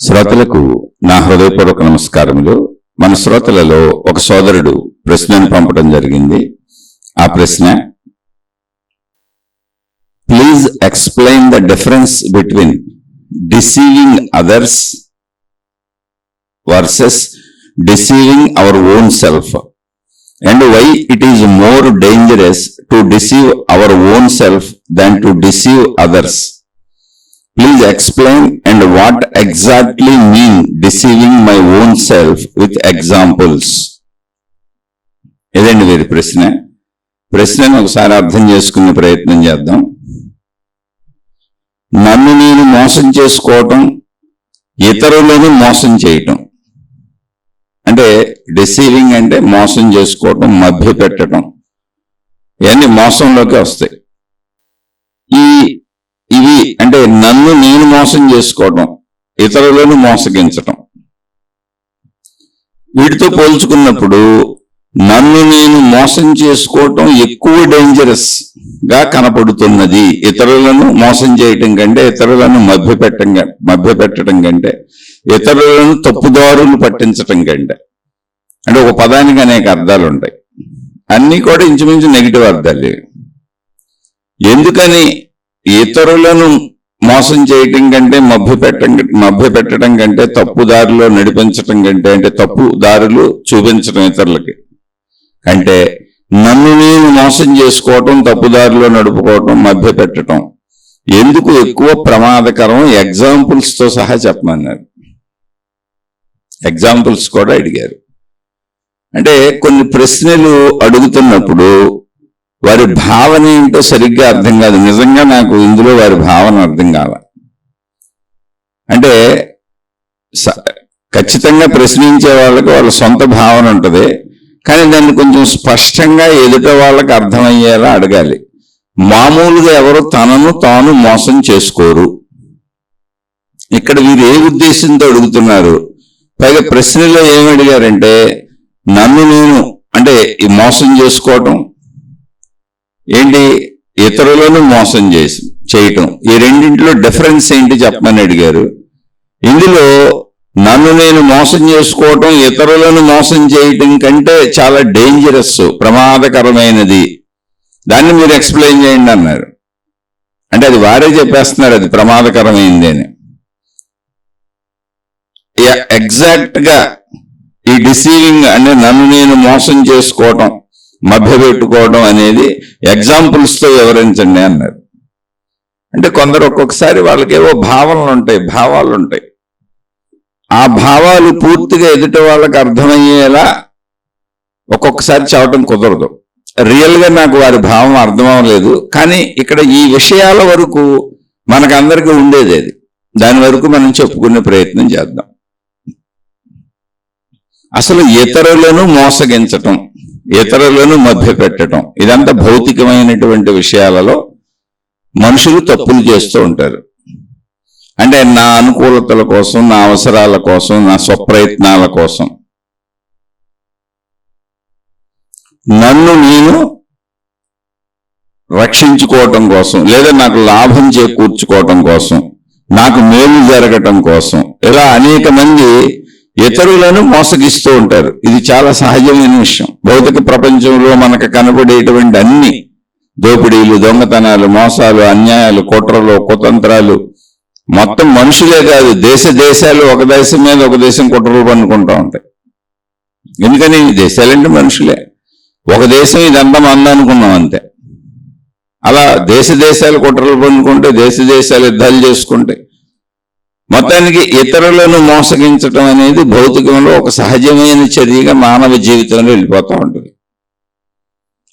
శ్రోతలకు నా హృదయపూర్వక నమస్కారములు. మన శ్రోతలలో ఒక సోదరుడు ప్రశ్నను పంపడం జరిగింది. ఆ ప్రశ్న, please explain the difference between deceiving others versus deceiving our own self and why it is more dangerous to deceive our own self than to deceive others. Please explain and what exactly mean deceiving my own self with examples. ఇదండి వీరి ప్రశ్నను ఒకసారి అర్థం చేసుకునే ప్రయత్నం చేద్దాం. నన్ను నేను మోసం చేసుకోవటం, ఇతరులను మోసం చేయటం. అంటే డిసీవింగ్ అంటే మోసం చేసుకోవటం, మభ్య పెట్టడం, ఇవన్నీ మోసంలోకి వస్తాయి. ఇవి అంటే నన్ను నేను మోసం చేసుకోవటం, ఇతరులను మోసగించటం. వీటితో పోల్చుకున్నప్పుడు నన్ను నేను మోసం చేసుకోవటం ఎక్కువ డేంజరస్ గా కనపడుతున్నది. ఇతరులను మోసం చేయటం కంటే, ఇతరులను మభ్య పెట్టడం కంటే, ఇతరులను తప్పుదారులు పట్టించటం కంటే. అంటే ఒక పదానికి అనేక అర్థాలు ఉంటాయి, అన్నీ కూడా ఇంచుమించు నెగిటివ్ అర్థాలు. ఎందుకని ఇతరులను మోసం చేయటం కంటే, మభ్య పెట్టడం కంటే, తప్పుదారిలో నడిపించటం కంటే, అంటే తప్పు దారులు చూపించడం ఇతరులకి అంటే, నన్ను నేను మోసం చేసుకోవటం, తప్పుదారిలో నడుపుకోవటం, మభ్య పెట్టడం ఎందుకు ఎక్కువ ప్రమాదకరం? ఎగ్జాంపుల్స్ తో సహా చెప్పమన్నారు. ఎగ్జాంపుల్స్ కూడా అడిగారు. అంటే కొన్ని ప్రశ్నలు అడుగుతున్నప్పుడు వారి భావన ఏంటో సరిగ్గా అర్థం కాదు. నిజంగా నాకు ఇందులో వారి భావన అర్థం కాల. అంటే ఖచ్చితంగా ప్రశ్నించే వాళ్ళకి వాళ్ళ సొంత భావన ఉంటుంది, కానీ దాన్ని కొంచెం స్పష్టంగా ఎదుట వాళ్ళకి అర్థమయ్యేలా అడగాలి. మామూలుగా ఎవరు తనను తాను మోసం చేసుకోరు. ఇక్కడ వీరు ఏ ఉద్దేశంతో అడుగుతున్నారు? పైగా ప్రశ్నలో ఏమి అడిగారంటే, నన్ను నేను అంటే ఈ మోసం చేసుకోవటం ఏంటి, ఇతరులను మోసం చేయటం, ఈ రెండింటిలో డిఫరెన్స్ ఏంటి చెప్పమని అడిగారు. ఇందులో నన్ను నేను మోసం చేసుకోవటం ఇతరులను మోసం చేయటం కంటే చాలా డేంజరస్, ప్రమాదకరమైనది. దాన్ని మీరు ఎక్స్ప్లెయిన్ చేయండి అన్నారు. అంటే అది వారే చెప్పేస్తున్నారు అది ప్రమాదకరమైంది అని. ఎగ్జాక్ట్ గా ఈ డిసీవింగ్ అంటే నన్ను నేను మోసం చేసుకోవటం, మభ్య పెట్టుకోవడం అనేది ఎగ్జాంపుల్స్ తో వివరించండి అన్నారు. అంటే కొందరు ఒక్కొక్కసారి వాళ్ళకేవో భావాలు ఉంటాయి. ఆ భావాలు పూర్తిగా ఎదుటి వాళ్ళకి అర్థమయ్యేలా ఒక్కొక్కసారి చెప్పడం కుదరదు. రియల్ గా నాకు వారి భావం అర్థం అవ్వలేదు, కానీ ఇక్కడ ఈ విషయాల వరకు మనకందరికీ ఉండేది అది. దాని వరకు మనం చెప్పుకునే ప్రయత్నం చేద్దాం. అసలు ఇతరులను మోసగించటం, ఇతరులను మభ్య పెట్టడం, ఇదంతా భౌతికమైనటువంటి విషయాలలో మనుషులు తప్పులు చేస్తూ ఉంటారు. అంటే నా అనుకూలతల కోసం, నా అవసరాల కోసం, నా స్వప్రయత్నాల కోసం, నన్ను నేను రక్షించుకోవటం కోసం, లేదా నాకు లాభం చేకూర్చుకోవటం కోసం, నాకు మేలు జరగటం కోసం, ఇలా అనేక మంది ఇతరులను మోసగిస్తూ ఉంటారు. ఇది చాలా సహజమైన విషయం. భౌతిక ప్రపంచంలో మనకు కనబడేటువంటి అన్ని దోపిడీలు, దొంగతనాలు, మోసాలు, అన్యాయాలు, కుట్రలు, కుతంత్రాలు మొత్తం మనుషులే కాదు, దేశాలు ఒక దేశం మీద ఒక దేశం కుట్రలు పన్నుకుంటూ ఉంటాయి. ఎందుకని దేశాలంటే మనుషులే. ఒక దేశం ఇదంతా అనుకున్నాం అంతే. అలా దేశాలు కుట్రలు పన్నుకుంటే, దేశాలు యుద్ధాలు చేసుకుంటే, మొత్తానికి ఇతరులను మోసగించటం అనేది భౌతికంలో ఒక సహజమైన చర్యగా మానవ జీవితంలో వెళ్ళిపోతూ ఉంటుంది.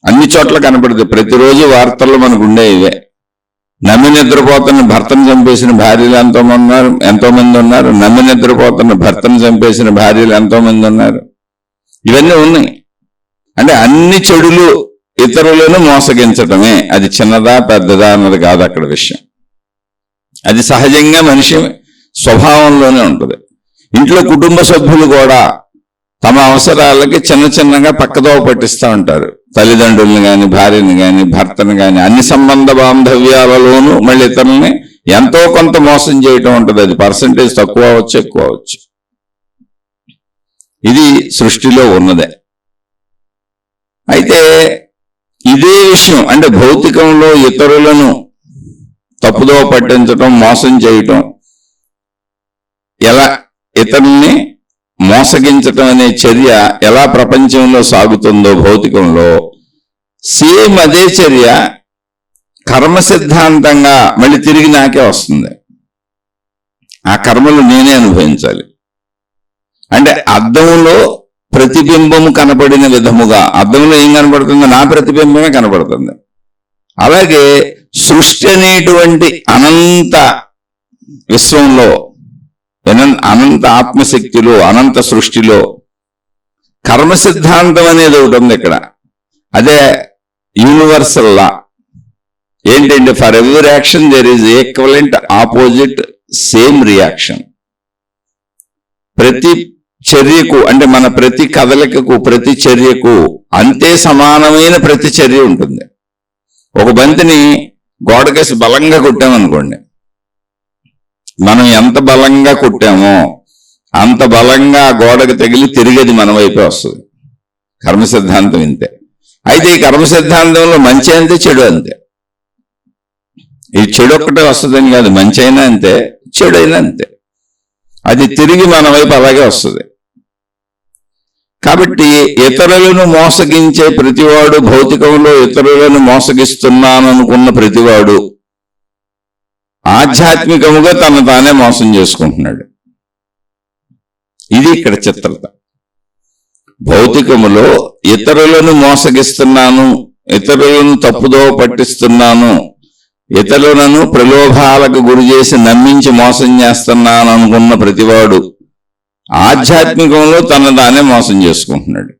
అన్ని చోట్ల కనపడుతుంది. ప్రతిరోజు వార్తల్లో మనకు ఉండే ఇవే. నమ్మి నిద్రపోతున్న భర్తను చంపేసిన భార్యలు ఎంతోమంది ఉన్నారు. నమ్మి నిద్రపోతున్న భర్తను చంపేసిన భార్యలు ఎంతోమంది ఉన్నారు. ఇవన్నీ ఉన్నాయి. అంటే అన్ని చెడులు ఇతరులను మోసగించటమే. అది చిన్నదా పెద్దదా అన్నది కాదు అక్కడ విషయం. అది సహజంగా మనిషి స్వభావంలోనే ఉంటుంది. ఇంట్లో కుటుంబ సభ్యులు కూడా తమ అవసరాలకి చిన్నగా పక్కదోవ పట్టిస్తూ ఉంటారు. తల్లిదండ్రులను కానీ, భార్యను కానీ, భర్తను కానీ, అన్ని సంబంధ బాంధవ్యాలలోనూ మళ్ళీ ఇతరులని ఎంతో కొంత మోసం చేయటం ఉంటుంది. అది పర్సంటేజ్ తక్కువ అవ్వచ్చు, ఎక్కువ అవ్వచ్చు. ఇది సృష్టిలో ఉన్నదే. అయితే ఇదే విషయం అంటే భౌతికంలో ఇతరులను తప్పుదోవ పట్టించటం, మోసం చేయటం, ఎలా ఇతరుల్ని మోసగించటం అనే చర్య ఎలా ప్రపంచంలో సాగుతుందో భౌతికంలో, సేమ్ అదే చర్య కర్మ సిద్ధాంతంగా మళ్ళీ తిరిగి నాకే వస్తుంది. ఆ కర్మలు నేనే అనుభవించాలి. అంటే అద్దంలో ప్రతిబింబము కనపడిన విధముగా, అద్దంలో ఏం కనపడుతుందో నా ప్రతిబింబమే కనపడుతుంది. అలాగే సృష్టి అనేటువంటి అనంత విశ్వంలో, అనంత ఆత్మశక్తిలో, అనంత సృష్టిలో కర్మ సిద్ధాంతం అనేది ఒకటి ఉంది ఇక్కడ. అదే యూనివర్సల్ లా. ఏంటంటే for every action there is equivalent opposite same reaction. ప్రతి చర్యకు అంటే మన ప్రతి కదలికకు, ప్రతి చర్యకు అంతే సమానమైన ప్రతి చర్య ఉంటుంది. ఒక బంతిని గోడకేసి బలంగా కొట్టామనుకోండి, మనం ఎంత బలంగా కొట్టామో అంత బలంగా గోడకు తగిలి తిరిగేది మన వైపే వస్తుంది. కర్మ సిద్ధాంతం ఇంతే. అయితే ఈ కర్మ సిద్ధాంతంలో మంచి అంతే, చెడు అంతే. ఈ చెడు ఒక్కటే వస్తుందని కాదు, మంచి అయినా అంతే, చెడు అయినా అంతే. అది తిరిగి మన వైపు అలాగే వస్తుంది. కాబట్టి ఇతరులను మోసగించే ప్రతివాడు, భౌతికంలో ఇతరులను మోసగిస్తున్నాననుకున్న ప్రతివాడు ఆధ్యాత్మికముగా తను తానే మోసం చేసుకుంటున్నాడు. ఇది ఇక్కడ చిత్రత. భౌతికములో ఇతరులను మోసగిస్తున్నాను, ఇతరులను తప్పుదోవ పట్టిస్తున్నాను, ఇతరులను ప్రలోభాలకు గురి చేసి నమ్మించి మోసం చేస్తున్నాను అనుకున్న ప్రతివాడు ఆధ్యాత్మికంలో తన తానే మోసం చేసుకుంటున్నాడు.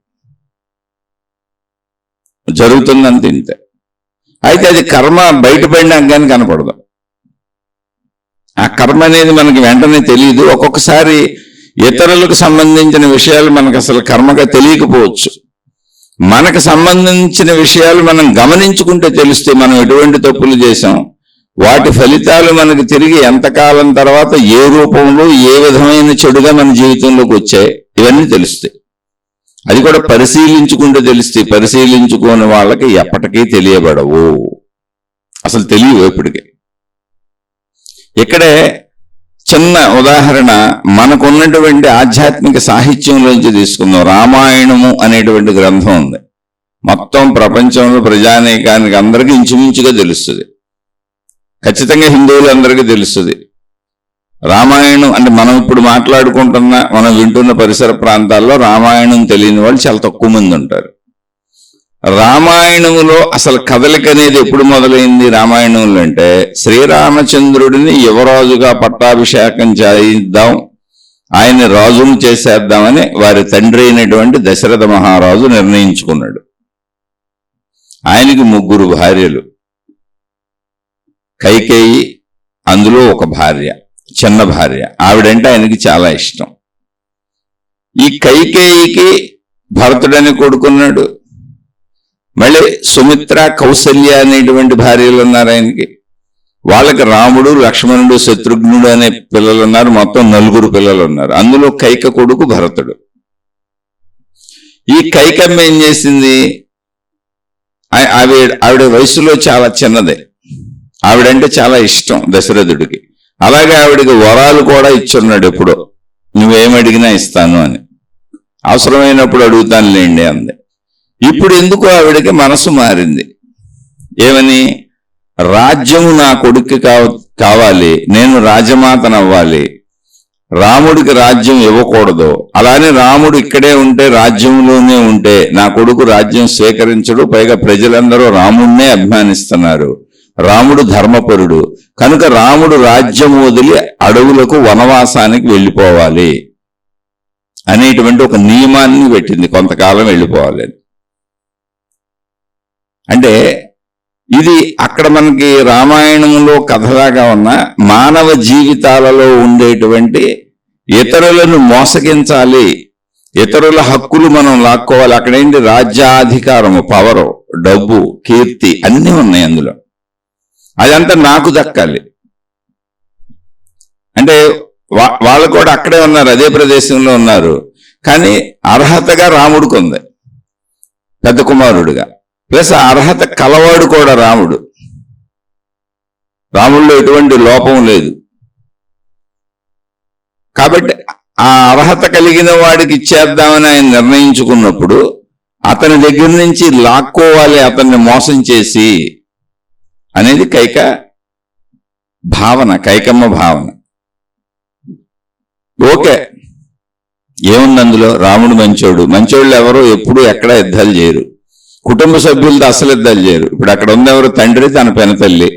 జరుగుతుందంత ఇంతే. అయితే అది కర్మ బయటపడినాక కానీ కనపడదు. ఆ కర్మ అనేది మనకి వెంటనే తెలియదు. ఒక్కొక్కసారి ఇతరులకు సంబంధించిన విషయాలు మనకు అసలు కర్మగా తెలియకపోవచ్చు. మనకు సంబంధించిన విషయాలు మనం గమనించుకుంటే తెలిస్తే మనం ఎటువంటి తప్పులు చేశాం, వాటి ఫలితాలు మనకు తిరిగి ఎంతకాలం తర్వాత ఏ రూపంలో ఏ విధమైన చెడుగా మన జీవితంలోకి వచ్చాయి, ఇవన్నీ తెలుస్తాయి. అది కూడా పరిశీలించుకుంటే తెలుస్తాయి. పరిశీలించుకోని వాళ్ళకి ఎప్పటికీ తెలియబడవు, అసలు తెలియవు ఎప్పటికీ. ఇక్కడే చిన్న ఉదాహరణ మనకున్నటువంటి ఆధ్యాత్మిక సాహిత్యంలోంచి తీసుకుందాం. రామాయణము అనేటువంటి గ్రంథం ఉంది. మొత్తం ప్రపంచంలో ప్రజానీకానికి అందరికీ ఇంచుమించుగా తెలుస్తుంది. ఖచ్చితంగా హిందువులందరికీ తెలుస్తుంది. రామాయణం అంటే మనం ఇప్పుడు మాట్లాడుకుంటున్న, మనం వింటున్న పరిసర ప్రాంతాల్లో రామాయణం తెలియని వాళ్ళు చాలా తక్కువ మంది ఉంటారు. రామాయణములో అసలు కదలిక అనేది ఎప్పుడు మొదలైంది రామాయణంలో అంటే, శ్రీరామచంద్రుడిని యువరాజుగా పట్టాభిషేకం చేయిద్దాం, ఆయన రాజును చేసేద్దామని వారి తండ్రి అయినటువంటి దశరథ మహారాజు నిర్ణయించుకున్నాడు. ఆయనకి 3 భార్యలు. కైకేయి అందులో ఒక భార్య, చిన్న భార్య. ఆవిడంటే ఆయనకి చాలా ఇష్టం. ఈ కైకేయికి భరతుడని కొడుకున్నాడు. మళ్ళీ సుమిత్ర, కౌసల్య అనేటువంటి భార్యలు ఉన్నారు ఆయనకి. వాళ్ళకి రాముడు, లక్ష్మణుడు, శత్రుఘ్నుడు అనే పిల్లలు ఉన్నారు. మొత్తం 4 పిల్లలు ఉన్నారు. అందులో కైక కొడుకు భరతుడు. ఈ కైకమ్మ ఏం చేసింది, ఆవిడ వయసులో చాలా చిన్నదే. ఆవిడంటే చాలా ఇష్టం దశరథుడికి. అలాగే ఆవిడికి వరాలు కూడా ఇచ్చున్నాడు. ఎప్పుడో నువ్వేమడిగినా ఇస్తాను అని, అవసరమైనప్పుడు అడుగుతాను లేండి అంది. ఇప్పుడు ఎందుకు ఆవిడకి మనసు మారింది. ఏమని, రాజ్యము నా కొడుక్కి కావాలి, నేను రాజమాతనవ్వాలి, రాముడికి రాజ్యం ఇవ్వకూడదు. అలానే రాముడు ఇక్కడే ఉంటే, రాజ్యంలోనే ఉంటే నా కొడుకు రాజ్యం స్వీకరించడు. పైగా ప్రజలందరూ రాముడినే అభిమానిస్తున్నారు. రాముడు ధర్మపరుడు కనుక రాముడు రాజ్యం వదిలి అడవులకు వనవాసానికి వెళ్ళిపోవాలి అనేటువంటి ఒక నియమాన్ని పెట్టింది. కొంతకాలం వెళ్ళిపోవాలి అంటే ఇది అక్కడ మనకి రామాయణంలో కథలాగా ఉన్న మానవ జీవితాలలో ఉండేటువంటి ఇతరులను మోసగించాలి, ఇతరుల హక్కులు మనం లాక్కోవాలి. అక్కడేంటి, రాజ్యాధికారము, పవరు, డబ్బు, కీర్తి అన్నీ ఉన్నాయి అందులో. అదంతా నాకు దక్కాలి. అంటే వాళ్ళు కూడా అక్కడే ఉన్నారు, అదే ప్రదేశంలో ఉన్నారు. కానీ అర్హతగా రాముడికి ఉంది పెద్ద కుమారుడిగా, ప్లస్ ఆ అర్హత కలవాడు కూడా రాముడు. రాముడిలో ఎటువంటి లోపం లేదు. కాబట్టి ఆ అర్హత కలిగిన వాడికి ఇచ్చేద్దామని ఆయన నిర్ణయించుకున్నప్పుడు అతని దగ్గర నుంచి లాక్కోవాలి, అతన్ని మోసం చేసి అనేది కైకమ్మ భావన. ఓకే, ఏముంది అందులో? రాముడు మంచోళ్ళు ఎవరో ఎప్పుడు ఎక్కడ యుద్ధాలు చేయరు, కుటుంబ సభ్యులతో అసలు యుద్ధాలు చేయరు. ఇప్పుడు అక్కడ ఉంది ఎవరు? తండ్రి, తన పెనతల్లి.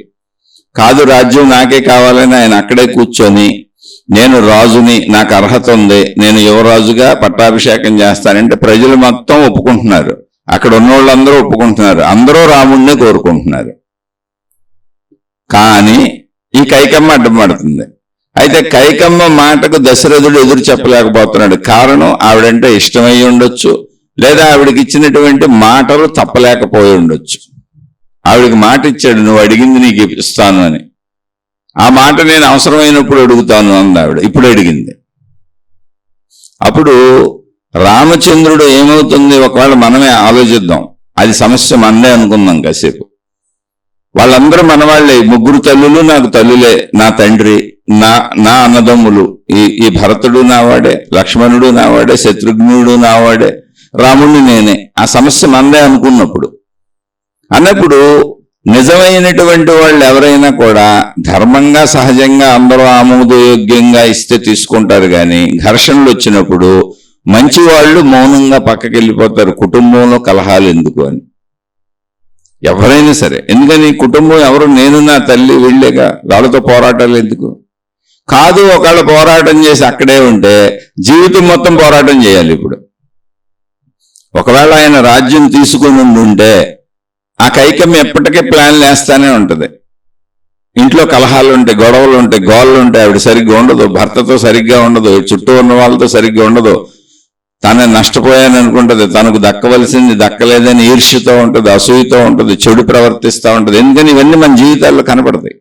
కాదు రాజ్యం నాకే కావాలని ఆయన అక్కడే కూర్చొని, నేను రాజుని, నాకు అర్హత ఉంది, నేను యువరాజుగా పట్టాభిషేకం చేస్తానంటే ప్రజలు మొత్తం ఒప్పుకుంటున్నారు, అక్కడ ఉన్న వాళ్ళందరూ ఒప్పుకుంటున్నారు, అందరూ రాముడినే కోరుకుంటున్నారు. కానీ ఈ కైకమ్మ అడ్డం పడుతుంది. అయితే కైకమ్మ మాటకు దశరథుడు ఎదురు చెప్పలేకపోతున్నాడు. కారణం, ఆవిడంటే ఇష్టమై ఉండొచ్చు, లేదా ఆవిడకి ఇచ్చినటువంటి మాటలు తప్పలేకపోయి ఉండొచ్చు. ఆవిడికి మాట ఇచ్చాడు, నువ్వు అడిగింది నీకు ఇస్తాను అని. ఆ మాట నేను అవసరమైనప్పుడు అడుగుతాను అంది ఆవిడ. ఇప్పుడు అడిగింది. అప్పుడు రామచంద్రుడు ఏమవుతుంది? ఒకవేళ మనమే ఆలోచిద్దాం, అది సమస్య మనదే అనుకుందాం కాసేపు. వాళ్ళందరూ మనవాళ్లే, ముగ్గురు తల్లులు నాకు తల్లులే, నా తండ్రి, నా అన్నదమ్ములు, ఈ భరతుడు నావాడే, లక్ష్మణుడు నావాడే, శత్రుఘ్నుడు నావాడే, రాముడిని నేనే. ఆ సమస్య మనదే అన్నప్పుడు నిజమైనటువంటి వాళ్ళు ఎవరైనా కూడా ధర్మంగా సహజంగా అందరూ ఆమోదయోగ్యంగా ఇస్తే తీసుకుంటారు. కానీ ఘర్షణలు వచ్చినప్పుడు మంచి వాళ్ళు మౌనంగా పక్కకి వెళ్ళిపోతారు. కుటుంబంలో కలహాలు ఎందుకు అని. ఎవరైనా సరే, ఎందుకని కుటుంబం ఎవరు? నేను, నా తల్లి, వీళ్ళేగా, వాళ్ళతో పోరాటాలు ఎందుకు? కాదు, ఒకవేళ పోరాటం చేసి అక్కడే ఉంటే జీవితం మొత్తం పోరాటం చేయాలి. ఇప్పుడు ఒకవేళ ఆయన రాజ్యం తీసుకుని ఉంటే ఆ కైకమ్మ ఎప్పటికీ ప్లాన్లు వేస్తానే ఉంటది. ఇంట్లో కలహాలు ఉంటాయి, గొడవలు ఉంటాయి, గోళ్ళు ఉంటాయి. ఆవిడ సరిగ్గా ఉండదు, భర్తతో సరిగ్గా ఉండదు, చుట్టూ ఉన్న వాళ్ళతో సరిగ్గా ఉండదు. తనే నష్టపోయాను అనుకుంటుంది, తనకు దక్కవలసింది దక్కలేదని ఈర్ష్యతో ఉంటుంది, అసూయతో ఉంటుంది, చెడు ప్రవర్తిస్తూ ఉంటుంది. ఎందుకని ఇవన్నీ మన జీవితాల్లో కనపడతాయి.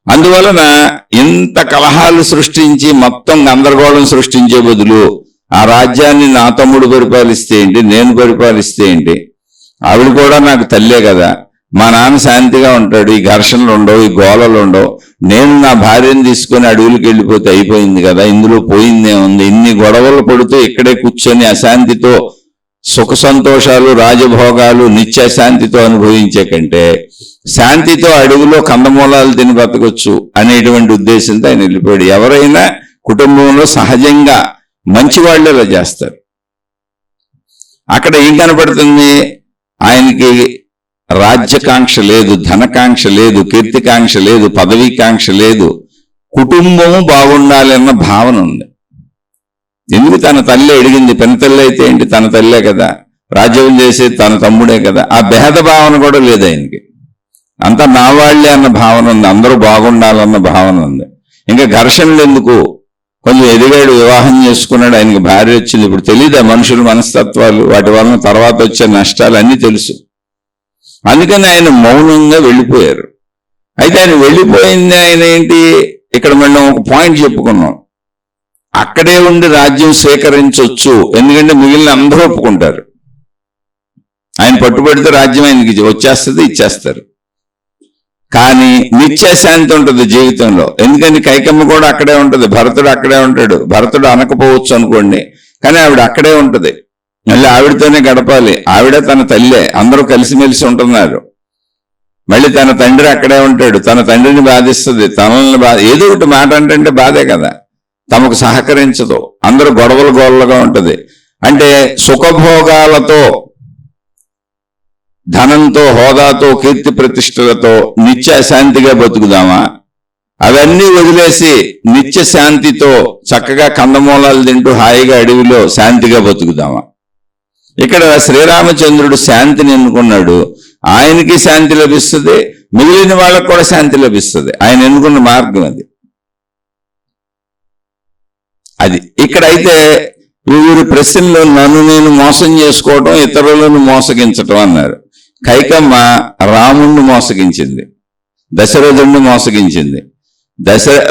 అందువలన ఇంత కలహాలు సృష్టించి మొత్తం గందరగోళం సృష్టించే బదులు ఆ రాజ్యాన్ని నా తమ్ముడు పరిపాలిస్తే ఏంటి, నేను పరిపాలిస్తే ఏంటి, ఆవిడ కూడా నాకు తల్లే కదా, మా నాన్న శాంతిగా ఉంటాడు, ఈ ఘర్షణలు ఉండవు, ఈ గోళలు ఉండవు, నేను నా భార్యను తీసుకొని అడవులకు వెళ్ళిపోతే అయిపోయింది కదా, ఇందులో పోయిందే ఉంది. ఇన్ని గొడవలు పడుతూ ఇక్కడే కూర్చొని అశాంతితో సుఖ సంతోషాలు, రాజభోగాలు, నిత్యశాంతితో అనుభవించే కంటే శాంతితో అడవిలో కందమూలాలు తిని బతకొచ్చు అనేటువంటి ఉద్దేశంతో ఆయన వెళ్ళిపోయాడు. ఎవరైనా కుటుంబంలో సహజంగా మంచి వాళ్ళు ఇలా చేస్తారు. అక్కడ ఏం కనపడుతుంది? ఆయనకి రాజ్యకాంక్ష లేదు, ధనకాంక్ష లేదు, కీర్తికాంక్ష లేదు, పదవీకాంక్ష లేదు, కుటుంబము బాగుండాలి అన్న భావన ఉంది. ఎందుకు? తన తల్లి అడిగింది, పెనతల్లి అయితే ఏంటి, తన తల్లే కదా, రాజ్యం చేసేది తన తమ్ముడే కదా. ఆ భేద భావన కూడా లేదు ఆయనకి. అంతా నా వాళ్లే అన్న భావన ఉంది, అందరూ బాగుండాలన్న భావన ఉంది. ఇంకా ఘర్షణలు ఎందుకు? కొంచెం ఎదిగాడు, వివాహం చేసుకున్నాడు, ఆయనకి భార్య వచ్చింది. ఇప్పుడు తెలీదా మనుషుల మనస్తత్వాలు, వాటి వలన తర్వాత వచ్చే నష్టాలు అన్నీ తెలుసు. అందుకని ఆయన మౌనంగా వెళ్ళిపోయారు. అయితే ఆయన వెళ్ళిపోయింది, ఆయన ఏంటి, ఇక్కడ మనం ఒక పాయింట్ చెప్పుకున్నాం, అక్కడే ఉండి రాజ్యం స్వీకరించవచ్చు, ఎందుకంటే మిగిలిన అందరూ ఒప్పుకుంటారు. ఆయన పట్టుబడితే రాజ్యం ఆయనకి వచ్చేస్తుంది, ఇచ్చేస్తారు. కానీ నిత్యశాంతి ఉంటుంది జీవితంలో. ఎందుకని కైకమ్మ కూడా అక్కడే ఉంటుంది, భరతుడు అక్కడే ఉంటాడు. భరతుడు అనకపోవచ్చు అనుకోండి, కానీ ఆవిడ అక్కడే ఉంటుంది, మళ్ళీ ఆవిడతోనే గడపాలి. ఆవిడ తన తల్లే, అందరూ కలిసిమెలిసి ఉంటున్నారు. మళ్ళీ తన తండ్రి అక్కడే ఉంటాడు, తన తండ్రిని బాధిస్తుంది, తనల్ని ఏదో ఒకటి మాట అంటే బాధే కదా, తమకు సహకరించదు, అందరూ గొడవలు గోళ్ళగా ఉంటుంది. అంటే సుఖభోగాలతో, ధనంతో, హోదాతో, కీర్తి ప్రతిష్టలతో నిత్యశాంతిగా బతుకుదామా? అవన్నీ వదిలేసి నిత్య శాంతితో చక్కగా కందమూలాలు తింటూ హాయిగా అడవిలో శాంతిగా బతుకుదామా? ఇక్కడ శ్రీరామచంద్రుడు శాంతిని ఎన్నుకున్నాడు. ఆయనకి శాంతి లభిస్తుంది, మిగిలిన వాళ్ళకు కూడా శాంతి లభిస్తుంది. ఆయన ఎన్నుకున్న మార్గం అది. ఇక్కడైతే వీరి ప్రశ్నలో నన్ను నేను మోసం చేసుకోవటం, ఇతరులను మోసగించటం అన్నారు. కైకమ్మ రాముణ్ణి మోసగించింది, దశరథుణ్ణి మోసగించింది.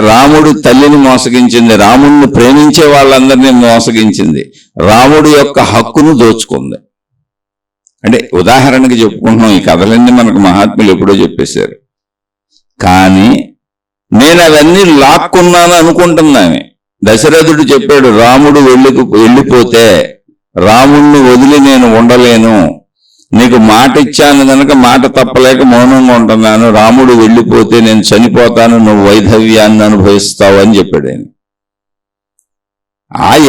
రాముడు తల్లిని మోసగించింది, రాముడిని ప్రేమించే వాళ్ళందరినీ మోసగించింది, రాముడి యొక్క హక్కును దోచుకుంది. అంటే ఉదాహరణకి చెప్పుకుంటున్నాం, ఈ కథలన్నీ మనకు మహాత్ములు ఎప్పుడో చెప్పేశారు. కానీ నేను అవన్నీ లాక్కున్నాను అనుకుంటున్నాను. దశరథుడు చెప్పాడు, రాముడు వెళ్ళిపోతే రాముణ్ణి వదిలి నేను ఉండలేను, నీకు మాట ఇచ్చాను కనుక మాట తప్పలేక మౌనంగా ఉంటున్నాను, రాముడు వెళ్ళిపోతే నేను చనిపోతాను, నువ్వు వైధవ్యాన్ని అనుభవిస్తావు అని చెప్పాడు ఆయన.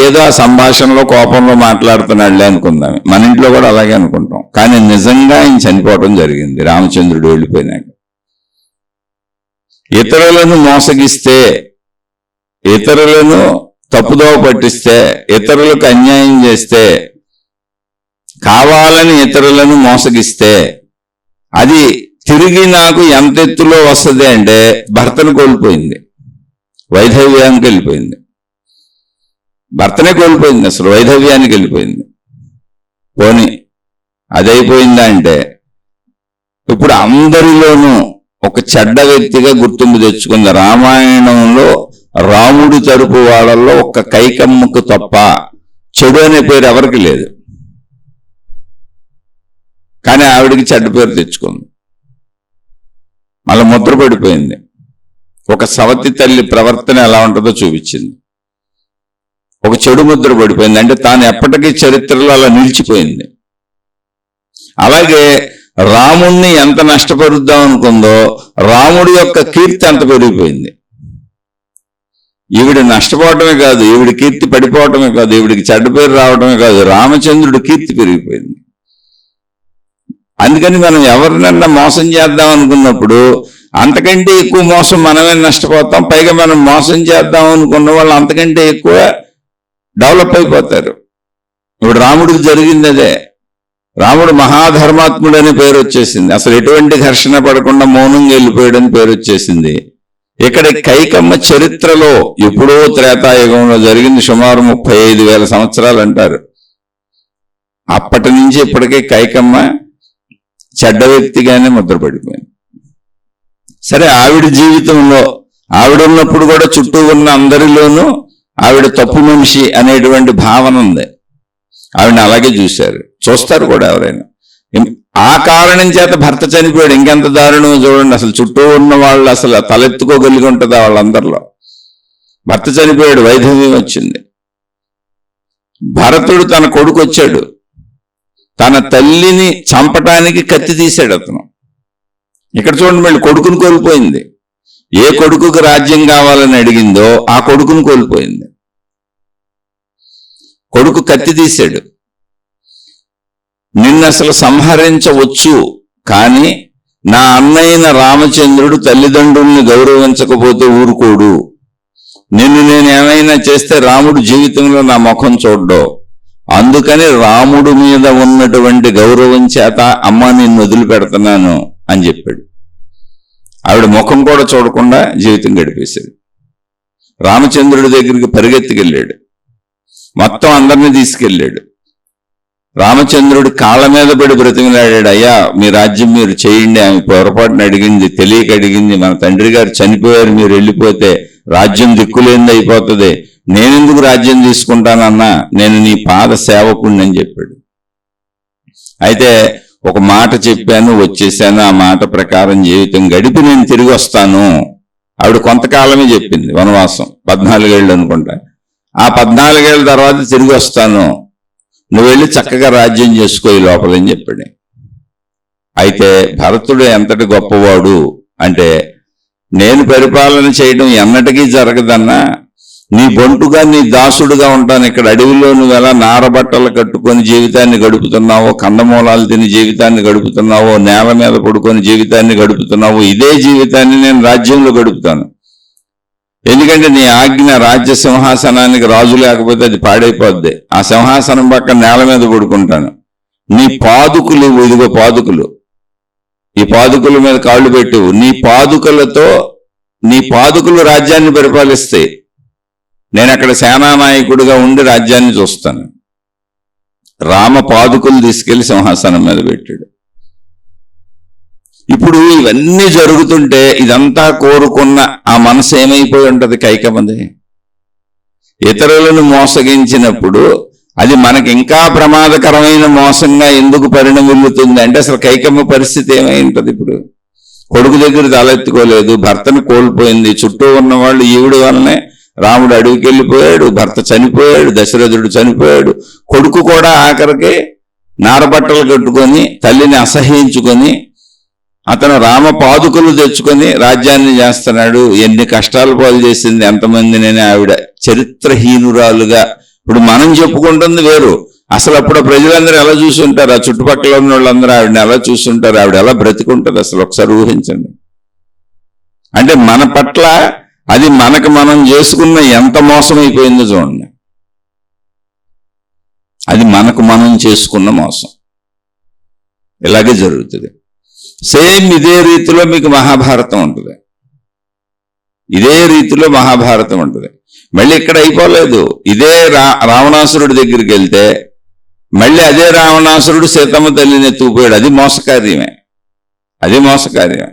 ఏదో ఆ సంభాషణలో కోపంలో మాట్లాడుతున్నాడులే అనుకుందాం, మన ఇంట్లో కూడా అలాగే అనుకుంటాం. కానీ నిజంగా ఆయన చనిపోవటం జరిగింది రామచంద్రుడు వెళ్ళిపోయినాక. ఇతరులను మోసగిస్తే, ఇతరులను తప్పుదోవ పట్టిస్తే, ఇతరులకు అన్యాయం చేస్తే, కావాలని ఇతరులను మోసగిస్తే అది తిరిగి నాకు ఎంత ఎత్తులో వస్తుంది అంటే భర్తను కోల్పోయింది, వైధవ్యానికి వెళ్ళిపోయింది. భర్తనే కోల్పోయింది, అసలు వైధవ్యానికి వెళ్ళిపోయింది. పోనీ అదైపోయిందా అంటే ఇప్పుడు అందరిలోనూ ఒక చెడ్డ వ్యక్తిగా గుర్తింపు తెచ్చుకుంది. రామాయణంలో రాముడి తరపు వాళ్ళల్లో ఒక్క కైకమ్మకు తప్ప చెడు అనే పేరు ఎవరికి లేదు. కానీ ఆవిడికి చెడ్డ పేరు తెచ్చుకుంది, మళ్ళీ ముద్ర పడిపోయింది. ఒక సవతి తల్లి ప్రవర్తన ఎలా ఉంటుందో చూపించింది. ఒక చెడు ముద్ర పడిపోయింది, అంటే తాను ఎప్పటికీ చరిత్రలో అలా నిలిచిపోయింది. అలాగే రాముణ్ణి ఎంత నష్టపరుద్దాం అనుకుందో రాముడి యొక్క కీర్తి అంత పెరిగిపోయింది. ఈవిడ నష్టపోవటమే కాదు, ఈవిడ కీర్తి పడిపోవటమే కాదు, ఈవిడికి చెడ్డ పేరు రావటమే కాదు, రామచంద్రుడి కీర్తి పెరిగిపోయింది. అందుకని మనం ఎవరినన్నా మోసం చేద్దాం అనుకున్నప్పుడు అంతకంటే ఎక్కువ మోసం మనమే నష్టపోతాం. పైగా మనం మోసం చేద్దాం అనుకున్న వాళ్ళు అంతకంటే ఎక్కువ డెవలప్ అయిపోతారు. ఇప్పుడు రాముడికి జరిగింది అదే. రాముడు మహాధర్మాత్ముడు అని పేరు వచ్చేసింది, అసలు ఎటువంటి ఘర్షణ పడకుండా మౌనంగా వెళ్ళిపోయాడని పేరు వచ్చేసింది. ఇక్కడ కైకమ్మ చరిత్రలో ఎప్పుడో త్రేతాయుగంలో జరిగింది, సుమారు 35,000 సంవత్సరాలు అంటారు. అప్పటి నుంచి ఇప్పటికే కైకమ్మ చెడ్డ వ్యక్తిగానే ముద్రపడిపోయింది. సరే, ఆవిడ జీవితంలో ఆవిడ ఉన్నప్పుడు కూడా చుట్టూ ఉన్న అందరిలోనూ ఆవిడ తప్పు మనిషి అనేటువంటి భావన ఉంది. ఆవిడని అలాగే చూశారు, చూస్తారు కూడా ఎవరైనా. ఆ కారణం చేత భర్త చనిపోయాడు, ఇంకెంత దారుణం చూడండి. అసలు చుట్టూ ఉన్న వాళ్ళు అసలు తలెత్తుకోగలిగి ఉంటుందా వాళ్ళందరిలో? భర్త చనిపోయాడు, వైధవ్యం వచ్చింది. భరతుడు తన కొడుకు వచ్చాడు, తన తల్లిని చంపటానికి కత్తి తీశాడు అతను. ఇక్కడ చూడండి, మళ్ళీ కొడుకును కోల్పోయింది. ఏ కొడుకుకు రాజ్యం కావాలని అడిగిందో ఆ కొడుకును కోల్పోయింది. కొడుకు కత్తి తీశాడు. నిన్ను అసలు సంహరించవచ్చు, కానీ నా అన్నయ్యన రామచంద్రుడు తల్లిదండ్రుల్ని గౌరవించకపోతే ఊరుకోడు. నిన్ను నేను ఏమైనా చేస్తే రాముడు జీవితంలో నా ముఖం చూడ్డో, అందుకని రాముడు మీద ఉన్నటువంటి గౌరవం చేత అమ్మ నిన్ను వదిలిపెడుతున్నాను అని చెప్పాడు. ఆవిడ ముఖం కూడా చూడకుండా జీవితం గడిపేశాడు. రామచంద్రుడి దగ్గరికి పరిగెత్తుకెళ్ళాడు, మొత్తం అందరినీ తీసుకెళ్ళాడు. రామచంద్రుడి కాళ్ళ మీద పడి బ్రతిమలాడాడు, అయ్యా మీ రాజ్యం మీరు చేయండి, ఆమె పొరపాటున అడిగింది, తెలియక అడిగింది, మన తండ్రి గారు చనిపోయారు, మీరు వెళ్ళిపోతే రాజ్యం దిక్కులేంది అయిపోతుంది, నేనెందుకు రాజ్యం తీసుకుంటానన్నా, నేను నీ పాద సేవకుడిని అని చెప్పాడు. అయితే ఒక మాట చెప్పాను, వచ్చేసాను, ఆ మాట ప్రకారం జీవితం గడిపి నేను తిరిగి వస్తాను. ఆవిడ కొంతకాలమే చెప్పింది, వనవాసం 14 ఏళ్ళు అనుకుంటా. ఆ 14 ఏళ్ళ తర్వాత తిరిగి వస్తాను, నువ్వు వెళ్ళి చక్కగా రాజ్యం చేసుకో ఈ లోపలని చెప్పాడు. అయితే భరతుడు ఎంతటి గొప్పవాడు అంటే, నేను పరిపాలన చేయడం ఎన్నటికీ జరగదన్నా, నీ బొంటుగా నీ దాసుడుగా ఉంటాను. ఇక్కడ అడవిలో నువ్వు ఎలా నారబట్టలు కట్టుకొని జీవితాన్ని గడుపుతున్నావో, కందమూలాలు తిని జీవితాన్ని గడుపుతున్నావో, నేల మీద పడుకొని జీవితాన్ని గడుపుతున్నావో, ఇదే జీవితాన్ని నేను రాజ్యంలో గడుపుతాను. ఎందుకంటే నీ ఆజ్ఞ రాజ్య సింహాసనానికి రాజు లేకపోతే అది పాడైపోద్ది. ఆ సింహాసనం పక్కన నేల మీద పడుకుంటాను. నీ పాదుకులు, ఇదిగో పాదుకులు, ఈ పాదుకుల మీద కాళ్ళు పెట్టు, నీ పాదుకులతో నీ పాదుకులు రాజ్యాన్ని పరిపాలిస్తాయి, నేను అక్కడ సేనానాయకుడిగా ఉండి రాజ్యాన్ని చూస్తాను. రామ పాదుకులు తీసుకెళ్లి సింహాసనం మీద పెట్టాడు. ఇప్పుడు ఇవన్నీ జరుగుతుంటే ఇదంతా కోరుకున్న ఆ మనసు ఏమైపోయి ఉంటది కైకమ్మది? ఇతరులను మోసగించినప్పుడు అది మనకి ఇంకా ప్రమాదకరమైన మోసంగా ఎందుకు పరిణమిల్లుతుంది అంటే అసలు కైకమ్మ పరిస్థితి ఏమై ఉంటుంది? ఇప్పుడు కొడుకు దగ్గర తలెత్తుకోలేదు, భర్తను కోల్పోయింది, చుట్టూ ఉన్న వాళ్ళు ఈవిడ వల్లనే రాముడు అడవికి వెళ్ళిపోయాడు, భర్త చనిపోయాడు, దశరథుడు చనిపోయాడు, కొడుకు కూడా ఆఖరికి నారబట్టలు కట్టుకొని తల్లిని అసహ్యించుకొని అతను రామ పాదుకలు తెచ్చుకొని రాజ్యాన్ని చేస్తున్నాడు. ఎన్ని కష్టాలు పాలు చేసింది ఎంతమందినైనా ఆవిడ చరిత్రహీనురాలుగా. ఇప్పుడు మనం చెప్పుకుంటుంది వేరు, అసలు అప్పుడు ప్రజలందరూ ఎలా చూసుంటారు, ఆ చుట్టుపక్కల ఉన్న వాళ్ళందరూ ఆవిడని ఎలా చూసుంటారు, ఆవిడ ఎలా బ్రతికుంటారు అసలు ఒకసారి ఊహించండి. అంటే మన పట్ల అది మనకు మనం చేసుకున్న ఎంత మోసం అయిపోయిందో చూడండి. అది మనకు మనం చేసుకున్న మోసం. ఇలాగే జరుగుతుంది. సేమ్ ఇదే రీతిలో మీకు మహాభారతం ఉంటుంది, ఇదే రీతిలో మహాభారతం ఉంటుంది. మళ్ళీ ఇక్కడ అయిపోలేదు. ఇదే రావణాసురుడి దగ్గరికి వెళ్తే మళ్ళీ అదే రావణాసురుడు సీతమ్మ తల్లిని ఎత్తుకుపోయాడు. అది మోసకార్యమే, అది మోసకార్యమే.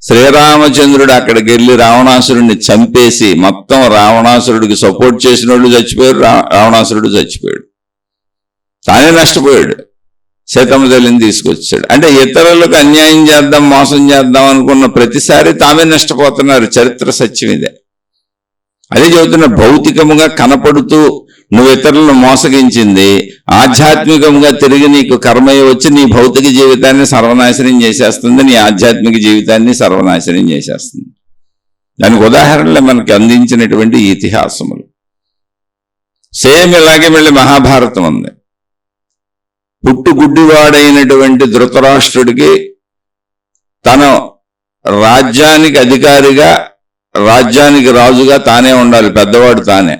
శ్రీరామచంద్రుడు అక్కడికి వెళ్ళి రావణాసురుడిని చంపేసి మొత్తం రావణాసురుడికి సపోర్ట్ చేసిన వాళ్ళు చచ్చిపోయారు, రావణాసురుడు చచ్చిపోయాడు, తానే నష్టపోయాడు, సీతమ్మ తల్లిని తీసుకొచ్చాడు. అంటే ఇతరులకు అన్యాయం చేద్దాం మోసం చేద్దాం అనుకున్న ప్రతిసారి తామే నష్టపోతున్నారు. చరిత్ర సత్యం ఇదే. అదే చెబుతున్న, భౌతికముగా కనపడుతూ నువ్వు ఇతరులను మోసగించింది ఆధ్యాత్మికంగా తిరిగి నీకు కర్మయ్య వచ్చి నీ భౌతిక జీవితాన్ని సర్వనాశనం చేసేస్తుంది, నీ ఆధ్యాత్మిక జీవితాన్ని సర్వనాశనం చేసేస్తుంది. దానికి ఉదాహరణలే మనకి అందించినటువంటి ఇతిహాసములు. సేమ్ ఇలాగే మళ్ళీ మహాభారతం ఉంది. పుట్టుగుడ్డివాడైనటువంటి ధృతరాష్ట్రుడికి తన రాజ్యానికి అధికారిగా, రాజ్యానికి రాజుగా తానే ఉండాలి, పెద్దవాడు తానే.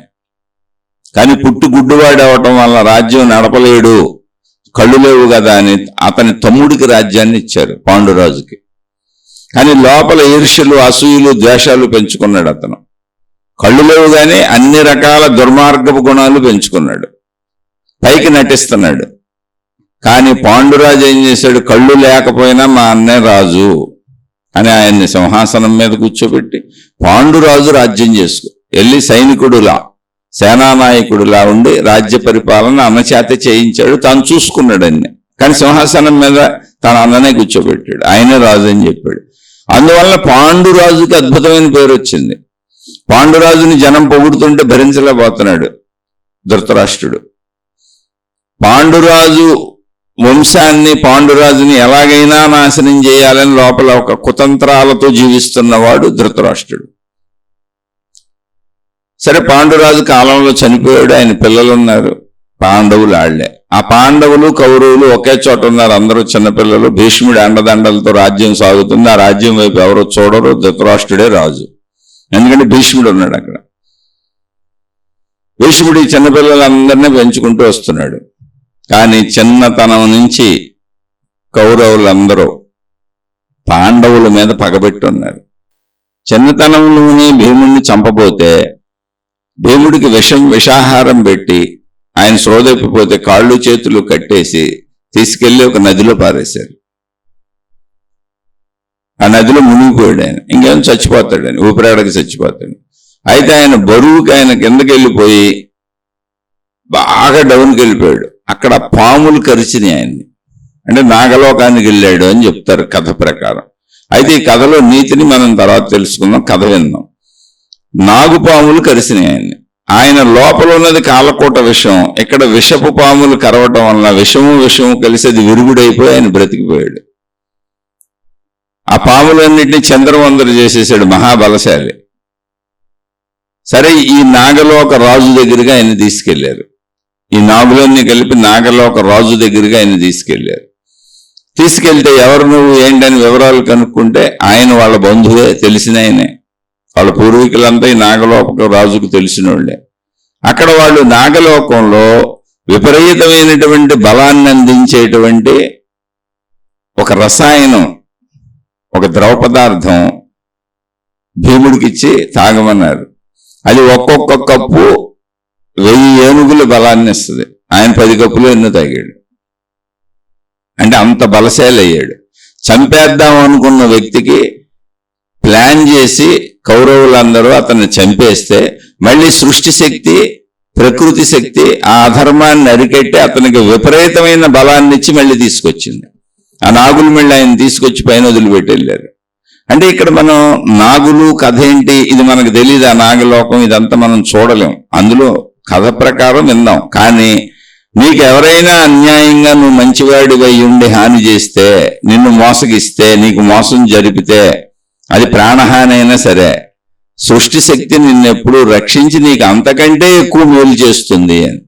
కానీ పుట్టుగుడ్డివాడు అవటం వల్ల రాజ్యం నడపలేడు, కళ్ళు లేవు కదా అని అతని తమ్ముడికి రాజ్యాన్ని ఇచ్చారు, పాండురాజుకి. కానీ లోపల ఈర్ష్యలు, అసూయలు, ద్వేషాలు పెంచుకున్నాడు అతను. కళ్ళు లేవు కానీ అన్ని రకాల దుర్మార్గపు గుణాలు పెంచుకున్నాడు, పైకి నటిస్తున్నాడు. కానీ పాండురాజు ఏం చేశాడు? కళ్ళు లేకపోయినా మా అన్నే రాజు అని ఆయన్ని సింహాసనం మీద కూర్చోబెట్టి పాండురాజు రాజ్యం చేసుకు వెళ్ళి సైనికుడులా, సేనానాయకుడులా ఉండి రాజ్య పరిపాలన అన్నచేత చేయించాడు. తాను చూసుకున్నాడు అన్ని. కానీ సింహాసనం మీద తన అన్ననే కూర్చోబెట్టాడు, ఆయనే రాజు అని చెప్పాడు. అందువల్ల పాండురాజుకి అద్భుతమైన పేరు వచ్చింది. పాండురాజుని జనం పొగుడుతుంటే భరించలేకపోతున్నాడు ధృతరాష్ట్రుడు. పాండురాజు వంశాన్ని, పాండురాజుని ఎలాగైనా నాశనం చేయాలని లోపల ఒక కుతంత్రాలతో జీవిస్తున్నవాడు ధృతరాష్ట్రుడు. సరే, పాండురాజు కాలంలో చనిపోయాడు, ఆయన పిల్లలు ఉన్నారు, పాండవులు ఆళ్లే. ఆ పాండవులు కౌరవులు ఒకే చోట ఉన్నారు, అందరూ చిన్నపిల్లలు. భీష్ముడి అండదండలతో రాజ్యం సాగుతుంది. ఆ రాజ్యం వైపు ఎవరో చూడరు, ధృతరాష్ట్రుడే రాజు. ఎందుకంటే భీష్ముడు ఉన్నాడు అక్కడ. భీష్ముడి చిన్నపిల్లలందరినీ పెంచుకుంటూ వస్తున్నాడు. కానీ చిన్నతనం నుంచి కౌరవులందరూ పాండవుల మీద పగబెట్టున్నారు. చిన్నతనంలోనే భీముడిని చంపబోతే భీముడికి విషాహారం పెట్టి ఆయన శ్రోదెప్పిపోతే కాళ్ళు చేతులు కట్టేసి తీసుకెళ్లి ఒక నదిలో పారేశారు. ఆ నదిలో మునిగిపోయాడు ఆయన. ఇంకేం చచ్చిపోతాడు ఆయన, ఊపిరాడకి చచ్చిపోతాడు. అయితే ఆయన బరువుకి ఆయన కిందకి వెళ్ళిపోయి బాగా డౌన్కి వెళ్ళిపోయాడు. అక్కడ పాములు కరిచినాయి ఆయన్ని. అంటే నాగలోకానికి వెళ్ళాడు అని చెప్తారు కథ ప్రకారం. అయితే ఈ కథలో నీతిని మనం తర్వాత తెలుసుకుందాం, కథ విందాం. నాగుపాములు కరిచినాయి ఆయన్ని. ఆయన లోపల ఉన్నది కాలకూట విషం, ఇక్కడ విషపు పాములు కరవటం వల్ల విషము కలిసి అది విరుగుడైపోయి ఆయన బ్రతికిపోయాడు. ఆ పాములన్నింటినీ చంద్రవందరు చేసేసాడు, మహాబలశాలి. సరే, ఈ నాగలోక రాజు దగ్గరగా ఆయన తీసుకెళ్లారు. ఈ నాగులన్నీ కలిపి నాగలోక రాజు దగ్గరగా ఆయన తీసుకెళ్లారు. తీసుకెళ్తే ఎవరు నువ్వు ఏంటని వివరాలు కనుక్కుంటే ఆయన వాళ్ళ బంధువే, తెలిసిన ఆయనే. వాళ్ళ పూర్వీకులంతా ఈ నాగలోక రాజుకు తెలిసిన వాళ్ళే. అక్కడ వాళ్ళు నాగలోకంలో విపరీతమైనటువంటి బలాన్ని అందించేటువంటి ఒక రసాయనం, ఒక ద్రవ పదార్థం భీముడికిచ్చి తాగమన్నారు. అది ఒక్కొక్క కప్పు 1000 ఏనుగుల బలాన్ని ఇస్తుంది. ఆయన 10 కప్పులు ఎన్నో తాగాడు. అంటే అంత బలశాలి అయ్యాడు. చంపేద్దాం అనుకున్న వ్యక్తికి ప్లాన్ చేసి కౌరవులందరూ అతన్ని చంపేస్తే మళ్ళీ సృష్టి శక్తి, ప్రకృతి శక్తి ఆ అధర్మాన్ని అరికెట్టి అతనికి విపరీతమైన బలాన్ని ఇచ్చి మళ్ళీ తీసుకొచ్చింది. ఆ నాగులు మళ్ళీ ఆయన తీసుకొచ్చి పైన వదిలిపెట్టి వెళ్ళారు. అంటే ఇక్కడ మనం నాగులు కథ ఏంటి, ఇది మనకు తెలియదు. ఆ నాగలోకం ఇదంతా మనం చూడలేం. అందులో కథ ప్రకారం విందాం. కానీ నీకు ఎవరైనా అన్యాయంగా నువ్వు మంచివాడివై ఉండి హాని చేస్తే, నిన్ను మోసగిస్తే, నీకు మోసం జరిపితే, అది ప్రాణహాని అయినా సరే సృష్టి శక్తి నిన్నెప్పుడు రక్షించి నీకు అంతకంటే ఎక్కువ మేలు చేస్తుంది అని.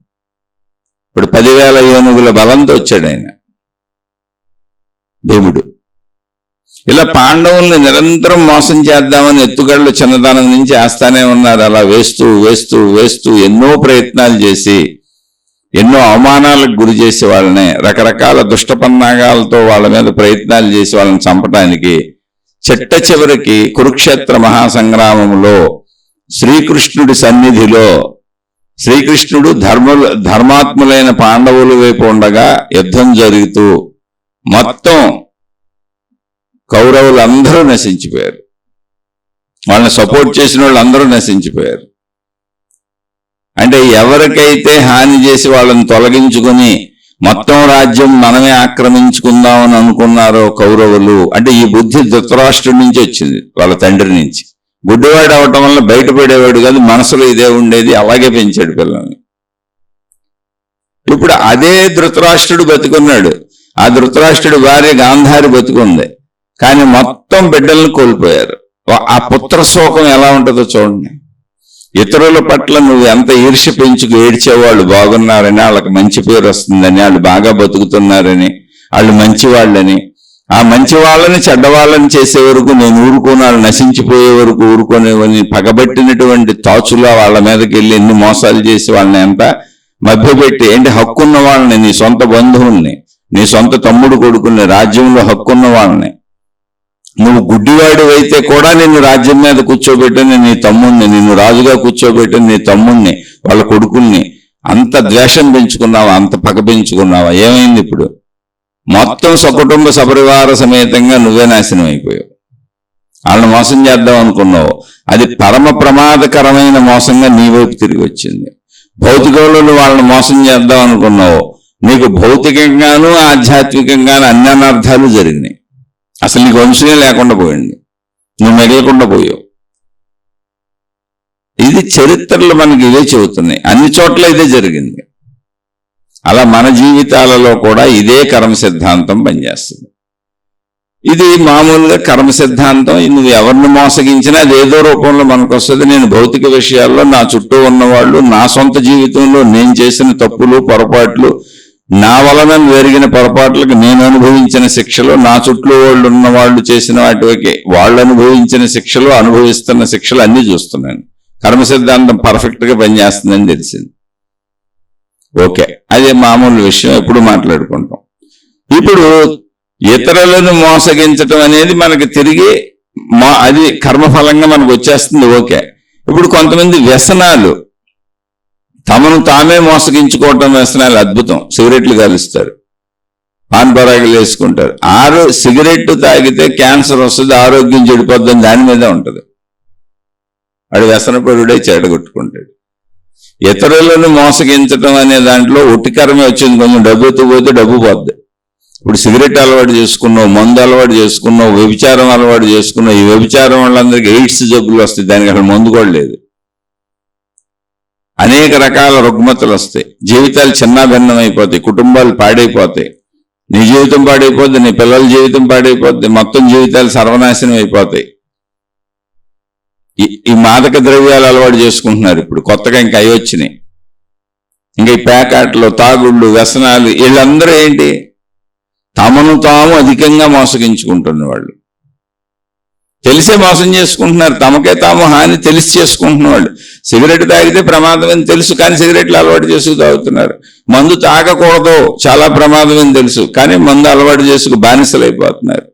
ఇప్పుడు 10,000 ఏనుగుల బలంతో వచ్చాడు ఆయన దేవుడు. ఇలా పాండవుల్ని నిరంతరం మోసం చేద్దామని ఎత్తుగడలు చిన్నతనం నుంచి వేస్తానే ఉన్నారు. అలా వేస్తూ వేస్తూ వేస్తూ ఎన్నో ప్రయత్నాలు చేసి ఎన్నో అవమానాలకు గురి చేసి వాళ్ళని రకరకాల దుష్టపన్నాగాలతో వాళ్ళ మీద ప్రయత్నాలు చేసి వాళ్ళని చంపడానికి చిట్ట చివరికి కురుక్షేత్ర మహాసంగ్రామంలో శ్రీకృష్ణుడి సన్నిధిలో శ్రీకృష్ణుడు ధర్మాత్ములైన పాండవుల వైపు ఉండగా యుద్ధం జరుగుతూ మొత్తం కౌరవులందరూ నశించిపోయారు. వాళ్ళని సపోర్ట్ చేసిన వాళ్ళు అందరూ నశించిపోయారు. అంటే ఎవరికైతే హాని చేసి వాళ్ళని తొలగించుకుని మొత్తం రాజ్యం మనమే ఆక్రమించుకుందామని అనుకున్నారో కౌరవులు, అంటే ఈ బుద్ధి ధృతరాష్ట్రుడి నుంచి వచ్చింది, వాళ్ళ తండ్రి నుంచి. గుడ్డివాడు అవటం వల్ల బయటపడేవాడు కాదు, మనసులో ఇదే ఉండేది, అలాగే పెంచాడు పిల్లల్ని. ఇప్పుడు అదే ధృతరాష్ట్రుడు బతుకున్నాడు. ఆ ధృతరాష్ట్రుడి భార్య గాంధారి బతుకుంది. కానీ మొత్తం బిడ్డలను కోల్పోయారు. ఆ పుత్ర శోకం ఎలా ఉంటుందో చూడండి. ఇతరుల పట్ల నువ్వు ఎంత ఈర్ష్య పెంచుకు ఏడ్చేవాళ్ళు బాగున్నారని, వాళ్ళకి మంచి పేరు వస్తుందని, వాళ్ళు బాగా బతుకుతున్నారని, వాళ్ళు మంచివాళ్ళని, ఆ మంచి వాళ్ళని చెడ్డవాళ్ళని చేసే వరకు నేను ఊరుకోను, వాళ్ళు నశించిపోయే వరకు ఊరుకోనేవని పగబట్టినటువంటి తాచులా వాళ్ళ మీదకి వెళ్ళి ఎన్ని మోసాలు చేసి వాళ్ళని ఎంత మభ్యపెట్టి, ఏంటి హక్కున్న వాళ్ళని, నీ సొంత బంధువుల్ని, నీ సొంత తమ్ముడు కొడుకుల్ని, రాజ్యంలో హక్కున్న వాళ్ళని, నువ్వు గుడ్డివాడు అయితే కూడా నిన్ను రాజ్యం మీద కూర్చోబెట్టిన నీ తమ్ముణ్ణి, నిన్ను రాజుగా కూర్చోబెట్టిన నీ తమ్ముణ్ణి, వాళ్ళ కొడుకుల్ని అంత ద్వేషం పెంచుకున్నావా, అంత పగ పెంచుకున్నావా? ఏమైంది ఇప్పుడు? మొత్తం సకుటుంబ సపరివార సమేతంగా నువ్వే నాశనం అయిపోయావు. వాళ్ళని మోసం చేద్దాం అనుకున్నావు, అది పరమ ప్రమాదకరమైన మోసంగా నీ వైపు తిరిగి వచ్చింది. భౌతికంలో వాళ్ళని మోసం చేద్దాం అనుకున్నావు, నీకు భౌతికంగాను ఆధ్యాత్మికంగాను అన్ని అనర్థాలు జరిగినాయి. అసలు నీకు వంశమే లేకుండా పోయింది, నువ్వు మిగలకుండా పోయావు. ఇది చరిత్రలు మనకి ఇదే చెబుతున్నాయి, అన్ని చోట్ల ఇదే జరిగింది. అలా మన జీవితాలలో కూడా ఇదే కర్మ సిద్ధాంతం పనిచేస్తుంది. ఇది మామూలుగా కర్మ సిద్ధాంతం. నువ్వు ఎవరిని మోసగించినా అది ఏదో రూపంలో మనకు వస్తుంది. నేను భౌతిక విషయాల్లో నా చుట్టూ ఉన్నవాళ్ళు, నా సొంత జీవితంలో నేను చేసిన తప్పులు పొరపాట్లు, నా వలన జరిగిన పొరపాట్లకు నేను అనుభవించిన శిక్షలు, నా చుట్టూ వాళ్ళు ఉన్న వాళ్ళు చేసిన వాటికి వాళ్ళు అనుభవించిన శిక్షలు, అనుభవిస్తున్న శిక్షలు అన్నీ చూస్తున్నాను. కర్మ సిద్ధాంతం పర్ఫెక్ట్ గా పనిచేస్తుందని తెలిసింది. ఓకే, అదే మామూలు విషయం, ఎప్పుడు మాట్లాడుకుంటాం. ఇప్పుడు ఇతరులను మోసగించటం అనేది మనకి తిరిగి అది కర్మఫలంగా మనకు వచ్చేస్తుంది. ఓకే, ఇప్పుడు కొంతమంది వ్యసనాలు, తమను తామే మోసగించుకోవటం వ్యసనాలు అద్భుతం. సిగరెట్లు కాలుస్తారు, పాన్ పరాగులు వేసుకుంటారు. సిగరెట్ తాగితే క్యాన్సర్ వస్తుంది, ఆరోగ్యం చెడిపోద్దని దాని మీదే ఉంటుంది. వాడు వ్యసనపరుడై చెడగొట్టుకుంటాడు. ఇతరులను మోసగించటం అనే దాంట్లో ఒట్టికరమే వచ్చింది. కొంచెం డబ్బు ఎత్తుకుపోతే డబ్బు పోద్ది. ఇప్పుడు సిగరెట్ అలవాటు చేసుకున్నావు, మందు అలవాటు చేసుకున్నావు, వ్యభిచారం అలవాటు చేసుకున్నావు. ఈ వ్యభిచారం వాళ్ళందరికీ ఎయిడ్స్ జబ్బులు వస్తాయి, దానికి అసలు మందు కూడా లేదు. అనేక రకాల రుగ్మతలు వస్తాయి, జీవితాలు చిన్నాభిన్నం అయిపోతాయి, కుటుంబాలు పాడైపోతాయి, నీ జీవితం పాడైపోద్ది, నీ పిల్లల జీవితం పాడైపోద్ది, మొత్తం జీవితాలు సర్వనాశనం అయిపోతాయి. ఈ మాదక ద్రవ్యాలు అలవాటు చేసుకుంటున్నారు. ఇప్పుడు కొత్తగా ఇంకా అవి వచ్చినాయి. ఇంకా ఈ ప్యాకెట్లు, తాగుళ్ళు, వ్యసనాలు, వీళ్ళందరూ ఏంటి, తమను తాము అధికంగా మోసగించుకుంటున్న వాళ్ళు. తెలిసే మోసం చేసుకుంటున్నారు, తమకే తాము హాని తెలిసి చేసుకుంటున్న వాళ్ళు. సిగరెట్ తాగితే ప్రమాదం అని తెలుసు, కానీ సిగరెట్లు అలవాటు చేసుకు తాగుతున్నారు. మందు తాగకూడదు, చాలా ప్రమాదం అని తెలుసు, కానీ మందు అలవాటు చేసుకు బానిసలు అయిపోతున్నారు.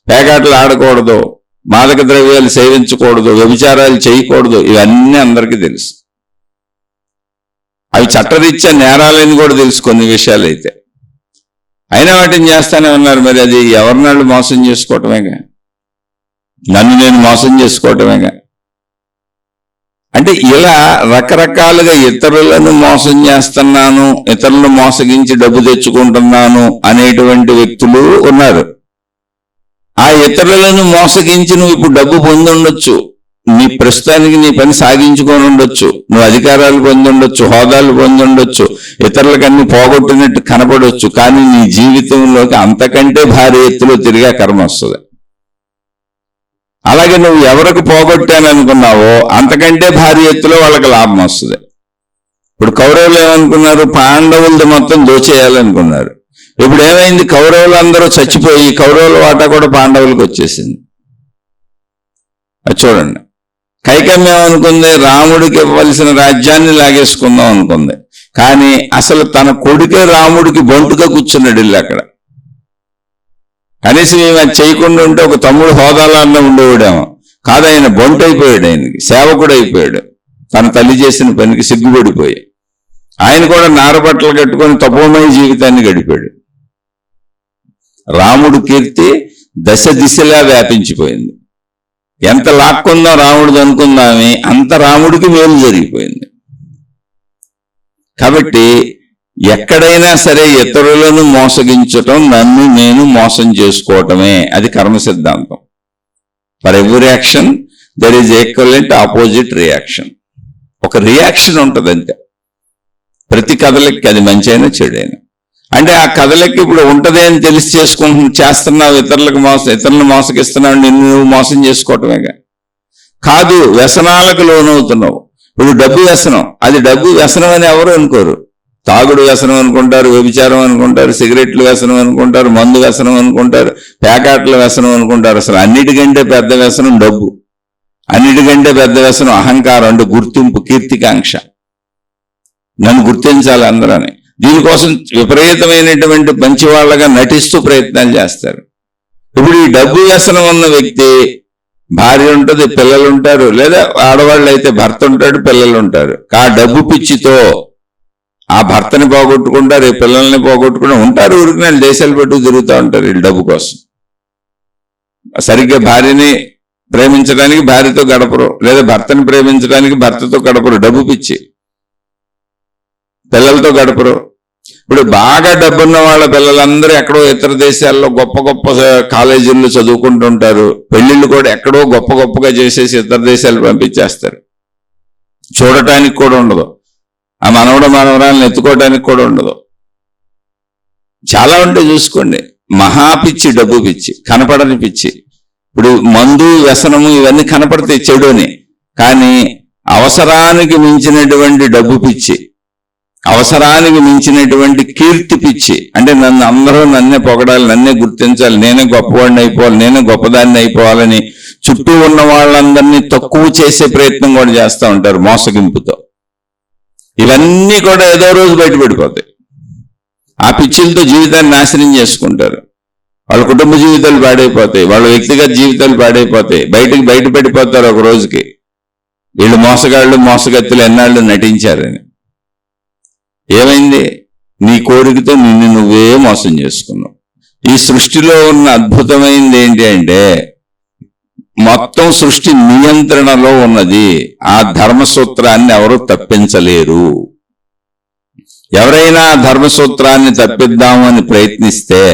పేకాటలు ఆడకూడదు, మాదక ద్రవ్యాలు సేవించకూడదు, వ్యభిచారాలు చేయకూడదు, ఇవన్నీ అందరికీ తెలుసు. అవి చట్టరీత్యా నేరాలని కూడా తెలుసు కొన్ని విషయాలు అయితే. అయినా వాటిని చేస్తానే ఉన్నారు. మరి అది ఎవరినాళ్ళు మోసం చేసుకోవటమేగా, నన్ను నేను మోసం చేసుకోవటమేగా. అంటే ఇలా రకరకాలుగా ఇతరులను మోసం చేస్తున్నాను, ఇతరులను మోసగించి డబ్బు తెచ్చుకుంటున్నాను అనేటువంటి వ్యక్తులు ఉన్నారు. ఆ ఇతరులను మోసగించి నువ్వు ఇప్పుడు డబ్బు పొంది ఉండొచ్చు, నీ ప్రస్తుతానికి నీ పని సాగించుకొని ఉండొచ్చు, నువ్వు అధికారాలు పొంది ఉండొచ్చు, హోదాలు పొంది ఉండొచ్చు, ఇతరులకు అన్ని పోగొట్టినట్టు కనపడవచ్చు. కానీ నీ జీవితంలోకి అంతకంటే భారీ ఎత్తులో తిరిగే కర్మ వస్తుంది. అలాగే నువ్వు ఎవరికి పోగొట్టాను అనుకున్నావో అంతకంటే భారీ ఎత్తులో వాళ్ళకి లాభం వస్తుంది. ఇప్పుడు కౌరవులు ఏమనుకున్నారు? పాండవులది మొత్తం దోచేయాలనుకున్నారు. ఇప్పుడు ఏమైంది? కౌరవులు అందరూ చచ్చిపోయి కౌరవుల వాటా కూడా పాండవులకు వచ్చేసింది. అది చూడండి. కైకమ్మ ఏమనుకుంది? రాముడికి ఇవ్వాల్సిన రాజ్యాన్ని లాగేసుకుందాం అనుకుంది. కానీ అసలు తన కొడుకే రాముడికి బొంటుగా కూర్చున్నాడు ఇల్లు అక్కడ. కనీసం ఏమి చేయకుండా ఉంటే ఒక తమ్ముడు హోదాలన్నా ఉండేవాడేమో. కాదు, ఆయన బొంటు అయిపోయాడు, ఆయనకి సేవకుడు అయిపోయాడు. తన తల్లి చేసిన పనికి సిగ్గుపడిపోయి ఆయన కూడా నారబట్టలు కట్టుకొని తపోమయ జీవితాన్ని గడిపాడు. రాముడు కీర్తి దశ దిశలా వ్యాపించిపోయింది. ఎంత లాక్కుందాం రాముడిది అనుకుందామే అంత రాముడికి మేలు జరిగిపోయింది. కాబట్టి ఎక్కడైనా సరే ఇతరులను మోసగించటం, నన్ను నేను మోసం చేసుకోవటమే, అది కర్మ సిద్ధాంతం. For every action there is equivalent opposite reaction. ఒక రియాక్షన్ ఉంటుంది అంతే ప్రతి కథలకి, అది మంచి అయినా చెడైనా. అంటే ఆ కథలకి ఇప్పుడు ఉంటది అని తెలిసి చేస్తున్నావు, ఇతరులను మోసగిస్తున్నావు, నిన్ను నువ్వు మోసం చేసుకోవటమేగా. కాదు, వ్యసనాలకు లోనవుతున్నావు. ఇప్పుడు డబ్బు వ్యసనం, అది డబ్బు వ్యసనం అని ఎవరు అనుకోరు. తాగుడు వ్యసనం అనుకుంటారు, వ్యభిచారం అనుకుంటారు, సిగరెట్లు వ్యసనం అనుకుంటారు, మందు వ్యసనం అనుకుంటారు, పేకాట్ల వ్యసనం అనుకుంటారు. అసలు అన్నిటికంటే పెద్ద వ్యసనం డబ్బు. అన్నిటికంటే పెద్ద వ్యసనం అహంకారం, అంటే గుర్తింపు, కీర్తికాంక్ష. నన్ను గుర్తించాలి అందరని. దీనికోసం విపరీతమైనటువంటి మంచి వాళ్ళగా నటిస్తూ ప్రయత్నాలు చేస్తారు. ఇప్పుడు ఈ డబ్బు వ్యసనం ఉన్న వ్యక్తి భార్య ఉంటుంది, పిల్లలు ఉంటారు, లేదా ఆడవాళ్ళు అయితే భర్త ఉంటాడు, పిల్లలు ఉంటారు. ఆ డబ్బు పిచ్చితో ఆ భర్తని పోగొట్టుకుంటారు, ఈ పిల్లల్ని పోగొట్టుకుంటూ ఉంటారు. ఊరికి నేను దేశాలు పెట్టు తిరుగుతూ ఉంటారు వీళ్ళు డబ్బు కోసం. సరిగ్గా భార్యని ప్రేమించడానికి భార్యతో గడపరు, లేదా భర్తని ప్రేమించడానికి భర్తతో గడపరు, డబ్బు పిచ్చి. పిల్లలతో గడపరు. ఇప్పుడు బాగా డబ్బున్న వాళ్ళ పిల్లలందరూ ఎక్కడో ఇతర దేశాల్లో గొప్ప గొప్ప కాలేజీల్లో చదువుకుంటుంటారు. పెళ్లిళ్ళు కూడా ఎక్కడో గొప్పగా చేసేసి ఇతర దేశాలు పంపించేస్తారు. చూడటానికి కూడా ఉండదు, ఆ మనవరాలను ఎత్తుకోవడానికి కూడా ఉండదు. చాలా ఉంటే చూసుకోండి. మహాపిచ్చి, డబ్బు పిచ్చి, కనపడని పిచ్చి. ఇప్పుడు మందు వ్యసనము ఇవన్నీ కనపడితే చెడుని, కానీ అవసరానికి మించినటువంటి డబ్బు పిచ్చి, అవసరానికి మించినటువంటి కీర్తి పిచ్చి, అంటే అందరూ నన్నే పొగడాలి, నన్నే గుర్తించాలి, నేనే గొప్పవాడిని అయిపోవాలి, నేనే గొప్పదాన్ని అయిపోవాలని చుట్టూ ఉన్న వాళ్ళందరినీ తక్కువ చేసే ప్రయత్నం కూడా చేస్తూ ఉంటారు మోసగింపుతో. ఇవన్నీ కూడా ఏదో రోజు బయటపడిపోతాయి. ఆ పిచ్చిలతో జీవితాన్ని నాశనం చేసుకుంటారు. వాళ్ళ కుటుంబ జీవితాలు పాడైపోతాయి, వాళ్ళ వ్యక్తిగత జీవితాలు పాడైపోతాయి, బయటపడిపోతారు ఒక రోజుకి. వీళ్ళు మోసగాళ్ళు, మోసగత్తులు ఎన్నాళ్ళు నటించారని. ఏమైంది? నీ కోరికతో నిన్ను నువ్వే మోసం చేసుకున్నావు. ఈ సృష్టిలో ఉన్న అద్భుతమైనది ఏంటి అంటే, మొత్తం సృష్టి నియంత్రణలో ఉన్నది. ఆ ధర్మసూత్రాన్ని ఎవరు తప్పించలేరు. ఎవరైనా ఆ ధర్మసూత్రాన్ని తప్పిద్దామని ప్రయత్నిస్తే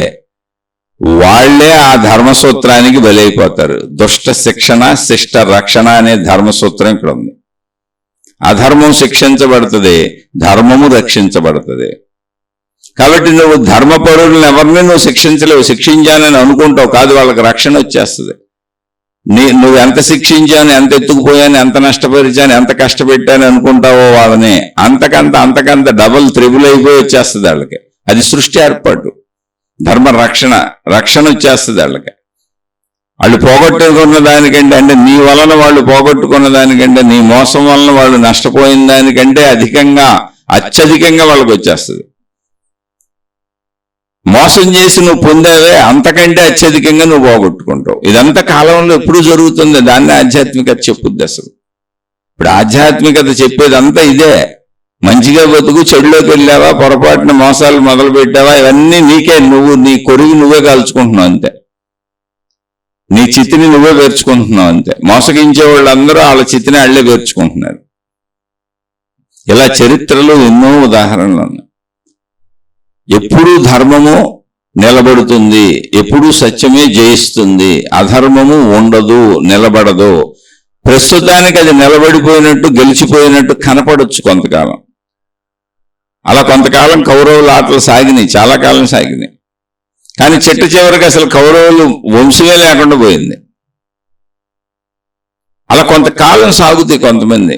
వాళ్లే ఆ ధర్మసూత్రానికి బలైపోతారు. దుష్ట శిక్షణ, శిష్ట రక్షణ అనే ధర్మసూత్రం ఇక్కడ ఉంది. అధర్మం శిక్షించబడుతుంది, ధర్మము రక్షించబడుతుంది. కాబట్టి నువ్వు ధర్మపరులను ఎవరిని నువ్వు శిక్షించలేవు. శిక్షించానని అనుకుంటావు, కాదు, వాళ్ళకి రక్షణ వచ్చేస్తుంది. నువ్వు ఎంత శిక్షించాను, ఎంత ఎత్తుకుపోయాను, ఎంత నష్టపరిచాను, ఎంత కష్టపెట్టాను అనుకుంటావో వాళ్ళని అంతకంత డబుల్ త్రిబుల్ అయిపోయి వచ్చేస్తుంది వాళ్ళకి. అది సృష్టి ఏర్పాటు. ధర్మ రక్షణ వచ్చేస్తుంది వాళ్ళకి. వాళ్ళు పోగొట్టుకున్న దానికంటే, అంటే నీ వలన వాళ్ళు పోగొట్టుకున్న దానికంటే, నీ మోసం వలన వాళ్ళు నష్టపోయిన దానికంటే అత్యధికంగా వాళ్ళకి వచ్చేస్తుంది. మోసం చేసి నువ్వు పొందావే, అంతకంటే అత్యధికంగా నువ్వు పోగొట్టుకుంటావు. ఇదంతా కాలంలో ఎప్పుడు జరుగుతుంది. దాన్ని ఆధ్యాత్మికత చెప్పుద్ది. అసలు ఇప్పుడు ఆధ్యాత్మికత చెప్పేదంతా ఇదే. మంచిగా బతుకు, చెడులోకి వెళ్ళావా, పొరపాటున మోసాలు మొదలు పెట్టావా, ఇవన్నీ నీకే, నీ కొరిగి నువ్వే కాల్చుకుంటున్నావు అంతే. నీ చితిని నువ్వే పేర్చుకుంటున్నావు అంతే. మోసగించే వాళ్ళందరూ వాళ్ళ చితిని వాళ్ళే పేర్చుకుంటున్నారు. ఇలా చరిత్రలో ఎన్నో ఉదాహరణలు ఉన్నాయి. ఎప్పుడూ ధర్మము నిలబడుతుంది, ఎప్పుడూ సత్యమే జయిస్తుంది, అధర్మము ఉండదు, నిలబడదు. ప్రస్తుతానికి అది నిలబడిపోయినట్టు, గెలిచిపోయినట్టు కనపడొచ్చు కొంతకాలం. అలా కొంతకాలం కౌరవుల ఆటలు సాగినాయి, చాలా కాలం సాగినాయి. కానీ చిట్ట చివరికి అసలు కౌరవులు వంశమే లేకుండా పోయింది. అలా కొంతకాలం సాగుతాయి కొంతమంది.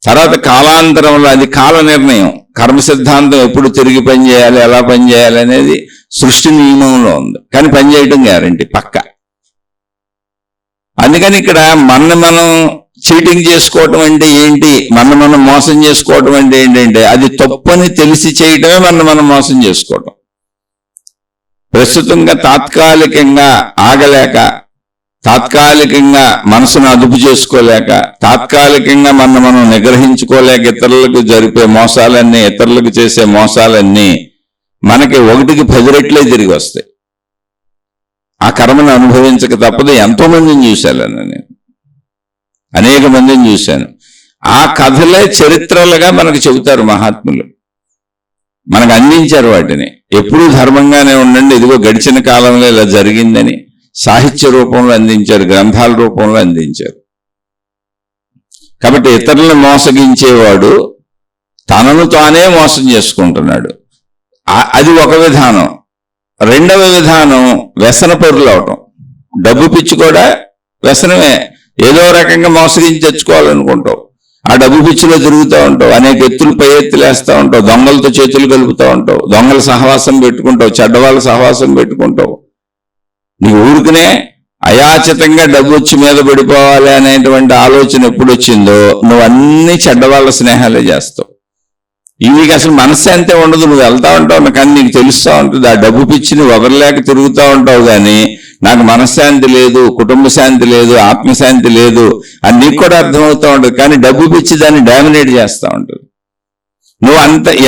తర్వాత కాలాంతరంలో అది కాల నిర్ణయం. కర్మ సిద్ధాంతం ఎప్పుడు తిరిగి పనిచేయాలి, ఎలా పనిచేయాలి అనేది సృష్టి నియమంలో ఉంది. కానీ పనిచేయడం గ్యారంటీ పక్క. అందుకని ఇక్కడ మనం చీటింగ్ చేసుకోవటం అంటే ఏంటి, మనం మోసం చేసుకోవటం అంటే ఏంటంటే అది తప్పని తెలిసి చేయటమే మనం మోసం చేసుకోవటం. ప్రస్తుతంగా తాత్కాలికంగా ఆగలేక, తాత్కాలికంగా మనసును అదుపు చేసుకోలేక, తాత్కాలికంగా మనం నిగ్రహించుకోలేక ఇతరులకు జరిపే మోసాలన్నీ, ఇతరులకు చేసే మోసాలన్నీ మనకి 1కి 10 రెట్లే తిరిగి వస్తాయి. ఆ కర్మను అనుభవించక తప్పదు. ఎంతో మందిని చూశాను నేను, అనేక మందిని చూశాను. ఆ కథలే చరిత్రలుగా మనకు చెబుతారు మహాత్ములు, మనకు అందించారు వాటిని. ఎప్పుడూ ధర్మంగానే ఉండండి, ఇదిగో గడిచిన కాలంలో ఇలా జరిగిందని సాహిత్య రూపంలో అందించారు, గ్రంథాల రూపంలో అందించారు. కాబట్టి ఇతరులను మోసగించేవాడు తనను తానే మోసం చేసుకుంటున్నాడు. అది ఒక విధానం. రెండవ విధానం వ్యసనపరులు అవటం. డబ్బు పిచ్చి కూడా వ్యసనమే. ఏదో రకంగా మోసగించి తెచ్చుకోవాలనుకుంటావు, ఆ డబ్బు పిచ్చిలో తిరుగుతూ ఉంటావు, అనేక ఎత్తులు పై ఎత్తులేస్తూ ఉంటావు, దొంగలతో చేతులు కలుపుతూ ఉంటావు, దొంగల సహవాసం పెట్టుకుంటావు, చెడ్డవాళ్ళ సహవాసం పెట్టుకుంటావు. నీకు ఊరికనే అయాచితంగా డబ్బు వచ్చి మీద పడిపోవాలి అనేటువంటి ఆలోచన ఎప్పుడు వచ్చిందో నువ్వు అన్ని చెడ్డవాళ్ళ స్నేహాలే చేస్తావు. నీకు అసలు మనశ్శాంతి ఉండదు. నువ్వు వెళ్తా ఉంటావు కానీ నీకు తెలుస్తూ ఉంటుంది ఆ డబ్బు పిచ్చిని వదలలేక తిరుగుతూ ఉంటావు. కానీ నాకు మనశ్శాంతి లేదు, కుటుంబ శాంతి లేదు, ఆత్మశాంతి లేదు అని నీకు కూడా అర్థమవుతూ ఉంటుంది. కానీ డబ్బు పిచ్చి దాన్ని డామినేట్ చేస్తూ ఉంటుంది. నువ్వు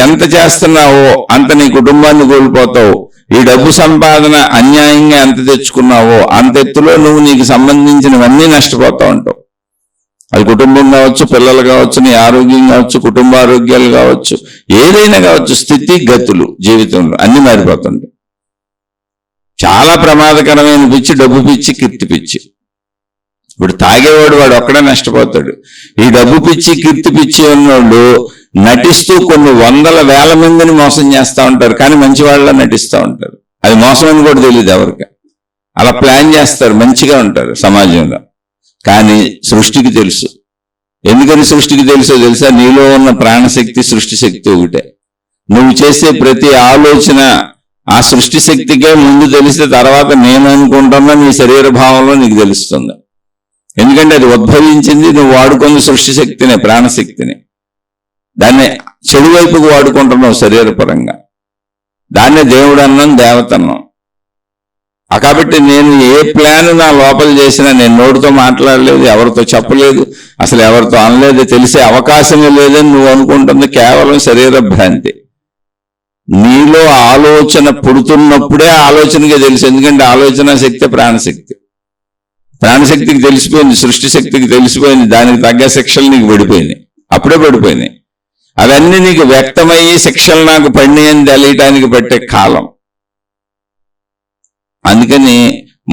ఎంత చేస్తున్నావో అంత నీ కుటుంబాన్ని కోల్పోతావు. ఈ డబ్బు సంపాదన అన్యాయంగా ఎంత తెచ్చుకున్నావో అంత ఎత్తులో నువ్వు నీకు సంబంధించినవన్నీ నష్టపోతూ ఉంటావు. అది కుటుంబం కావచ్చు, పిల్లలు కావచ్చు, నీ ఆరోగ్యం కావచ్చు, కుటుంబ ఆరోగ్యాలు కావచ్చు, ఏదైనా కావచ్చు, స్థితి గతులు జీవితంలో అన్ని మారిపోతుంటాయి. చాలా ప్రమాదకరమైన పిచ్చి డబ్బు పిచ్చి, కీర్తి పిచ్చి. ఇప్పుడు తాగేవాడు వాడు ఒక్కడే నష్టపోతాడు. ఈ డబ్బు పిచ్చి, కీర్తి పిచ్చి ఉన్నోళ్ళు నటిస్తూ కొన్ని 100,000 మందిని మోసం చేస్తూ ఉంటారు. కానీ మంచి వాళ్ళ నటిస్తూ ఉంటారు. అది మోసం అని కూడా తెలియదు ఎవరికి. అలా ప్లాన్ చేస్తారు, మంచిగా ఉంటారు సమాజంలో. కానీ సృష్టికి తెలుసు. ఎందుకని సృష్టికి తెలుసో తెలుసా? నీలో ఉన్న ప్రాణశక్తి, సృష్టి శక్తి ఒకటే. నువ్వు చేసే ప్రతి ఆలోచన ఆ సృష్టి శక్తికే ముందు తెలిస్తే తర్వాత నేను అనుకుంటున్నా నీ శరీర భావంలో నీకు తెలుస్తుంది. ఎందుకంటే అది ఉద్భవించింది, నువ్వు వాడుకున్న సృష్టి శక్తినే, ప్రాణశక్తిని. దాన్ని చెడు వైపుకు వాడుకుంటున్నావు శరీరపరంగా. దాన్నే దేవుడు అన్నాం, దేవత అన్నాం. కాబట్టి నేను ఏ ప్లాన్ నా లోపల చేసినా నేను నోటితో మాట్లాడలేదు, ఎవరితో చెప్పలేదు, అసలు ఎవరితో అనలేదు, తెలిసే అవకాశమే లేదని నువ్వు అనుకుంటుంది కేవలం శరీర భ్రాంతి. నీలో ఆలోచన పుడుతున్నప్పుడే ఆలోచనగా తెలుసు. ఎందుకంటే ఆలోచన శక్తి ప్రాణశక్తి. ప్రాణశక్తికి తెలిసిపోయింది, సృష్టి శక్తికి తెలిసిపోయింది, దానికి తగ్గ శిక్షలు నీకు పడిపోయినాయి, అప్పుడే పడిపోయినాయి. అవన్నీ నీకు వ్యక్తమయ్యి శిక్షలు నాకు పడినాయని తెలియటానికి పట్టే కాలం. అందుకని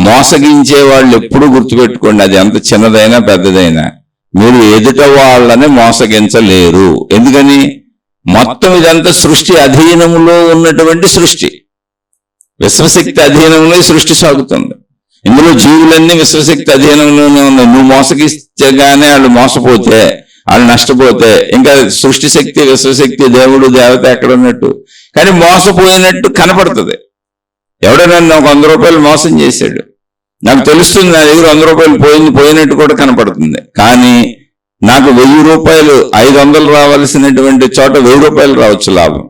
మోసగించే వాళ్ళు ఎప్పుడూ గుర్తుపెట్టుకోండి, అది ఎంత చిన్నదైనా పెద్దదైనా మీరు ఎదుట వాళ్ళని మోసగించలేరు. ఎందుకని? మొత్తం ఇదంతా సృష్టి అధీనంలో ఉన్నటువంటి సృష్టి. విశ్వశక్తి అధీనంలో సృష్టి సాగుతుంది. ఇందులో జీవులన్నీ విశ్వశక్తి అధీనంలోనే ఉన్నాయి. నువ్వు మోసగిస్తేగానే వాళ్ళు మోసపోతే, వాళ్ళు నష్టపోతే ఇంకా సృష్టి శక్తి, విశ్వశక్తి, దేవుడు, దేవత ఎక్కడ ఉన్నట్టు? కానీ మోసపోయినట్టు కనపడుతుంది. ఎవడో నన్ను ఒక 100 రూపాయలు మోసం చేశాడు, నాకు తెలుస్తుంది నా దగ్గర 100 రూపాయలు పోయినట్టు కూడా కనపడుతుంది. కానీ నాకు 1000 రూపాయలు, 500 రావాల్సినటువంటి చోట 1000 రూపాయలు రావచ్చు లాభం.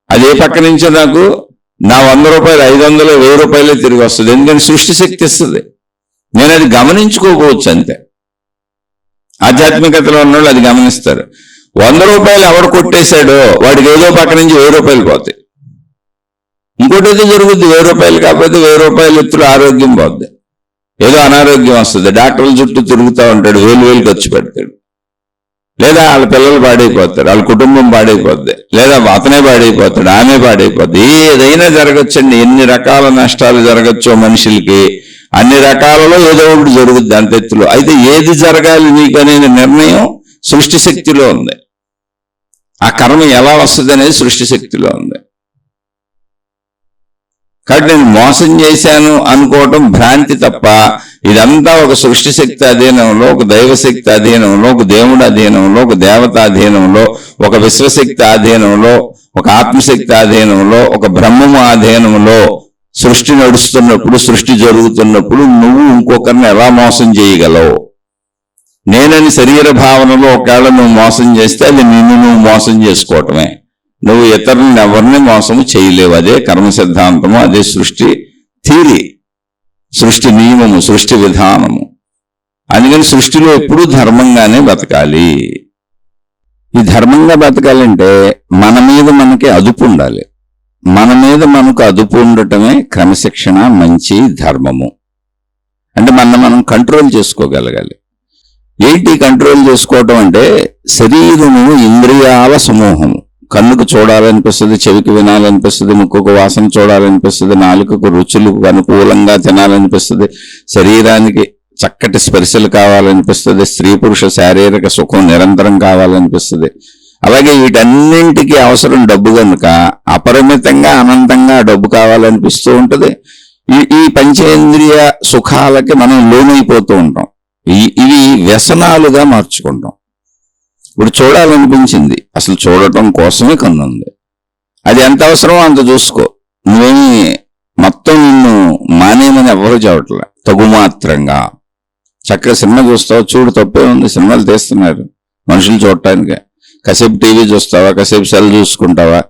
అదే పక్క నుంచో నాకు నా 100 రూపాయలు 500, 1000 రూపాయలే తిరిగి వస్తుంది. ఎందుకంటే సృష్టి శక్తి ఇస్తుంది. నేను అది గమనించుకోకపోవచ్చు అంతే. ఆధ్యాత్మికతలో ఉన్నవాళ్ళు అది గమనిస్తారు. 100 రూపాయలు ఎవడు కొట్టేశాడో వాడికి ఏదో పక్క నుంచి 1000 రూపాయలు పోతాయి. ఇంకోటి ఏదో జరుగుద్ది, 1000 రూపాయలు కాకపోతే 1000 రూపాయలు ఎత్తులు ఆరోగ్యం పోద్ది, ఏదో అనారోగ్యం వస్తుంది, డాక్టర్ల చుట్టూ తిరుగుతూ ఉంటాడు, 1000 ఖర్చు పెడతాడు, లేదా వాళ్ళ పిల్లలు పాడైపోతారు, వాళ్ళ కుటుంబం పాడైపోద్ది, లేదా అతనే పాడైపోతాడు, ఆమె పాడైపోద్ది. ఏదైనా జరగచ్చండి, ఎన్ని రకాల నష్టాలు జరగచ్చో మనుషులకి, అన్ని రకాలలో ఏదో ఒకటి జరుగుద్ది అంతెత్తులో. అయితే ఏది జరగాలి నీకు అనేది నిర్ణయం సృష్టి శక్తిలో ఉంది. ఆ కర్మ ఎలా వస్తుంది అనేది సృష్టి శక్తిలో ఉంది. కాబట్టి నేను మోసం చేశాను అనుకోవటం భ్రాంతి తప్ప, ఇదంతా ఒక సృష్టి శక్తి అధీనంలో, ఒక దైవశక్తి అధీనంలో, ఒక దేవుడి అధీనంలో, ఒక దేవత అధీనంలో, ఒక విశ్వశక్తి అధీనంలో, ఒక ఆత్మశక్తి అధీనంలో, ఒక బ్రహ్మము అధీనంలో సృష్టి నడుస్తున్నప్పుడు, సృష్టి జరుగుతున్నప్పుడు నువ్వు ఇంకొకరిని ఎలా మోసం చేయగలవు? నేనని శరీర భావనలో ఒకవేళ నువ్వు మోసం చేస్తే అది నిన్ను నువ్వు మోసం చేసుకోవటమే. నువ్వు ఇతరులను ఎవరిని మోసము చేయలేవు. అదే కర్మ సిద్ధాంతము, అదే సృష్టి థియరీ, సృష్టి నియమము, సృష్టి విధానము. అందుకని సృష్టిలో ఎప్పుడూ ధర్మంగానే బతకాలి. ఈ ధర్మంగా బతకాలంటే మన మీద మనకి అదుపు ఉండాలి. మన మీద మనకు అదుపు ఉండటమే క్రమశిక్షణ, మంచి ధర్మము. అంటే మనం కంట్రోల్ చేసుకోగలగాలి. ఏంటి కంట్రోల్ చేసుకోవటం అంటే, శరీరము ఇంద్రియాల సమూహము. కన్నుకు చూడాలనిపిస్తుంది, చెవికి వినాలనిపిస్తుంది, ముక్కుకు వాసన చూడాలనిపిస్తుంది, నాలుకకు రుచులు అనుకూలంగా తినాలనిపిస్తుంది, శరీరానికి చక్కటి స్పర్శలు కావాలనిపిస్తుంది, స్త్రీ పురుష శారీరక సుఖం నిరంతరం కావాలనిపిస్తుంది. అలాగే వీటన్నింటికి అవసరం డబ్బు కనుక అపరిమితంగా అనంతంగా డబ్బు కావాలనిపిస్తూ ఉంటుంది. ఈ పంచేంద్రియ సుఖాలకి మనం లోనైపోతూ ఉంటాం. ఇవి వ్యసనాలుగా మార్చుకుంటాం. ఇప్పుడు చూడాలనిపించింది, అసలు చూడటం కోసమే కన్నుంది, అది ఎంత అవసరమో అంత చూసుకో. నువ్వేమి మొత్తం నిన్ను మానేమని ఎవరు చెప్పట్లే, తగుమాత్రంగా. చక్కగా సినిమా చూస్తావు, చూడు, తప్పే ఉంది, సినిమాలు తీస్తున్నారు మనుషులు చూడటానికి. కాసేపు టీవీ చూస్తావా, కాసేపు సెల్ చూసుకుంటావా,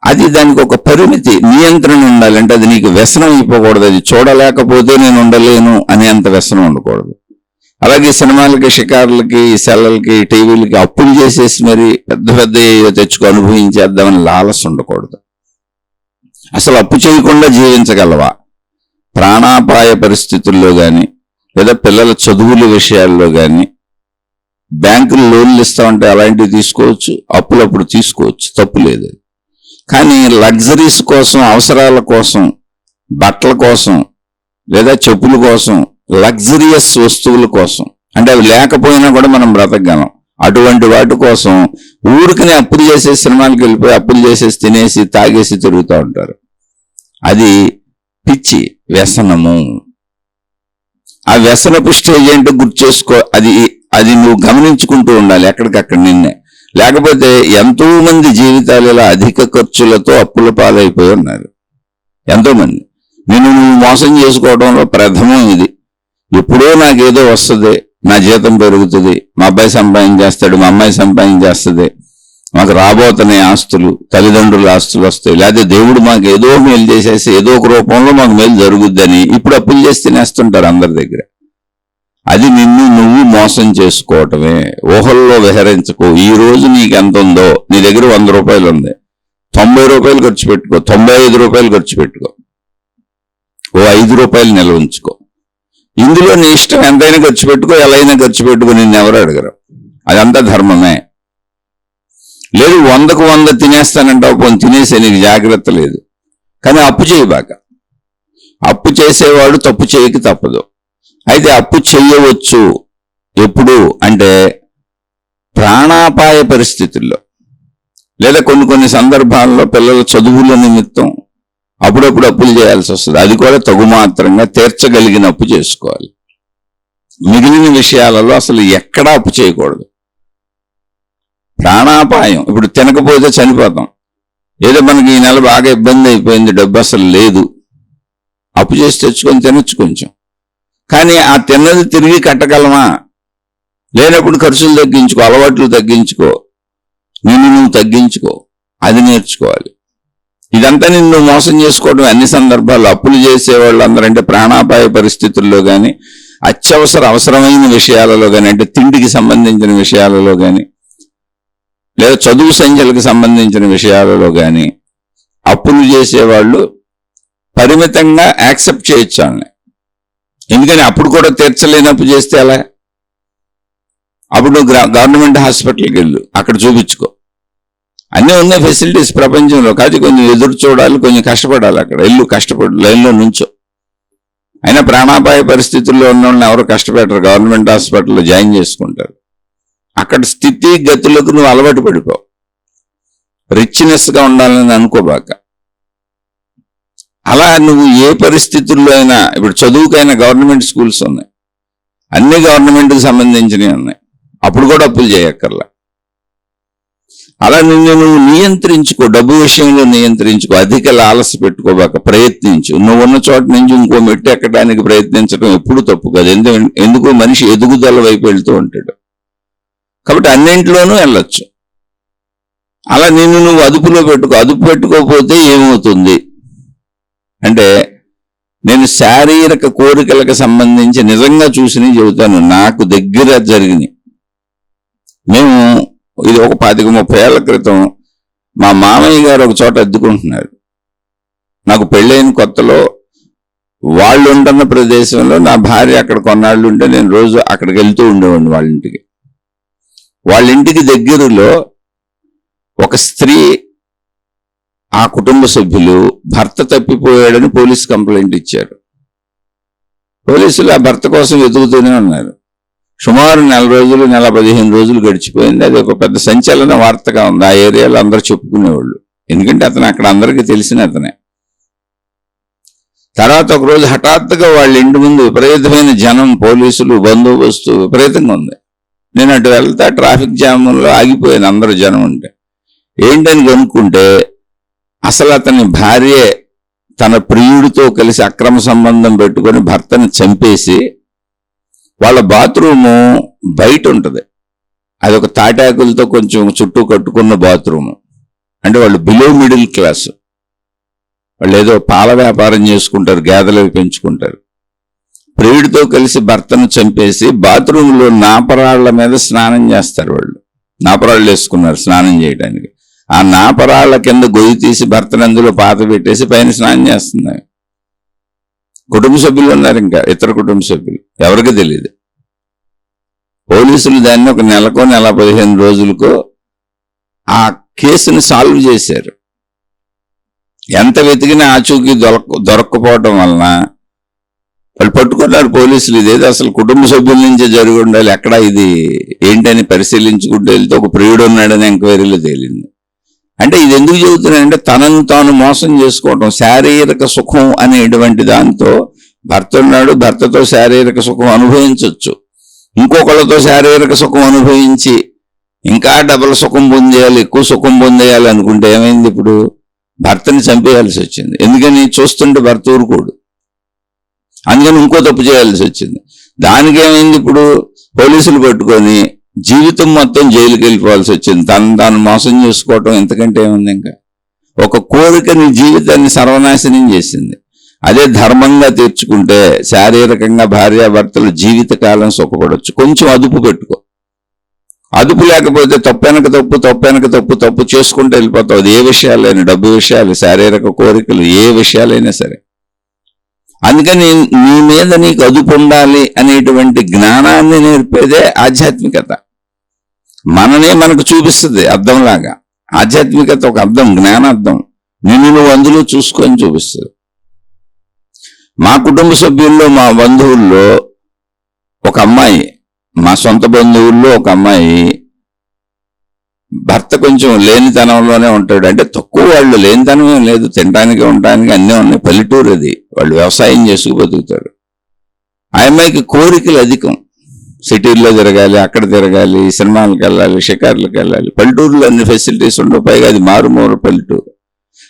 అది దానికి ఒక పరిమితి, నియంత్రణ ఉండాలంటే అది నీకు వ్యసనం అయిపోకూడదు. అది చూడలేకపోతే నేను ఉండలేను అనే అంత వ్యసనం ఉండకూడదు. అలాగే సినిమాలకి, షికారులకి, సెల్లలకి, టీవీలకి అప్పులు చేసేసి మరి పెద్ద పెద్ద తెచ్చుకో అనుభవించేద్దామని లాలస ఉండకూడదు. అసలు అప్పు చేయకుండా జీవించగలవా? ప్రాణాపాయ పరిస్థితుల్లో కానీ, లేదా పిల్లల చదువుల విషయాల్లో కానీ, బ్యాంకులు లోన్లు ఇస్తామంటే అలాంటివి తీసుకోవచ్చు, అప్పులప్పుడు తీసుకోవచ్చు, తప్పు లేదు. కానీ లగ్జరీస్ కోసం, అవసరాల కోసం, బట్టల కోసం, లేదా చెప్పుల కోసం, లగ్జరియస్ వస్తువుల కోసం, అంటే అవి లేకపోయినా కూడా మనం బ్రతకగలం, అటువంటి వాటి కోసం ఊరికనే అప్పులు చేసే సినిమాలకు వెళ్ళిపోయి అప్పులు చేసేసి తినేసి తాగేసి తిరుగుతూ ఉంటారు. అది పిచ్చి, వ్యసనము. ఆ వ్యసనపు స్టేజ్ ఏంటో గుర్తు చేసుకో. అది నువ్వు గమనించుకుంటూ ఉండాలి ఎక్కడికక్కడ నిన్నే. లేకపోతే ఎంతో మంది జీవితాలు ఇలా అధిక ఖర్చులతో అప్పుల పాలైపోయి ఉన్నారు. ఎంతో మంది. నువ్వు మోసం చేసుకోవడంలో ప్రథమం ఇది. ఎప్పుడో నాకేదో వస్తుంది, నా జీతం పెరుగుతుంది, మా అబ్బాయి సంపాదించేస్తాడు, మా అమ్మాయి సంపాదించేస్తుంది, మాకు రాబోతున్నాయి ఆస్తులు, తల్లిదండ్రుల ఆస్తులు వస్తాయి, లేదా దేవుడు మాకు ఏదో మేలు చేసేసి ఏదో ఒక రూపంలో మాకు మేలు జరుగుద్దని ఇప్పుడు అప్పులు చేసి తినేస్తుంటారు అందరి దగ్గర. అది నిన్ను నువ్వు మోసం చేసుకోవటమే. ఊహల్లో విహరించుకో. ఈ రోజు నీకు ఎంత ఉందో, నీ దగ్గర 100 రూపాయలు ఉంది, 90 రూపాయలు ఖర్చు పెట్టుకో, 95 రూపాయలు ఖర్చు పెట్టుకో, ఓ 5 రూపాయలు నిల్వ ఉంచుకో. ఇందులో నీ ఇష్టం, ఎంతైనా ఖర్చు పెట్టుకో, ఎలా అయినా ఖర్చు పెట్టుకో, నిన్ను ఎవరు అడగరు. అదంతా ధర్మమే. లేదు 100కు 100 తినేస్తానంటావు, పోనీ తినేసే, నీకు జాగ్రత్త లేదు. కానీ అప్పు చేయబాక. అప్పు చేసేవాడు తప్పు చేయక తప్పదు. అయితే అప్పు చెయ్యవచ్చు ఎప్పుడు అంటే ప్రాణాపాయ పరిస్థితుల్లో, లేదా కొన్ని సందర్భాల్లో పిల్లల చదువుల నిమిత్తం అప్పుడప్పుడు అప్పులు చేయాల్సి వస్తుంది. అది కూడా తగుమాత్రంగా తీర్చగలిగిన అప్పు చేసుకోవాలి. మిగిలిన విషయాలలో అసలు ఎక్కడా అప్పు చేయకూడదు. ప్రాణాపాయం, ఇప్పుడు తినకపోతే చనిపోతాం, ఏదో మనకి ఈ నెల బాగా ఇబ్బంది అయిపోయింది, డబ్బు అసలు లేదు, అప్పు చేసి తెచ్చుకొని తినొచ్చు కొంచెం. కానీ ఆ తిన్నది తిరిగి కట్టగలమా? లేనప్పుడు ఖర్చులు తగ్గించుకో, అలవాట్లు తగ్గించుకో, నిన్ను నువ్వు తగ్గించుకో, అది నేర్చుకోవాలి. ఇదంతా నిన్ను మోసం చేసుకోవడం. అన్ని సందర్భాల్లో అప్పులు చేసేవాళ్ళు అందరంటే ప్రాణాపాయ పరిస్థితుల్లో కానీ, అవసరమైన విషయాలలో కానీ, అంటే తిండికి సంబంధించిన విషయాలలో కానీ, లేదా చదువు సంఖ్యలకు సంబంధించిన విషయాలలో కానీ అప్పులు చేసేవాళ్ళు పరిమితంగా యాక్సెప్ట్ చేయొచ్చు వాళ్ళని. ఎందుకని అప్పుడు కూడా తీర్చలేని అప్పు చేస్తే అలా? అప్పుడు గవర్నమెంట్ హాస్పిటల్కి వెళ్ళు, అక్కడ చూపించుకో, అన్నీ ఉన్నాయి ఫెసిలిటీస్ ప్రపంచంలో. కాదు కొంచెం ఎదురు చూడాలి, కొంచెం కష్టపడాలి. అక్కడ వెళ్ళు, కష్టపడు, లైన్లో నుంచో. అయినా ప్రాణాపాయ పరిస్థితుల్లో ఉన్న వాళ్ళని ఎవరు కష్టపెట్టరు, గవర్నమెంట్ హాస్పిటల్లో జాయిన్ చేసుకుంటారు. అక్కడ స్థితి గతులకు నువ్వు అలవాటు పడిపో. రిచ్నెస్గా ఉండాలని అనుకోబాక. అలా నువ్వు ఏ పరిస్థితుల్లో అయినా, ఇప్పుడు చదువుకైనా గవర్నమెంట్ స్కూల్స్ ఉన్నాయి, అన్ని గవర్నమెంట్కి సంబంధించినవి ఉన్నాయి, అప్పుడు కూడా అప్పులు చేయక్కర్లా. అలా నువ్వు నియంత్రించుకో, డబ్బు విషయంలో నియంత్రించుకో, అధిక లాలస పెట్టుకోబాక, ప్రయత్నించు. నువ్వు ఉన్న చోట నుంచి ఇంకో మెట్టు ఎక్కడానికి ప్రయత్నించడం ఎప్పుడు తప్పు కాదు. ఎందుకు మనిషి ఎదుగుదల వైపు వెళ్తూ ఉంటాడు, కాబట్టి అన్నింటిలోనూ వెళ్ళొచ్చు. అలా నువ్వు అదుపులో పెట్టుకో. అదుపు పెట్టుకోకపోతే ఏమవుతుంది అంటే, నేను శారీరక కోరికలకు సంబంధించి నిజంగా చూసినవి చెబుతాను, నాకు దగ్గర జరిగినాయి. మేము ఇది ఒక 25-30 ఏళ్ల క్రితం మా మామయ్య గారు ఒక చోట అద్దుకుంటున్నారు. నాకు పెళ్ళైన కొత్తలో వాళ్ళు ఉంటున్న ప్రదేశంలో నా భార్య అక్కడ కొన్నాళ్ళు ఉంటే నేను రోజు అక్కడికి వెళ్తూ ఉండేవాడిని వాళ్ళ ఇంటికి. వాళ్ళ ఇంటికి దగ్గరలో ఒక స్త్రీ, ఆ కుటుంబ సభ్యులు భర్త తప్పిపోయాడని పోలీస్ కంప్లైంట్ ఇచ్చారు. పోలీసులు ఆ భర్త కోసం వెతుకుతూనే ఉన్నారు. సుమారు 4 రోజులు, 15 రోజులు గడిచిపోయింది. అది ఒక పెద్ద సంచలన వార్తగా ఉంది. ఆ ఏరియాలో అందరూ చెప్పుకునేవాళ్ళు, ఎందుకంటే అతను అక్కడ అందరికీ తెలిసిన అతనే. తర్వాత ఒక రోజు హఠాత్తుగా వాళ్ళ ఇంటి ముందు విపరీతమైన జనం, పోలీసులు బందోబస్తు విపరీతంగా ఉంది. నేను అటు వెళ్తా, ట్రాఫిక్ జామ్లో ఆగిపోయాను, అందరూ జనం ఉంటే. ఏంటని కనుక్కుంటే అసలు అతని భార్యే తన ప్రియుడితో కలిసి అక్రమ సంబంధం పెట్టుకొని భర్తను చంపేసి, వాళ్ళ బాత్రూము బయట ఉంటుంది, అది ఒక తాటాకులతో కొంచెం చుట్టూ కట్టుకున్న బాత్రూము. అంటే వాళ్ళు బిలో మిడిల్ క్లాస్, వాళ్ళు ఏదో పాల వ్యాపారం చేసుకుంటారు, గేదెలు పెంచుకుంటారు. ప్రియుడితో కలిసి భర్తను చంపేసి బాత్రూంలో నాపరాళ్ల మీద స్నానం చేస్తారు. వాళ్ళు నాపరాళ్ళు వేసుకున్నారు స్నానం చేయడానికి. ఆ నాపరాళ్ల కింద గొయ్యి తీసి భర్తను అందులో పాత పెట్టేసి పైన స్నానం చేస్తున్నారు. కుటుంబ సభ్యులు ఉన్నారు, ఇంకా ఇతర కుటుంబ సభ్యులు, ఎవరికి తెలియదు. పోలీసులు దాన్ని ఒక నెలకో 15 రోజులకో ఆ కేసుని సాల్వ్ చేశారు. ఎంత వెతికినా ఆచూకీ దొరక్కపోవటం వలన వాళ్ళు పట్టుకున్నారు పోలీసులు. ఇదేదో అసలు కుటుంబ సభ్యుల నుంచే జరిగి ఉండాలి, ఎక్కడ ఇది ఏంటని పరిశీలించుకుంటూ వెళ్తే ఒక ప్రియుడు ఉన్నాడని ఎంక్వైరీలో తేలింది. అంటే ఇది ఎందుకు చెబుతున్నానంటే, తనను తాను మోసం చేసుకోవటం, శారీరక సుఖం అనేటువంటి దాంతో భర్త ఉన్నాడు, భర్తతో శారీరక సుఖం అనుభవించవచ్చు, ఇంకొకళ్ళతో శారీరక సుఖం అనుభవించి ఇంకా డబుల్ సుఖం పొందేయాలి, ఎక్కువ సుఖం పొందేయాలి అనుకుంటే ఏమైంది, ఇప్పుడు భర్తని చంపేయాల్సి వచ్చింది. ఎందుకని చూస్తుంటే భర్త ఊరుకోడు, అందుకని ఇంకో తప్పు చేయాల్సి వచ్చింది. దానికేమైంది, ఇప్పుడు పోలీసులు పట్టుకొని జీవితం మొత్తం జైలుకి వెళ్ళిపోవాల్సి వచ్చింది. తాను మోసం చేసుకోవటం ఎంతకంటే ఏముంది. ఇంకా ఒక కోరిక నీ జీవితాన్ని సర్వనాశనం చేసింది. అదే ధర్మంగా తీర్చుకుంటే శారీరకంగా భార్యాభర్తలు జీవితకాలం సుఖపడవచ్చు. కొంచెం అదుపు పెట్టుకో. అదుపు లేకపోతే తప్పెనక తప్పు చేసుకుంటూ వెళ్ళిపోతావు. అది ఏ విషయాలైనా, డబ్బు విషయాలు, శారీరక కోరికలు, ఏ విషయాలైనా సరే. అందుకని నీ మీద నీకు అదుపు ఉండాలి అనేటువంటి జ్ఞానాన్ని నేర్పేదే ఆధ్యాత్మికత. మనకు చూపిస్తుంది అర్థంలాగా. ఆధ్యాత్మికత ఒక అర్థం, జ్ఞానార్థం. నువ్వు అందులో చూసుకొని చూపిస్తుంది. మా కుటుంబ సభ్యుల్లో, మా బంధువుల్లో ఒక అమ్మాయి, మా సొంత బంధువుల్లో ఒక అమ్మాయి, భర్త కొంచెం లేనితనంలోనే ఉంటాడు. అంటే తక్కువ, వాళ్ళు లేనితనం ఏం లేదు, తినడానికి ఉండడానికి అన్నీ ఉన్నాయి. పల్లెటూరు అది, వాళ్ళు వ్యవసాయం చేసుకు బతుకుతారు. ఆ అమ్మాయికి కోరికలు అధికం. సిటీల్లో తిరగాలి, అక్కడ తిరగాలి, సినిమాలకు వెళ్ళాలి, షికార్లకు వెళ్ళాలి. పల్లెటూరులో అన్ని ఫెసిలిటీస్ ఉండవు, పైగా అది మారుమూల పల్లెటూరు.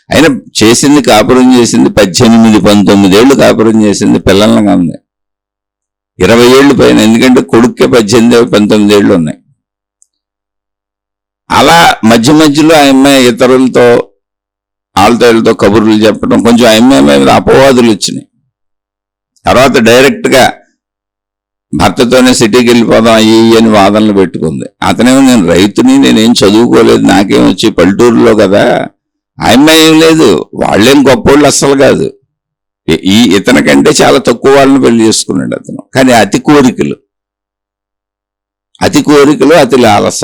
అయినా చేసింది, కాపురం చేసింది 18-19 ఏళ్ళు కాపురం చేసింది, పిల్లలగా ఉంది 20 ఏళ్ళు పైన. ఎందుకంటే కొడుక్కే 18-19 ఏళ్ళు ఉన్నాయి. అలా మధ్య మధ్యలో ఆ అమ్మాయి ఇతరులతో, ఆళ్తాయిలతో కబుర్లు చెప్పడం, కొంచెం ఆ అమ్మాయి మీద అపవాదులు వచ్చినాయి. తర్వాత డైరెక్ట్గా భర్తతోనే సిటీకి వెళ్ళిపోదాం అయ్యి అని వాదనలు పెట్టుకుంది. అతనేమో నేను రైతుని, నేనేం చదువుకోలేదు, నాకేం వచ్చి పల్లెటూరులో కదా. ఆయన ఏం లేదు, వాళ్ళేం గొప్పోళ్ళు అస్సలు కాదు. ఇతని కంటే చాలా తక్కువ వాళ్ళని పెళ్లి చేసుకున్నాడు అతను. కానీ అతి కోరికలు, అతి లాలస.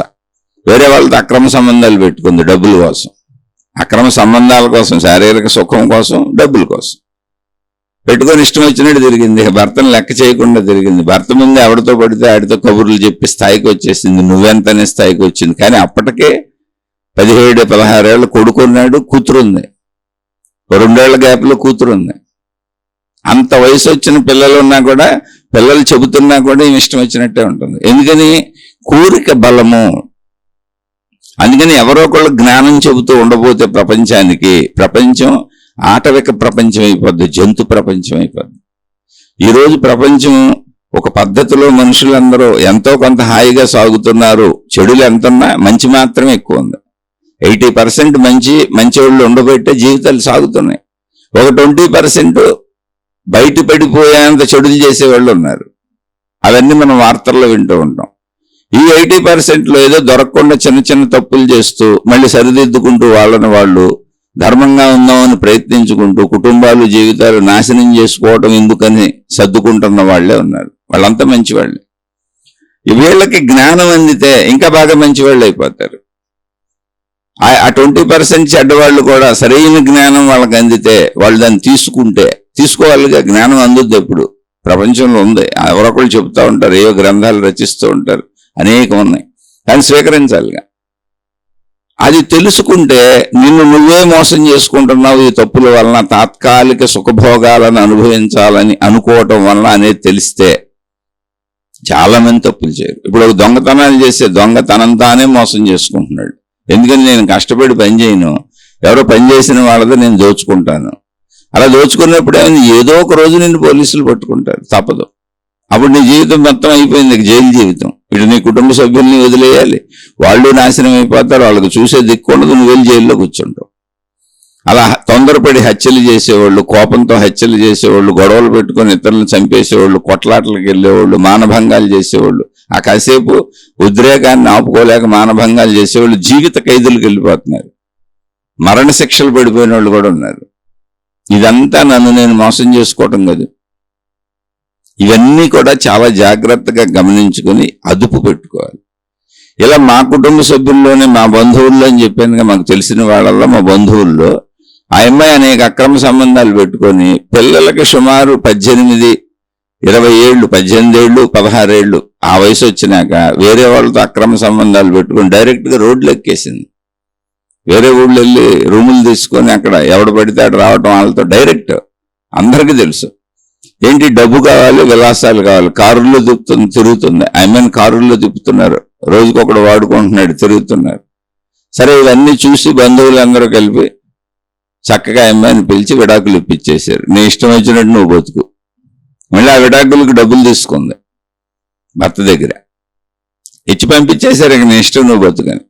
వేరే వాళ్ళతో అక్రమ సంబంధాలు పెట్టుకుంది డబ్బుల కోసం, అక్రమ సంబంధాల కోసం, శారీరక సుఖం కోసం, డబ్బుల కోసం పెట్టుకొని ఇష్టం వచ్చినట్టు తిరిగింది. భర్తను లెక్క చేయకుండా తిరిగింది. భర్త ముందు ఎవరితో పడితే ఆడితో కబుర్లు చెప్పి స్థాయికి వచ్చేసింది, నువ్వెంతనే స్థాయికి వచ్చింది. కానీ అప్పటికే 17-16 ఏళ్ళు కొడుకున్నాడు, కూతురుంది, 2 ఏళ్ల గ్యాప్లో కూతురుంది. అంత వయసు వచ్చిన పిల్లలు ఉన్నా కూడా, పిల్లలు చెబుతున్నా కూడా ఈమె ఇష్టం వచ్చినట్టే ఉంటుంది. ఎందుకని? కోరిక బలము. అందుకని ఎవరో ఒకళ్ళు జ్ఞానం చెబుతూ ఉండబోతే ప్రపంచానికి, ప్రపంచం ఆటవిక ప్రపంచం అయిపోద్ది, జంతు ప్రపంచం అయిపోద్ది. ఈరోజు ప్రపంచం ఒక పద్ధతిలో మనుషులందరూ ఎంతో కొంత హాయిగా సాగుతున్నారు. చెడులు ఎంతున్నా మంచి మాత్రమే ఎక్కువ ఉంది. 80% మంచి వాళ్ళు ఉండబట్టే జీవితాలు సాగుతున్నాయి. ఒక 20% బయట పడిపోయేంత చెడులు చేసేవాళ్ళు ఉన్నారు. అవన్నీ మనం వార్తల్లో వింటూ ఉంటాం. ఈ 80%లో ఏదో దొరకకుండా చిన్న చిన్న తప్పులు చేస్తూ మళ్ళీ సరిదిద్దుకుంటూ వాళ్ళని వాళ్ళు ధర్మంగా ఉందామని ప్రయత్నించుకుంటూ కుటుంబాలు, జీవితాలు నాశనం చేసుకోవడం ఎందుకని సర్దుకుంటున్న వాళ్లే ఉన్నారు. వాళ్ళంతా మంచివాళ్ళే. వీళ్ళకి జ్ఞానం అందితే ఇంకా బాగా మంచివాళ్ళు అయిపోతారు. ఆ 20% చెడ్డవాళ్ళు కూడా సరైన జ్ఞానం వాళ్ళకి అందితే, వాళ్ళు దాన్ని తీసుకోవాలిగా. జ్ఞానం అందుద్ది ఎప్పుడు, ప్రపంచంలో ఉంది. ఎవరొకళ్ళు చెబుతూ ఉంటారు, ఏవో గ్రంథాలు రచిస్తూ ఉంటారు, అనేకం ఉన్నాయి. కానీ స్వీకరించాలిగా. అది తెలుసుకుంటే నిన్ను నువ్వే మోసం చేసుకుంటున్నావు ఈ తప్పుల వలన, తాత్కాలిక సుఖభోగాలను అనుభవించాలని అనుకోవటం వలన అనేది తెలిస్తే చాలా మంది తప్పులు చేయరు. ఇప్పుడు ఒక దొంగతనాలు చేసే దొంగ తనంతానే మోసం చేసుకుంటున్నాడు. ఎందుకని? నేను కష్టపడి పని చేయను, ఎవరో పని చేసిన వాళ్ళతో నేను దోచుకుంటాను. అలా దోచుకున్నప్పుడు ఏదో ఒక రోజు నిన్ను పోలీసులు పట్టుకుంటారు, తప్పదు. అప్పుడు నీ జీవితం మొత్తం అయిపోయింది, జైలు జీవితం. ఇటు నీ కుటుంబ సభ్యుల్ని వదిలేయాలి, వాళ్ళు నాశనం అయిపోతారు, వాళ్ళకి చూసే దిక్కు ఉండదు, నువ్వు వెళ్ళి జైల్లో కూర్చుంటావు. అలా తొందరపడి హత్యలు చేసేవాళ్ళు, కోపంతో హత్యలు చేసేవాళ్ళు, గొడవలు పెట్టుకొని ఇతరులను చంపేసేవాళ్ళు, కొట్లాటలకు వెళ్ళేవాళ్ళు, మానభంగాలు చేసేవాళ్ళు, ఆ కాసేపు ఉద్రేకాన్ని ఆపుకోలేక మానభంగాలు చేసేవాళ్ళు జీవిత ఖైదులకు వెళ్ళిపోతున్నారు. మరణశిక్షలు పడిపోయిన వాళ్ళు కూడా ఉన్నారు. ఇదంతా నన్ను నేను మోసం చేసుకోవటం కాదు. ఇవన్నీ కూడా చాలా జాగ్రత్తగా గమనించుకొని అదుపు పెట్టుకోవాలి. ఇలా మా కుటుంబ సభ్యుల్లోనే, మా బంధువుల్లో అని చెప్పానుగా, మాకు తెలిసిన వాళ్ళల్లో మా బంధువుల్లో ఆ అమ్మాయి అనేక అక్రమ సంబంధాలు పెట్టుకొని పిల్లలకి సుమారు 18, 20 ఏళ్ళు, 18 ఏళ్ళు, 16 ఏళ్ళు ఆ వయసు వచ్చినాక వేరే వాళ్ళతో అక్రమ సంబంధాలు పెట్టుకొని డైరెక్ట్గా రోడ్లు ఎక్కేసింది. వేరే ఊళ్ళో వెళ్ళి రూములు తీసుకొని అక్కడ ఎవడు పడితే అటు రావటం, వాళ్ళతో డైరెక్ట్. అందరికీ తెలుసు. ఏంటి? డబ్బు కావాలి, విలాసాలు కావాలి, కారుల్లో తిరుగుతుంది. ఐ కారుల్లో తిప్పుతున్నారు, రోజుకొకడు వాడుకుంటున్నాడు, తిరుగుతున్నారు. సరే, ఇవన్నీ చూసి బంధువులందరూ కలిపి చక్కగా అమ్మాయిని పిలిచి విడాకులు ఇప్పించేశారు. నీ ఇష్టం వచ్చినట్టు నువ్వు బతుకు. మళ్ళీ ఆ విడాకులకు డబ్బులు తీసుకుంది భర్త దగ్గర, ఇచ్చి పంపించేశారు. ఇక నీ ఇష్టం, నువ్వు బతుకని.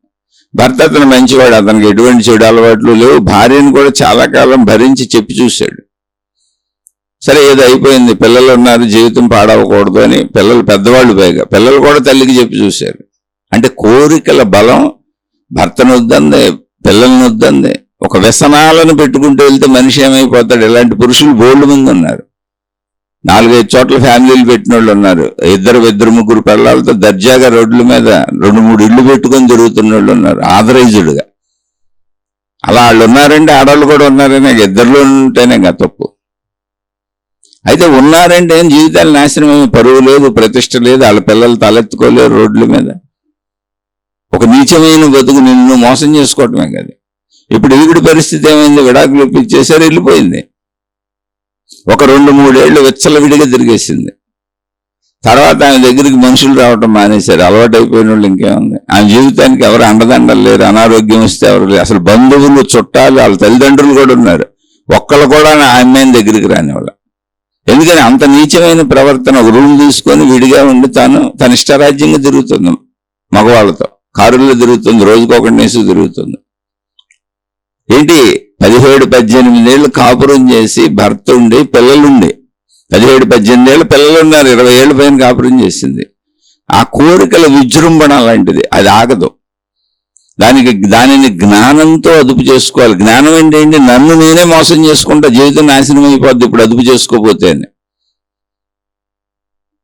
భర్త అతను మంచివాడు, అతనికి ఎటువంటి చెడు అలవాట్లు లేవు. భార్యను కూడా చాలా కాలం భరించి చెప్పి చూశాడు. సరే, ఏదో అయిపోయింది, పిల్లలు ఉన్నారు, జీవితం పాడవకూడదు అని పిల్లలు పెద్దవాళ్ళు, పైగా పిల్లలు కూడా తల్లికి చెప్పి చూశారు. అంటే కోరికల బలం భర్తను వద్దంది, పిల్లల్ని వద్దంది. ఒక వ్యసనాలను పెట్టుకుంటూ వెళ్తే మనిషి ఏమైపోతాడు? ఇలాంటి పురుషులు బోల్డ్ మంది ఉన్నారు. 4-5 చోట్ల ఫ్యామిలీలు పెట్టిన వాళ్ళు ఉన్నారు. 2-3 పిల్లలతో దర్జాగా రోడ్ల మీద 2-3 ఇళ్ళు పెట్టుకొని తిరుగుతున్న వాళ్ళు ఉన్నారు, ఆథరైజ్డ్గా. అలా వాళ్ళు ఉన్నారంటే ఆడవాళ్ళు కూడా ఉన్నారనే, ఇద్దరిలో ఉంటేనే తప్పు. అయితే ఉన్నారంటే ఏం జీవితాలు నాశనం, పరువు లేదు, ప్రతిష్ట లేదు, వాళ్ళ పిల్లలు తలెత్తుకోలేరు రోడ్ల మీద. ఒక నీచమైన బతుకు, నిన్ను మోసం చేసుకోవటమే కదా. ఇప్పుడు ఈవిడ పరిస్థితి ఏమైంది? విడాకులు ఇప్పించేసారు, వెళ్ళిపోయింది. ఒక 2-3 ఏళ్ళు విచ్చలవిడిగా తిరిగేసింది. తర్వాత ఆమె దగ్గరికి మనుషులు రావటం మానేశారు. అలవాటు అయిపోయిన వాళ్ళు ఇంకేముంది. ఆమె జీవితానికి ఎవరు అండదండలు లేరు, అనారోగ్యం వస్తే ఎవరు లేరు. అసలు బంధువులు, చుట్టాలు, వాళ్ళ తల్లిదండ్రులు కూడా ఉన్నారు, ఒక్కళ్ళు కూడా ఆ అమ్మాయిని దగ్గరికి రానివాళ్ళ. ఎందుకని? అంత నీచమైన ప్రవర్తన. ఒక రూమ్ తీసుకొని విడిగా ఉండి తన ఇష్టరాజ్యంగా తిరుగుతుంది, మగవాళ్ళతో కారుల్లో తిరుగుతుంది, రోజుకొకటి నేసి తిరుగుతుంది. ఏంటి? 17-18 ఏళ్ళు కాపురం చేసి భర్త ఉండి పిల్లలుండి 17-18 ఏళ్ళ పిల్లలు ఉన్నారు, 20 ఏళ్ళ పైన కాపురం చేసింది. ఆ కోరికల విజృంభణ లాంటిది, అది ఆగదు. దానిని జ్ఞానంతో అదుపు చేసుకోవాలి. జ్ఞానం అంటే ఏంటి? నన్ను నేనే మోసం చేసుకుంటా, జీవితం నాశనం అయిపోద్ది ఇప్పుడు అదుపు చేసుకోపోతే అని.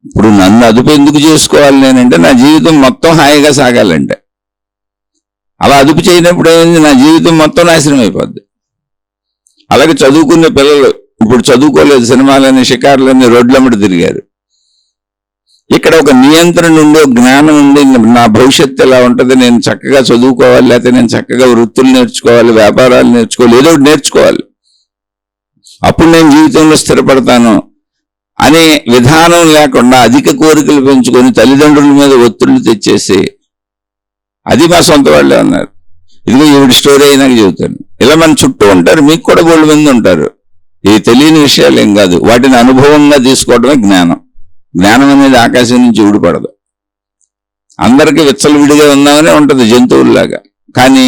ఇప్పుడు నన్ను అదుపు ఎందుకు చేసుకోవాలి నేనంటే, నా జీవితం మొత్తం హాయిగా సాగాలంటే. అలా అదుపు చేయనప్పుడు ఏమైంది? నా జీవితం మొత్తం నాశనం అయిపోద్ది. అలాగే చదువుకునే పిల్లలు ఇప్పుడు చదువుకోలేదు, సినిమాలని షికారులని రోడ్లమ్మడి తిరిగారు. ఇక్కడ ఒక నియంత్రణ ఉండి, ఒక జ్ఞానం ఉండి, నా భవిష్యత్తు ఎలా ఉంటుంది, నేను చక్కగా చదువుకోవాలి, లేకపోతే నేను చక్కగా వృత్తులు నేర్చుకోవాలి, వ్యాపారాలు నేర్చుకోవాలి, ఏదో ఒకటి నేర్చుకోవాలి, అప్పుడు నేను జీవితంలో స్థిరపడతాను అనే విధానం లేకుండా అధిక కోరికలు పెంచుకొని తల్లిదండ్రుల మీద ఒత్తిళ్లు తెచ్చేసి, అది మా సొంత వాళ్ళే ఉన్నారు. ఇదిగో ఈవిడ స్టోరీ అయినాక చెబుతాను. ఇలా మన చుట్టూ ఉంటారు, మీకు కూడా 100 మంది ఉంటారు. ఇది తెలియని విషయాలు ఏం కాదు, వాటిని అనుభవంగా తీసుకోవడమే జ్ఞానం. జ్ఞానం అనేది ఆకాశం నుంచి ఊడిపడదు. అందరికీ విచ్చలవిడిగా ఉందామనే ఉంటుంది జంతువుల్లాగా. కానీ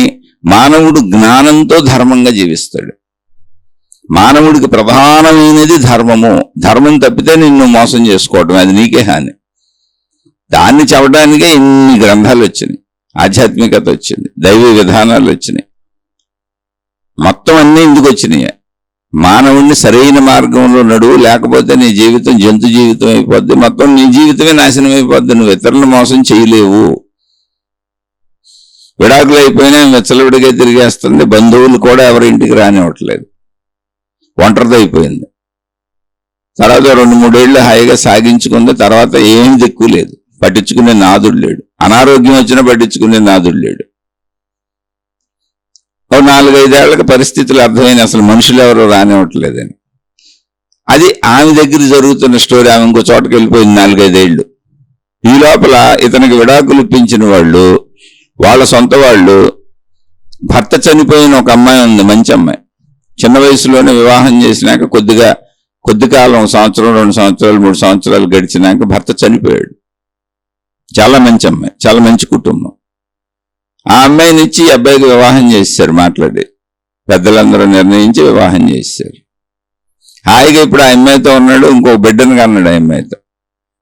మానవుడు జ్ఞానంతో ధర్మంగా జీవిస్తాడు. మానవుడికి ప్రధానమైనది ధర్మము. ధర్మం తప్పితే నిన్ను మోసం చేసుకోవటం, అది నీకే హాని. దాన్ని చెప్పడానికే ఇన్ని గ్రంథాలు వచ్చినాయి, ఆధ్యాత్మికత వచ్చింది, దైవ విధానాలు వచ్చినాయి, మొత్తం అన్నీ ఇందుకు వచ్చినాయి. మానవుణ్ణి సరైన మార్గంలో నడువు, లేకపోతే నీ జీవితం జంతు జీవితం అయిపోద్ది, మొత్తం నీ జీవితమే నాశనం అయిపోద్ది. నువ్వు ఇతరులను మోసం చేయలేవు. విడాకులు అయిపోయినా వెచ్చలవిడిగా తిరిగేస్తుంది, బంధువులు కూడా ఎవరి ఇంటికి రానివ్వట్లేదు, ఒంటరితో అయిపోయింది. తర్వాత 2-3 ఏళ్ళు హాయిగా సాగించుకుంది, తర్వాత ఏం దిక్కు లేదు, పట్టించుకునే నాదుడు లేడు. అనారోగ్యం వచ్చినా పట్టించుకునే నాదుడు లేడు. 4-5 ఏళ్లకు పరిస్థితులు అర్థమైన అసలు మనుషులు ఎవరు రానివ్వట్లేదని. అది ఆమె దగ్గర జరుగుతున్న స్టోరీ. ఆమె ఇంకో చోటకి వెళ్ళిపోయింది 4-5 ఏళ్ళు. ఈ లోపల ఇతనికి విడాకులు ఇప్పించిన వాళ్ళు, వాళ్ళ సొంత వాళ్ళు, భర్త చనిపోయిన ఒక అమ్మాయి ఉంది, మంచి అమ్మాయి, చిన్న వయసులోనే వివాహం చేసినాక కొద్ది కాలం, 1 సంవత్సరం 2 సంవత్సరాలు 3 సంవత్సరాలు గడిచినాక భర్త చనిపోయాడు. చాలా మంచి అమ్మాయి, చాలా మంచి కుటుంబం. ఆ అమ్మాయిని ఇచ్చి ఈ అబ్బాయికి వివాహం చేశారు, మాట్లాడి పెద్దలందరూ నిర్ణయించి వివాహం చేశారు. హాయిగా ఇప్పుడు ఆ అమ్మాయితో ఉన్నాడు, ఇంకో బిడ్డను కన్నాడు ఆ అమ్మాయితో.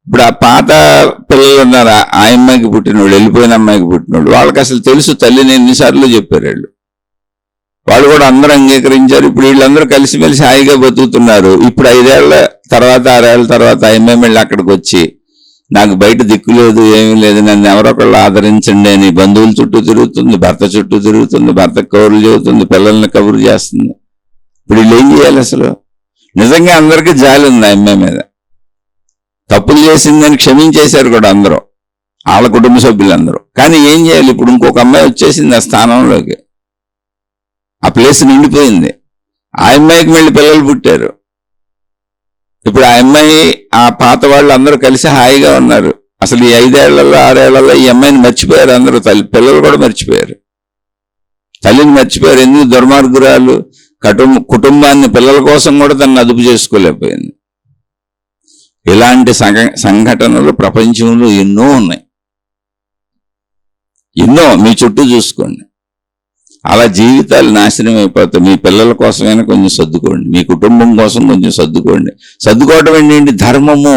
ఇప్పుడు ఆ పాత పిల్లలు ఉన్నారు, ఆ అమ్మాయికి పుట్టినోళ్ళు, వెళ్ళిపోయిన అమ్మాయికి పుట్టినోళ్ళు, వాళ్ళకి అసలు తెలుసు, తల్లిని ఎన్నిసార్లు చెప్పారు వాళ్ళు కూడా అందరూ అంగీకరించారు. ఇప్పుడు వీళ్ళందరూ కలిసిమెలిసి హాయిగా బతుకుతున్నారు. ఇప్పుడు 5 ఏళ్ల తర్వాత 6 ఏళ్ల తర్వాత ఆ అమ్మాయి మళ్ళీ అక్కడికి వచ్చి, నాకు బయట దిక్కు లేదు, ఏమీ లేదు, నన్ను ఎవరొకళ్ళు ఆదరించండి అని బంధువుల చుట్టూ తిరుగుతుంది, భర్త చుట్టూ తిరుగుతుంది, భర్త కబుర్లు చెబుతుంది, పిల్లల్ని కబురు చేస్తుంది. ఇప్పుడు వీళ్ళు ఏం చేయాలి? అసలు నిజంగా అందరికీ జాలి ఉంది ఆ అమ్మాయి మీద. తప్పులు చేసిందని క్షమించేశారు కూడా అందరూ, వాళ్ళ కుటుంబ సభ్యులందరూ. కానీ ఏం చేయాలి? ఇప్పుడు ఇంకొక అమ్మాయి వచ్చేసింది ఆ స్థానంలోకి, ఆ ప్లేస్ నిండిపోయింది. ఆ అమ్మాయికి మళ్ళీ పిల్లలు పుట్టారు. ఇప్పుడు ఆ అమ్మాయి, ఆ పాత వాళ్ళు అందరూ కలిసి హాయిగా ఉన్నారు. అసలు ఈ 5 ఏళ్లలో 6 ఏళ్లలో ఈ అమ్మాయిని మర్చిపోయారు అందరూ, పిల్లలు కూడా మర్చిపోయారు, తల్లిని మర్చిపోయారు. ఎందుకు? దుర్మార్గురాలు కుటుంబాన్ని, పిల్లల కోసం కూడా తనను అదుపు చేసుకోలేకపోయింది. ఇలాంటి సంఘటనలు ప్రపంచంలో ఎన్నో ఉన్నాయి, ఎన్నో. మీ చుట్టూ చూసుకోండి. అలా జీవితాలు నాశనం అయిపోతాయి. మీ పిల్లల కోసమైనా కొంచెం సర్దుకోండి, మీ కుటుంబం కోసం కొంచెం సర్దుకోండి. సర్దుకోవటం ఏంటి? ధర్మము,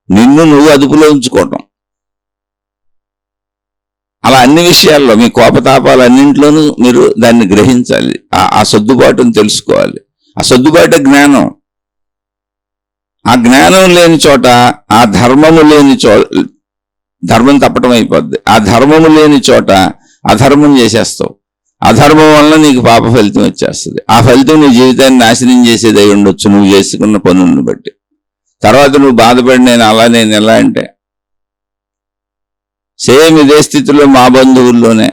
నిన్ను నువ్వు అదుపులో ఉంచుకోవటం. అలా అన్ని విషయాల్లో, మీ కోపతాపాలన్నింటిలోనూ మీరు దాన్ని గ్రహించాలి, ఆ సర్దుబాటును తెలుసుకోవాలి. ఆ సర్దుబాటు జ్ఞానం. ఆ జ్ఞానం లేని చోట, ఆ ధర్మము లేని ధర్మం తప్పటం అయిపోద్ది. ఆ ధర్మము లేని చోట అధర్మం చేసేస్తావు. అధర్మం వల్ల నీకు పాప ఫలితం వచ్చేస్తుంది. ఆ ఫలితం నీ జీవితాన్ని నాశనం చేసేది అయి ఉండొచ్చు, నువ్వు చేసుకున్న పనులను బట్టి. తర్వాత నువ్వు బాధపడి నేను ఎలా అంటే, సేమ్ ఇదే స్థితిలో మా బంధువుల్లోనే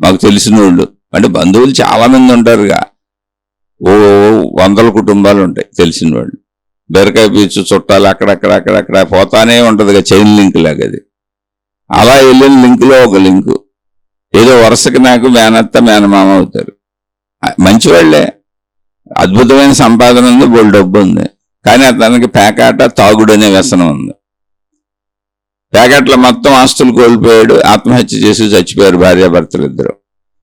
మాకు తెలిసిన వాళ్ళు, అంటే బంధువులు చాలా మంది ఉంటారుగా, 100 కుటుంబాలు ఉంటాయి తెలిసిన వాళ్ళు. బెరకాయ పీచు చుట్టాలు అక్కడక్కడ పోతానే ఉంటుందిగా, చైన్ లింక్ లాగా. అది అలా వెళ్ళిన లింకులో ఒక లింకు. ఏదో వరుసకి నాకు మేనత్త మేనమామ అవుతారు. మంచివాళ్లే, అద్భుతమైన సంపాదన ఉంది, బోల్ డబ్బు ఉంది. కానీ అతనికి పేకాట, తాగుడు అనే వ్యసనం ఉంది. పేకాట్లో మొత్తం ఆస్తులు కోల్పోయాడు, ఆత్మహత్య చేసి చచ్చిపోయారు భార్యాభర్తలు ఇద్దరు.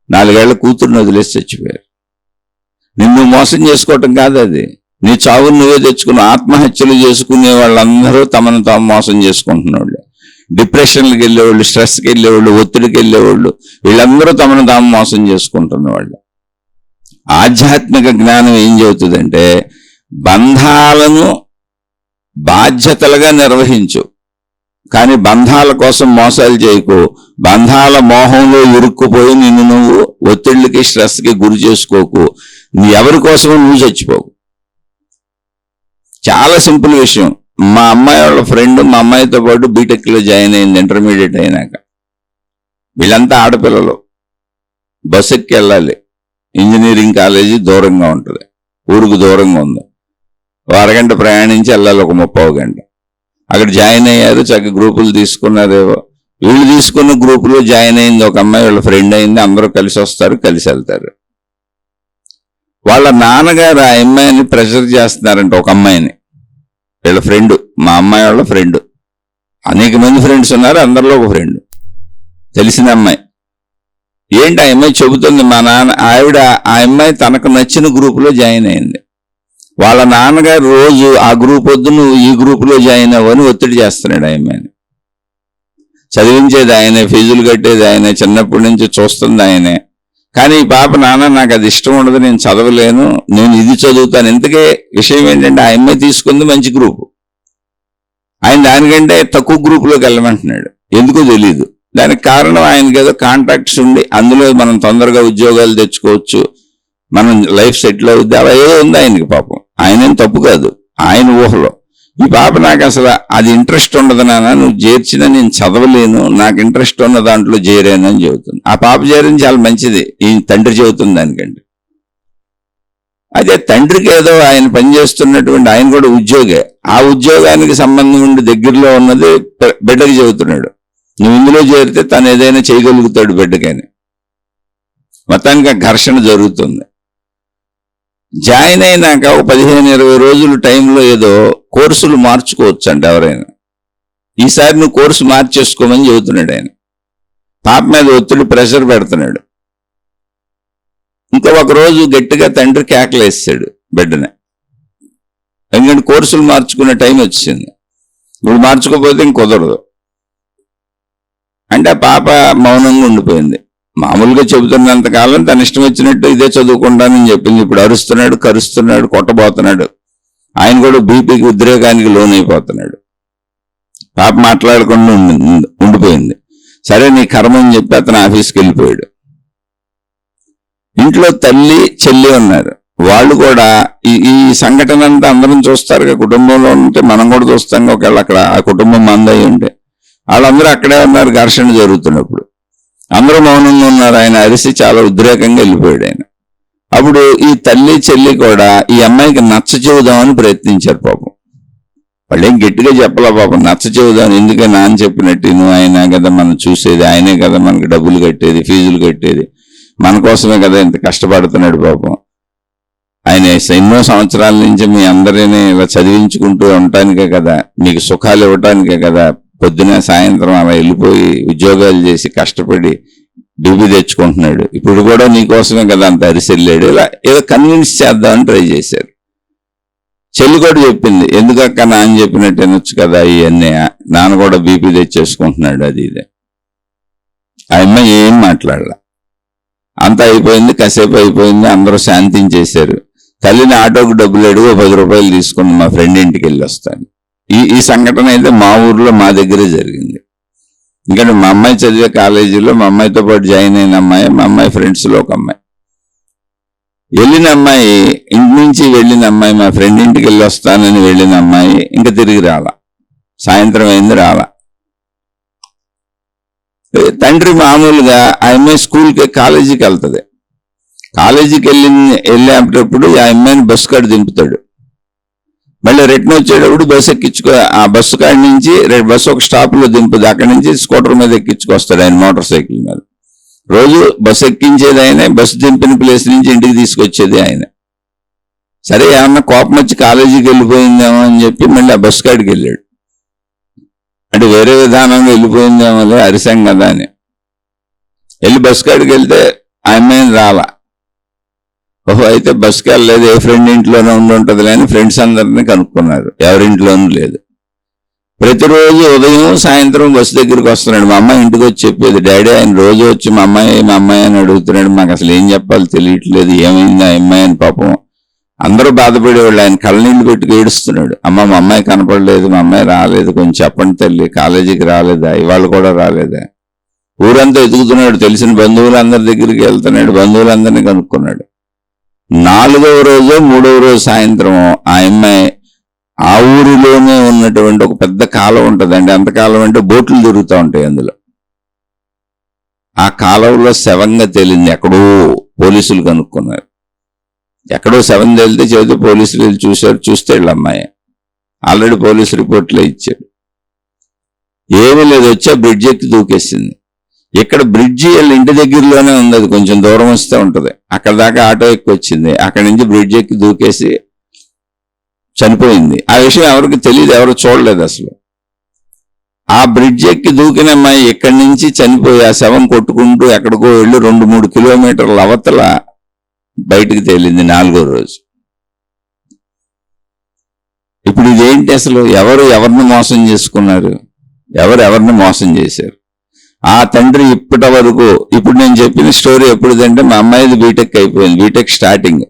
4 ఏళ్ల కూతురుని వదిలేసి చచ్చిపోయారు. నిన్ను మోసం చేసుకోవటం కాదు అది, నీ చావును నువ్వే తెచ్చుకుని ఆత్మహత్యలు చేసుకునే వాళ్ళందరూ తమను తాము మోసం చేసుకుంటున్నాళ్ళు. డిప్రెషన్కి వెళ్ళేవాళ్ళు, స్ట్రెస్కి వెళ్ళేవాళ్ళు, ఒత్తిడికి వెళ్ళేవాళ్ళు, వీళ్ళందరూ తమను తాము మోసం చేసుకుంటున్న వాళ్ళు. ఆధ్యాత్మిక జ్ఞానం ఏం చెబుతుందంటే బంధాలను బాధ్యతలుగా నిర్వహించు, కానీ బంధాల కోసం మోసాలు చేయకు. బంధాల మోహంలో ఇరుక్కుపోయి నిన్ను నువ్వు ఒత్తిళ్ళకి స్ట్రెస్కి గురి చేసుకోకు. నీ ఎవరి కోసమో నువ్వు చచ్చిపోకు. చాలా సింపుల్ విషయం. మా అమ్మాయి వాళ్ళ ఫ్రెండ్ మా అమ్మాయితో పాటు బీటెక్లో జాయిన్ అయింది ఇంటర్మీడియట్ అయినాక. వీళ్ళంతా ఆడపిల్లలు, బస్ ఎక్కి వెళ్ళాలి. ఇంజనీరింగ్ కాలేజీ దూరంగా ఉంటుంది, ఊరుకు దూరంగా ఉంది. అరగంట ప్రయాణించి వెళ్ళాలి, ఒక 30 గంట. అక్కడ జాయిన్ అయ్యారు, చక్కగా గ్రూపులు తీసుకున్నారేవో. వీళ్ళు తీసుకున్న గ్రూపులో జాయిన్ అయింది ఒక అమ్మాయి, వాళ్ళ ఫ్రెండ్ అయింది. అందరూ కలిసి వస్తారు, కలిసి వెళ్తారు. వాళ్ళ నాన్నగారు ఆ అమ్మాయిని ప్రెషర్ చేస్తున్నారంట, ఒక అమ్మాయిని. వీళ్ళ ఫ్రెండ్, మా అమ్మాయి వాళ్ళ ఫ్రెండ్. అనేక మంది ఫ్రెండ్స్ ఉన్నారు, అందరిలో ఒక ఫ్రెండ్, తెలిసిన అమ్మాయి. ఏంటి ఆ అమ్మాయి చెబుతుంది, మా నాన్న ఆవిడ ఆ అమ్మాయి తనకు నచ్చిన గ్రూపులో జాయిన్ అయింది. వాళ్ళ నాన్నగారు రోజు ఆ గ్రూప్ వద్దు, నువ్వు ఈ గ్రూపులో జాయిన్ అవ్వని ఒత్తిడి చేస్తున్నాడు ఆ అమ్మాయిని. చదివించేది ఆయనే, ఫీజులు కట్టేది ఆయనే, చిన్నప్పటి నుంచి చూస్తుంది ఆయనే. కానీ ఈ పాప, నాన్న నాకు అది ఇష్టం ఉండదు, నేను చదవలేను, నేను ఇది చదువుతాను. ఇంతకే విషయం ఏంటంటే ఆ అమ్మాయి తీసుకుంది మంచి గ్రూపు, ఆయన దానికంటే తక్కువ గ్రూపులోకి వెళ్ళమంటున్నాడు. ఎందుకో తెలీదు. దానికి కారణం ఆయనకి ఏదో కాంటాక్ట్స్ ఉండి అందులో మనం తొందరగా ఉద్యోగాలు తెచ్చుకోవచ్చు, మనం లైఫ్ సెటిల్ అవుద్ది, అలా ఏదో ఉంది ఆయనకి. పాపం ఆయనేం తప్పు కాదు, ఆయన ఊహలో. ఈ పాప, నాకు అసలు అది ఇంట్రెస్ట్ ఉండదు నాన్న, నువ్వు చేర్చినా నేను చదవలేను, నాకు ఇంట్రెస్ట్ ఉన్న దాంట్లో చేరాను అని చెబుతుంది. ఆ పాప చేరింది చాలా మంచిది, ఈ తండ్రి చెబుతుంది దానికంటే. అదే తండ్రికి ఏదో ఆయన పనిచేస్తున్నటువంటి ఆయన కూడా ఉద్యోగే, ఆ ఉద్యోగానికి సంబంధం ఉండి దగ్గరలో ఉన్నది బిడ్డకి చెబుతున్నాడు, నువ్వు ఇందులో చేరితే తను ఏదైనా చేయగలుగుతాడు బిడ్డకని. మొత్తానికి ఘర్షణ జరుగుతుంది. జాయిన్ అయినాక ఒక 15-20 రోజుల టైంలో ఏదో కోర్సులు మార్చుకోవచ్చు అంట ఎవరైనా. ఈసారి నువ్వు కోర్సు మార్చేసుకోమని చెబుతున్నాడు ఆయన. పాప మీద ఒత్తిడి, ప్రెషర్ పెడుతున్నాడు. ఇంకా ఒక రోజు గట్టిగా తండ్రి కేకలేస్తాడు బిడ్డని, ఎందుకంటే కోర్సులు మార్చుకునే టైం వచ్చింది, ఇప్పుడు మార్చుకోకపోతే ఇంక కుదరదు అంటే. ఆ పాప మౌనంగా ఉండిపోయింది. మామూలుగా చెబుతున్నంతకాలం తన ఇష్టం వచ్చినట్టు ఇదే చదువుకుంటానని చెప్పింది. ఇప్పుడు అరుస్తున్నాడు, కరుస్తున్నాడు, కొట్టబోతున్నాడు. ఆయన కూడా బీపీకి, ఉద్రేకానికి లోనైపోతున్నాడు. పాప మాట్లాడకుండా ఉండిపోయింది. సరే నీ కర్మ అని చెప్పి అతను ఆఫీస్కి వెళ్ళిపోయాడు. ఇంట్లో తల్లి, చెల్లి ఉన్నారు. వాళ్ళు కూడా ఈ సంఘటన అంతా అందరం చూస్తారు, కుటుంబంలో ఉంటే మనం కూడా చూస్తాం. ఒకవేళ అక్కడ ఆ కుటుంబం మందయి ఉంటే వాళ్ళందరూ అక్కడే ఉన్నారు ఘర్షణ జరుగుతున్నప్పుడు. అందరూ మౌనంగా ఉన్నారు. ఆయన అరిసి చాలా ఉద్రేకంగా వెళ్ళిపోయాడు ఆయన. అప్పుడు ఈ తల్లి, చెల్లి కూడా ఈ అమ్మాయికి నచ్చ చెబుదామని ప్రయత్నించారు. పాపం వాళ్ళేం గట్టిగా చెప్పలే. పాపం నచ్చ చెబుదామని, ఎందుకే నాన్న చెప్పినట్టు నువ్వు, ఆయన కదా మనం చూసేది, ఆయనే కదా మనకి డబ్బులు కట్టేది, ఫీజులు కట్టేది, మన కోసమే కదా ఇంత కష్టపడుతున్నాడు. పాపం ఆయన ఎన్నో సంవత్సరాల నుంచి మీ అందరినీ ఇలా చదివించుకుంటూ ఉండటానికే కదా, మీకు సుఖాలు ఇవ్వటానికే కదా పొద్దున సాయంత్రం అలా వెళ్ళిపోయి ఉద్యోగాలు చేసి కష్టపడి డబ్బు తెచ్చుకుంటున్నాడు. ఇప్పుడు కూడా నీకోసమే కదా అంత అరిసెళ్ళాడు. ఇలా ఏదో కన్విన్స్ చేద్దామని ట్రై చేశారు. చెల్లి కూడా చెప్పింది, ఎందుకక్క నాన్న చెప్పినట్టు వినొచ్చు కదా, ఇవన్నీ నాన్న కూడా బీపీ తెచ్చేసుకుంటున్నాడు, అది ఇదే. ఆ అమ్మాయి ఏం మాట్లాడలా. అంతా అయిపోయింది, కాసేపు అయిపోయింది, అందరూ శాంతించేశారు. తల్లిని ఆటోకు డబ్బులు అడుగు 10 రూపాయలు తీసుకుని మా ఫ్రెండ్ ఇంటికి వెళ్ళి వస్తాను. ఈ సంఘటన అయితే మా ఊర్లో మా దగ్గరే జరిగింది. ఎందుకంటే మా అమ్మాయి చదివే కాలేజీలో మా అమ్మాయితో పాటు జాయిన్ అయిన అమ్మాయి, మా అమ్మాయి ఫ్రెండ్స్లో ఒక అమ్మాయి. వెళ్ళిన అమ్మాయి, ఇంటి నుంచి వెళ్ళిన అమ్మాయి, మా ఫ్రెండ్ ఇంటికి వెళ్ళి వస్తానని వెళ్ళిన అమ్మాయి ఇంకా తిరిగి రాలా. సాయంత్రం అయింది, రాలా. తండ్రి మామూలుగా ఆ అమ్మాయి స్కూల్కి, కాలేజీకి వెళ్తుంది. కాలేజీకి వెళ్ళేటప్పుడు ఆ అమ్మాయిని బస్సు కాడ దింపుతాడు. మళ్ళీ రిటర్న్ వచ్చేటప్పుడు బస్సు ఎక్కించుకో, ఆ బస్సు కాడి నుంచి బస్సు ఒక స్టాప్లో దింపుది, అక్కడి నుంచి స్కూటర్ మీద ఎక్కించుకొస్తాడు ఆయన, మోటార్ సైకిల్ మీద. రోజు బస్సు ఎక్కించేది ఆయనే, బస్సు దింపిన ప్లేస్ నుంచి ఇంటికి తీసుకొచ్చేది ఆయన. సరే ఏమన్నా కోపం వచ్చి కాలేజీకి వెళ్ళిపోయిందేమో అని చెప్పి మళ్ళీ ఆ బస్సు కాడికి వెళ్ళాడు. అంటే వేరే విధానంగా వెళ్ళిపోయిందేమో, అరిసాం కదా అని వెళ్ళి బస్సు కాడికి వెళ్తే ఆ అమ్మాయిని రాలా. ఓహో అయితే బస్కి వెళ్ళలేదు, ఏ ఫ్రెండ్ ఇంట్లోనే ఉండి అని ఫ్రెండ్స్ అందరినీ కనుక్కున్నారు. ఎవరింట్లోనూ లేదు. ప్రతిరోజు ఉదయం సాయంత్రం బస్సు దగ్గరికి వస్తున్నాడు. మా అమ్మాయి ఇంటికి వచ్చి చెప్పేది, డాడీ ఆయన రోజు వచ్చి మా అమ్మాయి అని అడుగుతున్నాడు, మాకు అసలు ఏం చెప్పాలో తెలియట్లేదు, ఏమైంది ఆ అమ్మాయి అని. పాపం అందరూ బాధపడేవాళ్ళు. ఆయన కళ్ళనీళ్ళు పెట్టుకు ఏడుస్తున్నాడు, అమ్మ మా అమ్మాయి కనపడలేదు, మా అమ్మాయి రాలేదు, కొంచెం చెప్పండి తల్లి, కాలేజీకి రాలేదా, ఇవాళ కూడా రాలేదా. ఊరంతా ఎదుగుతున్నాడు, తెలిసిన బంధువులందరి దగ్గరికి వెళ్తున్నాడు, బంధువులందరినీ కనుక్కున్నాడు. 4వ రోజు 3వ రోజు సాయంత్రం ఆ అమ్మాయి ఆ ఊరిలోనే ఉన్నటువంటి ఒక పెద్ద కాలం ఉంటుందండి. అంతకాలం అంటే బోట్లు తిరుగుతూ ఉంటాయి అందులో. ఆ కాలంలో శవంగా తేలింది. ఎక్కడో పోలీసులు కనుక్కున్నారు. ఎక్కడో శవం తేలితే చెబితే పోలీసులు చూశారు. చూస్తే వీళ్ళ అమ్మాయి ఆల్రెడీ పోలీసు రిపోర్ట్లో ఇచ్చాడు. ఏమీ లేదు, వచ్చా బ్రిడ్జ్ ఎక్కి దూకేసింది. ఇక్కడ బ్రిడ్జి వీళ్ళ ఇంటి దగ్గరలోనే ఉంది, అది కొంచెం దూరం వస్తే ఉంటుంది. అక్కడ దాకా ఆటో ఎక్కి వచ్చింది, అక్కడి నుంచి బ్రిడ్జ్ ఎక్కి దూకేసి చనిపోయింది. ఆ విషయం ఎవరికి తెలియదు, ఎవరు చూడలేదు అసలు. ఆ బ్రిడ్జ్ ఎక్కి దూకిన అమ్మాయి ఇక్కడి నుంచి చనిపోయి ఆ శవం కొట్టుకుంటూ ఎక్కడికో వెళ్ళి 2-3 కిలోమీటర్ల అవతల బయటికి తేలింది 4వ రోజు. ఇప్పుడు ఇదేంటి అసలు? ఎవరిని మోసం చేసుకున్నారు? ఎవరిని మోసం చేశారు? ఆ తండ్రి ఇప్పటి వరకు, ఇప్పుడు నేను చెప్పిన స్టోరీ ఎప్పుడుదంటే మా అమ్మాయిది బీటెక్ అయిపోయింది, బీటెక్ స్టార్టింగ్.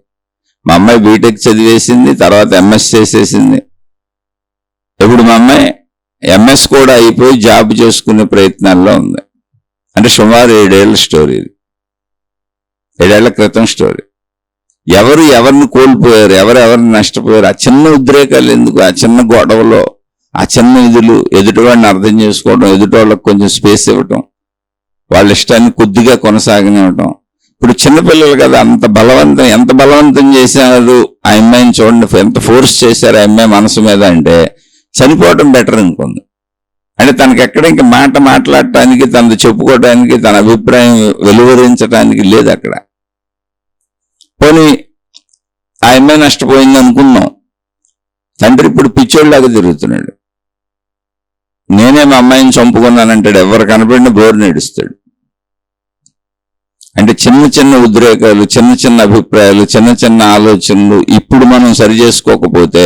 మా అమ్మాయి బీటెక్ చదివేసింది, తర్వాత ఎంఎస్ చేసేసింది. ఇప్పుడు మా అమ్మాయి ఎంఎస్ కూడా అయిపోయి జాబ్ చేసుకునే ప్రయత్నాల్లో ఉంది. అంటే సుమారు 7 ఏళ్ల స్టోరీ ఇది, 7 ఏళ్ల క్రితం స్టోరీ. ఎవరిని కోల్పోయారు, ఎవరిని నష్టపోయారు? ఆ చిన్న ఉద్రేకాలు ఎందుకు? ఆ చిన్న గొడవలో, ఆ చిన్న ఇదులు, ఎదుటివాడిని అర్థం చేసుకోవడం, ఎదుటివాళ్ళకి కొంచెం స్పేస్ ఇవ్వటం, వాళ్ళ ఇష్టాన్ని కొద్దిగా కొనసాగనివ్వటం. ఇప్పుడు చిన్నపిల్లలు కదా, ఎంత బలవంతం చేశారు ఆ అమ్మాయిని చూడండి, ఎంత ఫోర్స్ చేశారు ఆ అమ్మాయి మనసు మీద అంటే చనిపోవడం బెటర్ అనుకుంది. అంటే తనకి ఎక్కడ ఇంక మాట్లాడటానికి, తనది చెప్పుకోవడానికి, తన అభిప్రాయం వెలువరించడానికి లేదు అక్కడ. పోనీ ఆ అమ్మాయి నష్టపోయింది అనుకున్నాం. తండ్రి ఇప్పుడు పిచ్చోళ్ళలాగా తిరుగుతున్నాడు. నేనే మా అమ్మాయిని చంపుకున్నానంటాడు, ఎవరు కనపడిన బోరుని ఏడుస్తాడు. అంటే చిన్న ఉద్రేకాలు, చిన్న అభిప్రాయాలు, చిన్న ఆలోచనలు ఇప్పుడు మనం సరి చేసుకోకపోతే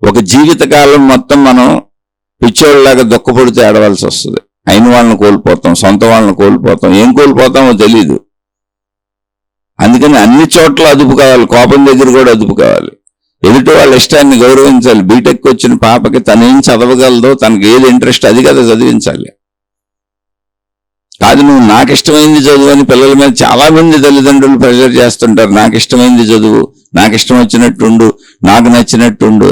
ఒక జీవితకాలం మొత్తం మనం పిచ్చోళ్ళలాగా దుఃఖపడితే ఆడవలసి వస్తుంది. అయిన వాళ్ళని కోల్పోతాం, సొంత వాళ్ళని కోల్పోతాం, ఏం కోల్పోతామో తెలీదు. అందుకని అన్ని చోట్ల అదుపు కావాలి, కోపం దగ్గర కూడా అదుపు కావాలి. ఎదుటి వాళ్ళ ఇష్టాన్ని గౌరవించాలి. బీటెక్ వచ్చిన పాపకి తనేం చదవగలదో, తనకి ఏది ఇంట్రెస్ట్ అది కదా చదివించాలి. కాదు నువ్వు నాకు ఇష్టమైంది చదువు అని పిల్లల మీద చాలా మంది తల్లిదండ్రులు ప్రెషర్ చేస్తుంటారు. నాకు ఇష్టమైంది చదువు, నాకు ఇష్టం వచ్చినట్టుండు, నాకు నచ్చినట్టుండు.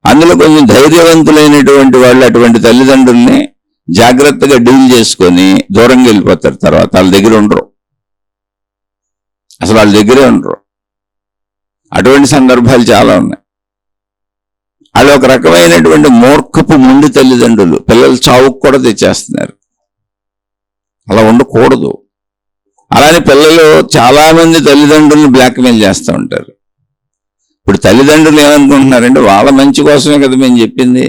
అందులో కొంచెం ధైర్యవంతులైనటువంటి వాళ్ళు అటువంటి తల్లిదండ్రుల్ని జాగ్రత్తగా డీల్ చేసుకొని దూరంగా వెళ్ళిపోతారు. తర్వాత వాళ్ళ దగ్గర ఉండరు, అసలు వాళ్ళ దగ్గరే ఉండరు. అటువంటి సందర్భాలు చాలా ఉన్నాయి. వాళ్ళు ఒక రకమైనటువంటి మూర్ఖపు ముందు తల్లిదండ్రులు పిల్లలు చావుకు కూడా తెచ్చేస్తున్నారు. అలా ఉండకూడదు. అలానే పిల్లలు చాలా మంది తల్లిదండ్రులను బ్లాక్మెయిల్ చేస్తూ ఉంటారు. ఇప్పుడు తల్లిదండ్రులు ఏమనుకుంటున్నారంటే వాళ్ళ మంచి కోసమే కదా మేము చెప్పింది,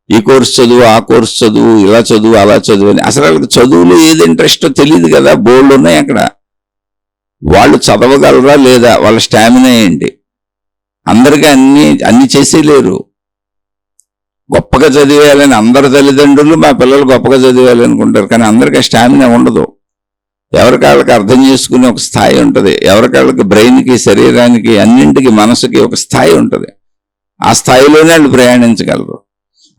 ఈ కోర్సు చదువు, ఆ కోర్సు చదువు, ఇలా చదువు, అలా చదువు అని. అసలు వాళ్ళకి చదువులో ఏది ఇంట్రెస్టో తెలియదు కదా, బోర్డు ఉన్నాయి అక్కడ. వాళ్ళు చదవగలరా లేదా, వాళ్ళ స్టామినా ఏంటి, అందరికీ అన్ని చేసేయలేరు. గొప్పగా చదివేయాలని అందరు తల్లిదండ్రులు మా పిల్లలు గొప్పగా చదివేయాలి అనుకుంటారు, కానీ అందరికీ స్టామినా ఉండదు. ఎవరికాళ్ళకి అర్థం చేసుకునే ఒక స్థాయి ఉంటుంది, ఎవరికాళ్ళకి బ్రెయిన్కి, శరీరానికి, అన్నింటికి, మనసుకి ఒక స్థాయి ఉంటుంది. ఆ స్థాయిలోనే వాళ్ళు ప్రయాణించగలరు.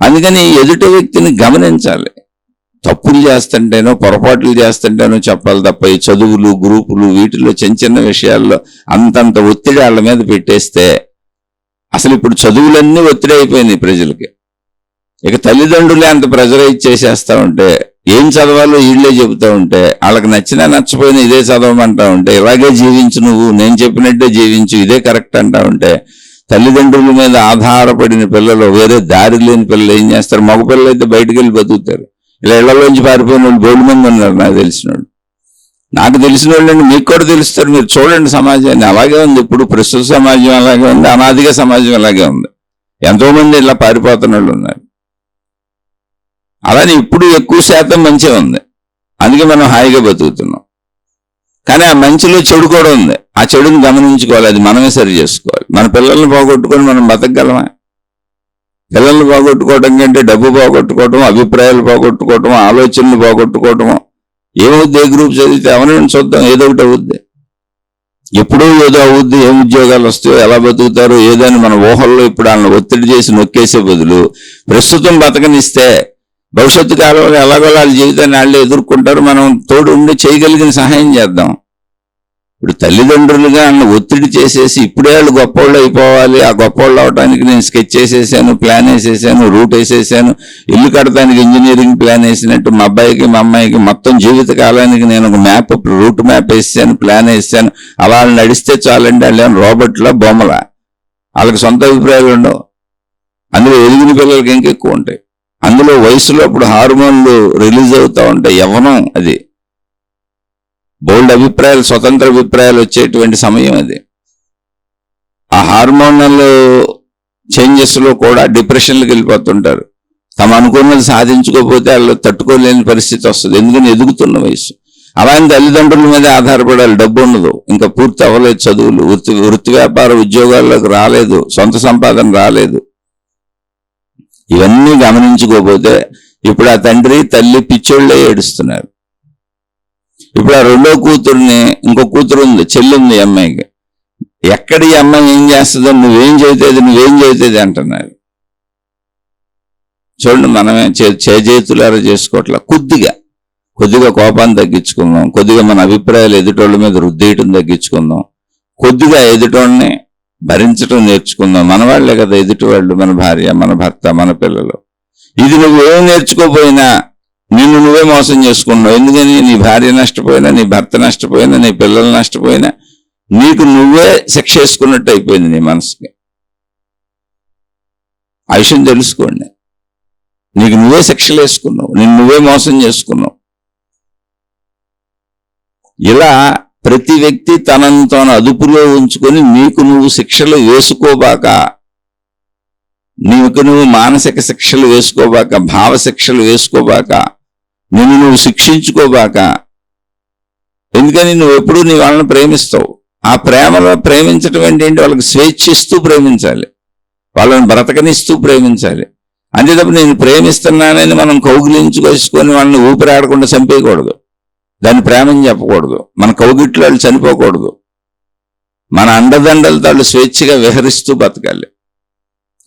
అందుకని ఎదుటి వ్యక్తిని గమనించాలి. తప్పులు చేస్తుంటేనో పొరపాట్లు చేస్తుంటేనో చెప్పాలి తప్ప ఈ చదువులు, గ్రూపులు, వీటిలో చిన్న విషయాల్లో అంతంత ఒత్తిడి వాళ్ళ మీద పెట్టేస్తే అసలు ఇప్పుడు చదువులన్నీ ఒత్తిడి అయిపోయినాయి ప్రజలకి. ఇక తల్లిదండ్రులే అంత ప్రెజరైజ్ చేసేస్తా ఉంటే, ఏం చదవాలో వీళ్ళే చెబుతూ ఉంటే, వాళ్ళకి నచ్చినా నచ్చపోయినా ఇదే చదవమంటా ఉంటే, ఇలాగే జీవించు, నువ్వు నేను చెప్పినట్టే జీవించు, ఇదే కరెక్ట్ అంటా ఉంటే, తల్లిదండ్రుల మీద ఆధారపడిన పిల్లలు, వేరే దారి లేని పిల్లలు ఏం చేస్తారు? మగపిల్లలు అయితే బయటకు వెళ్ళి బతుకుతారు. ఇలా ఇళ్లలోంచి పారిపోయిన వాళ్ళు బోల్డ్ మంది ఉన్నారు నాకు తెలిసిన వాళ్ళు. నాకు తెలిసిన వాళ్ళండి, మీకు కూడా తెలుస్తారు. మీరు చూడండి సమాజాన్ని, అలాగే ఉంది. ఇప్పుడు ప్రస్తుత సమాజం అలాగే ఉంది, అనాదిగా సమాజం అలాగే ఉంది. ఎంతోమంది ఇలా పారిపోతున్న వాళ్ళు ఉన్నారు. అలానే ఇప్పుడు ఎక్కువ శాతం మంచిగా ఉంది, అందుకే మనం హాయిగా బతుకుతున్నాం. కానీ ఆ మంచిలో చెడు కూడా ఉంది. ఆ చెడుని గమనించుకోవాలి, అది మనమే సరి చేసుకోవాలి. మన పిల్లల్ని పోగొట్టుకొని మనం బతకగలమా? పిల్లల్ని పోగొట్టుకోవడం కంటే డబ్బు పోగొట్టుకోవటం, అభిప్రాయాలు పోగొట్టుకోవటం, ఆలోచనలు పోగొట్టుకోవటం ఏమవుద్ది? ఏ గ్రూప్ చదివితే ఎవరైనా చూద్దాం, ఏదో ఒకటి అవుద్ది. ఎప్పుడూ ఏదో అవుద్ది. ఏం ఉద్యోగాలు వస్తాయో, ఎలా బతుకుతారో ఏదని మన ఊహల్లో ఇప్పుడు వాళ్ళని ఒత్తిడి చేసి నొక్కేసే బదులు ప్రస్తుతం బతకనిస్తే భవిష్యత్తు కాలంలో ఎలాగో వాళ్ళ జీవితాన్ని వాళ్ళే ఎదుర్కొంటారు. మనం తోడు ఉండి చేయగలిగిన సహాయం చేద్దాం. ఇప్పుడు తల్లిదండ్రులుగా వాళ్ళని ఒత్తిడి చేసేసి ఇప్పుడే వాళ్ళు గొప్పవాళ్ళు అయిపోవాలి, ఆ గొప్పవాళ్ళు అవడానికి నేను స్కెచ్ చేసేసాను, ప్లాన్ వేసేసాను, రూట్ వేసేసాను, ఇల్లు కడటానికి ఇంజనీరింగ్ ప్లాన్ వేసినట్టు మా అబ్బాయికి మా అమ్మాయికి మొత్తం జీవిత కాలానికి నేను ఒక మ్యాప్, రూట్ మ్యాప్ వేసాను, ప్లాన్ వేసాను, అలా వాళ్ళు నడిస్తే చాలండి. వాళ్ళు ఏమైనా రోబోట్లా, బొమ్మలా? వాళ్ళకి సొంత అభిప్రాయాలు ఉండవు. అందులో ఎదిగిన పిల్లలకి ఇంకెక్కువ ఉంటాయి. అందులో వయసులో ఇప్పుడు హార్మోన్లు రిలీజ్ అవుతూ ఉంటాయి. యవ్వనం అది. బోల్డ్ అభిప్రాయాలు, స్వతంత్ర అభిప్రాయాలు వచ్చేటువంటి సమయం అది. ఆ హార్మోనల్ చేంజెస్ లో కూడా డిప్రెషన్లకు వెళ్ళిపోతుంటారు. తమ అనుకున్నది సాధించుకోకపోతే వాళ్ళు తట్టుకోలేని పరిస్థితి వస్తుంది. ఎందుకని ఎదుగుతున్న వయసు. అలాంటి తల్లిదండ్రుల మీద ఆధారపడాలి. డబ్బు ఉండదు, ఇంకా పూర్తి అవ్వలేదు చదువులు, వృత్తి వ్యాపార ఉద్యోగాల్లోకి రాలేదు, సొంత సంపాదన రాలేదు. ఇవన్నీ గమనించుకోకపోతే ఇప్పుడు ఆ తండ్రి తల్లి పిచ్చోళ్ళే ఏడుస్తున్నారు. ఇప్పుడు ఆ రెండో కూతుర్ని, ఇంకో కూతురు ఉంది, చెల్లి ఉంది అమ్మాయికి. ఎక్కడ ఈ అమ్మాయి ఏం చేస్తుందో, నువ్వేం చెబుతుంది అంటున్నారు. చూడండి, మనమే చేతులారా చేసుకోవట్లా. కొద్దిగా కోపాన్ని తగ్గించుకుందాం, కొద్దిగా మన అభిప్రాయాలు ఎదుటోళ్ళ మీద రుద్దేయటం తగ్గించుకుందాం, కొద్దిగా ఎదుటోళ్ళని భరించడం నేర్చుకుందాం. మన వాళ్లే కదా ఎదుటి వాళ్ళు, మన భార్య, మన భర్త, మన పిల్లలు. ఇది నువ్వేం నేర్చుకోపోయినా నిన్ను నువ్వే మోసం చేసుకున్నావు. ఎందుకని? నీ భార్య నష్టపోయినా, నీ భర్త నష్టపోయినా, నీ పిల్లలు నష్టపోయినా నీకు నువ్వే శిక్ష వేసుకున్నట్టు అయిపోయింది నీ మనసుకి. ఆ విషయం తెలుసుకోండి. నీకు నువ్వే శిక్షలు వేసుకున్నావు, నిన్ను నువ్వే మోసం చేసుకున్నావు. ఇలా ప్రతి వ్యక్తి తనను తాను అదుపులో ఉంచుకొని నీకు నువ్వు శిక్షలు వేసుకోబాక, నీకు నువ్వు మానసిక శిక్షలు వేసుకోబాక, భావ శిక్షలు వేసుకోబాక, నిన్ను నువ్వు శిక్షించుకోబాక. ఎందుకని? నువ్వు ఎప్పుడు నీ వాళ్ళని ప్రేమిస్తావు. ఆ ప్రేమలో ప్రేమించడం ఏంటంటే వాళ్ళకి స్వేచ్ఛిస్తూ ప్రేమించాలి, వాళ్ళని బ్రతకనిస్తూ ప్రేమించాలి. అంతేతప్ప నేను ప్రేమిస్తున్నానని మనం కౌగిలించుకొసుకొని వాళ్ళని ఊపిరాడకుండా చంపేయకూడదు. దాన్ని ప్రేమని చెప్పకూడదు. మన కౌగిట్లో వాళ్ళు చనిపోకూడదు. మన అండదండలతో వాళ్ళు స్వేచ్ఛగా విహరిస్తూ బతకాలి.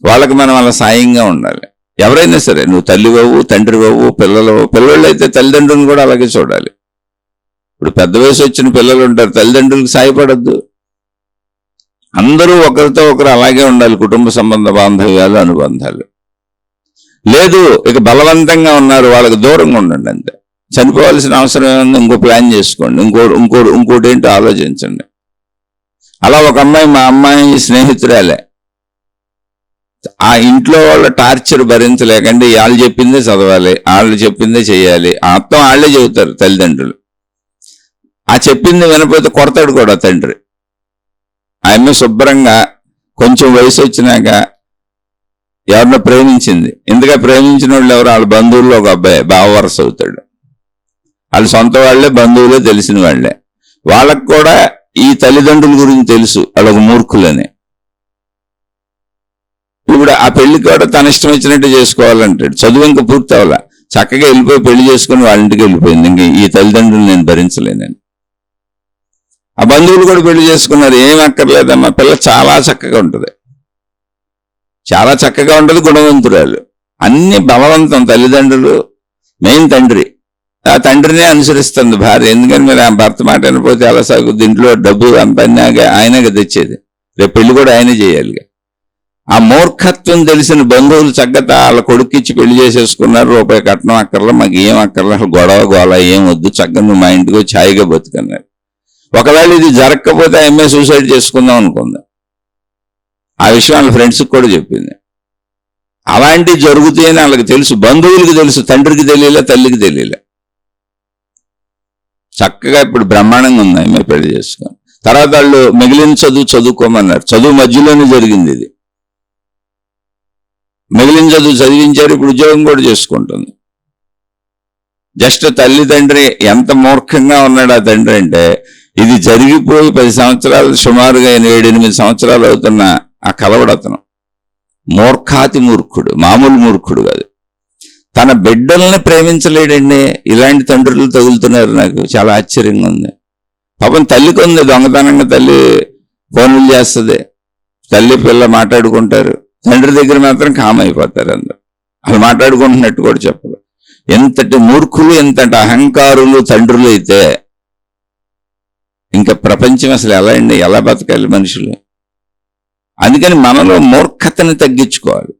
వాళ్ళకి మనం అలా సాయంగా ఉండాలి. ఎవరైనా సరే, నువ్వు తల్లివవు, తండ్రివవు, పిల్లలు అయితే తల్లిదండ్రులను కూడా అలాగే చూడాలి. ఇప్పుడు పెద్ద వయసు వచ్చిన పిల్లలు ఉంటారు, తల్లిదండ్రులకు సాయపడద్దు. అందరూ ఒకరితో ఒకరు అలాగే ఉండాలి. కుటుంబ సంబంధ బాంధవ్యాలు, అనుబంధాలు. లేదు ఇక బలవంతంగా ఉన్నారు, వాళ్ళకి దూరంగా ఉండండి అంతే. చనిపోవాల్సిన అవసరం ఏముంది? ఇంకో ప్లాన్ చేసుకోండి, ఇంకోటి ఏంటో ఆలోచించండి. అలా ఒక అమ్మాయి, మా అమ్మాయి స్నేహితురాలే, ఆ ఇంట్లో వాళ్ళ టార్చర్ భరించలేకండి వాళ్ళు చెప్పిందే చదవాలి, వాళ్ళు చెప్పిందే చేయాలి, మొత్తం వాళ్ళే చెబుతారు తల్లిదండ్రులు. ఆ చెప్పింది వినకపోతే కొడతాడు కూడా తండ్రి. ఆమె శుభ్రంగా కొంచెం వయసు వచ్చినాక ఎవరినో ప్రేమించింది. ఇంతగా ప్రేమించిన వాళ్ళు ఎవరు? వాళ్ళ బంధువుల్లో ఒక అబ్బాయి బావ వరస అవుతాడు. వాళ్ళ సొంత వాళ్లే, బంధువులే, తెలిసిన వాళ్లే. వాళ్ళకు కూడా ఈ తల్లిదండ్రుల గురించి తెలుసు, వాళ్ళొక మూర్ఖులని. ఇప్పుడు ఆ పెళ్లి కూడా తన ఇష్టం వచ్చినట్టు చేసుకోవాలంటాడు. చదువు ఇంకా పూర్తి అవ్వాల, చక్కగా వెళ్ళిపోయి పెళ్లి చేసుకుని వాళ్ళ ఇంటికి వెళ్ళిపోయింది. ఇంక ఈ తల్లిదండ్రులు నేను భరించలేనని. ఆ బంధువులు కూడా పెళ్లి చేసుకున్నారు. ఏం అక్కర్లేదమ్మా, పిల్ల చాలా చక్కగా ఉంటుంది, చాలా చక్కగా ఉంటుంది, గుణవంతురాలు. అన్ని బలవంతం. తల్లిదండ్రులు, మెయిన్ తండ్రి, ఆ తండ్రినే అనుసరిస్తుంది భార్య. ఎందుకని? మీరు ఆ భర్త మాట అనిపోతే అలా సాగుద్ది. ఇంట్లో డబ్బు అంత ఆయనగా తెచ్చేది, రేపు పెళ్లి కూడా ఆయనే చేయాలి. ఆ మూర్ఖత్వం తెలిసిన బంధువులు చక్కగా వాళ్ళ కొడుక్కిచ్చి పెళ్లి చేసేసుకున్నారు. రూపాయి కట్నం అక్కర్లా, మాకు ఏం అక్కర్లా, గొడవ గోళ ఏం వద్దు, చక్కగా నువ్వు మా ఇంటికి వచ్చి హాయిగా బతుకన్నారు. ఒకవేళ ఇది జరగకపోతే ఆమె సూసైడ్ చేసుకుందాం అనుకుంది. ఆ విషయం వాళ్ళ ఫ్రెండ్స్కి కూడా చెప్పింది. అలాంటివి జరుగుతాయని వాళ్ళకి తెలుసు, బంధువులకు తెలుసు, తండ్రికి తెలియలే, తల్లికి తెలియలే. చక్కగా ఇప్పుడు బ్రహ్మాండంగా ఉంది ఆమె పెళ్లి చేసుకుని. తర్వాత వాళ్ళు మిగిలిన చదువుకోమన్నారు. చదువు మధ్యలోనే జరిగింది ఇది. మిగిలిన చదువు చదివించారు, ఇప్పుడు ఉద్యోగం కూడా చేసుకుంటుంది. జస్ట్ తల్లి తండ్రి ఎంత మూర్ఖంగా ఉన్నాడు ఆ తండ్రి అంటే, ఇది జరిగిపోయి 10 సంవత్సరాలు, సుమారుగా 7-8 సంవత్సరాలు అవుతున్న ఆ కలవడతను మూర్ఖాతి మూర్ఖుడు, మామూలు మూర్ఖుడు కాదు. తన బిడ్డల్ని ప్రేమించలేడండి. ఇలాంటి తండ్రులు తగులుతున్నారు. నాకు చాలా ఆశ్చర్యంగా ఉంది. పాపం తల్లికి ఉంది, దొంగతనంగా తల్లి ఫోన్లు చేస్తుంది, తల్లి పిల్ల మాట్లాడుకుంటారు. తండ్రి దగ్గర మాత్రం కామ్ అయిపోతారు. అందరూ వాళ్ళు మాట్లాడుకుంటున్నట్టు కూడా చెప్పరు. ఎంతటి మూర్ఖులు, ఎంతటి అహంకారులు తండ్రులు అయితే ఇంకా ప్రపంచం అసలు ఎలా అండి, ఎలా బతకాలి మనుషులు? అందుకని మనలో మూర్ఖతని తగ్గించుకోవాలి.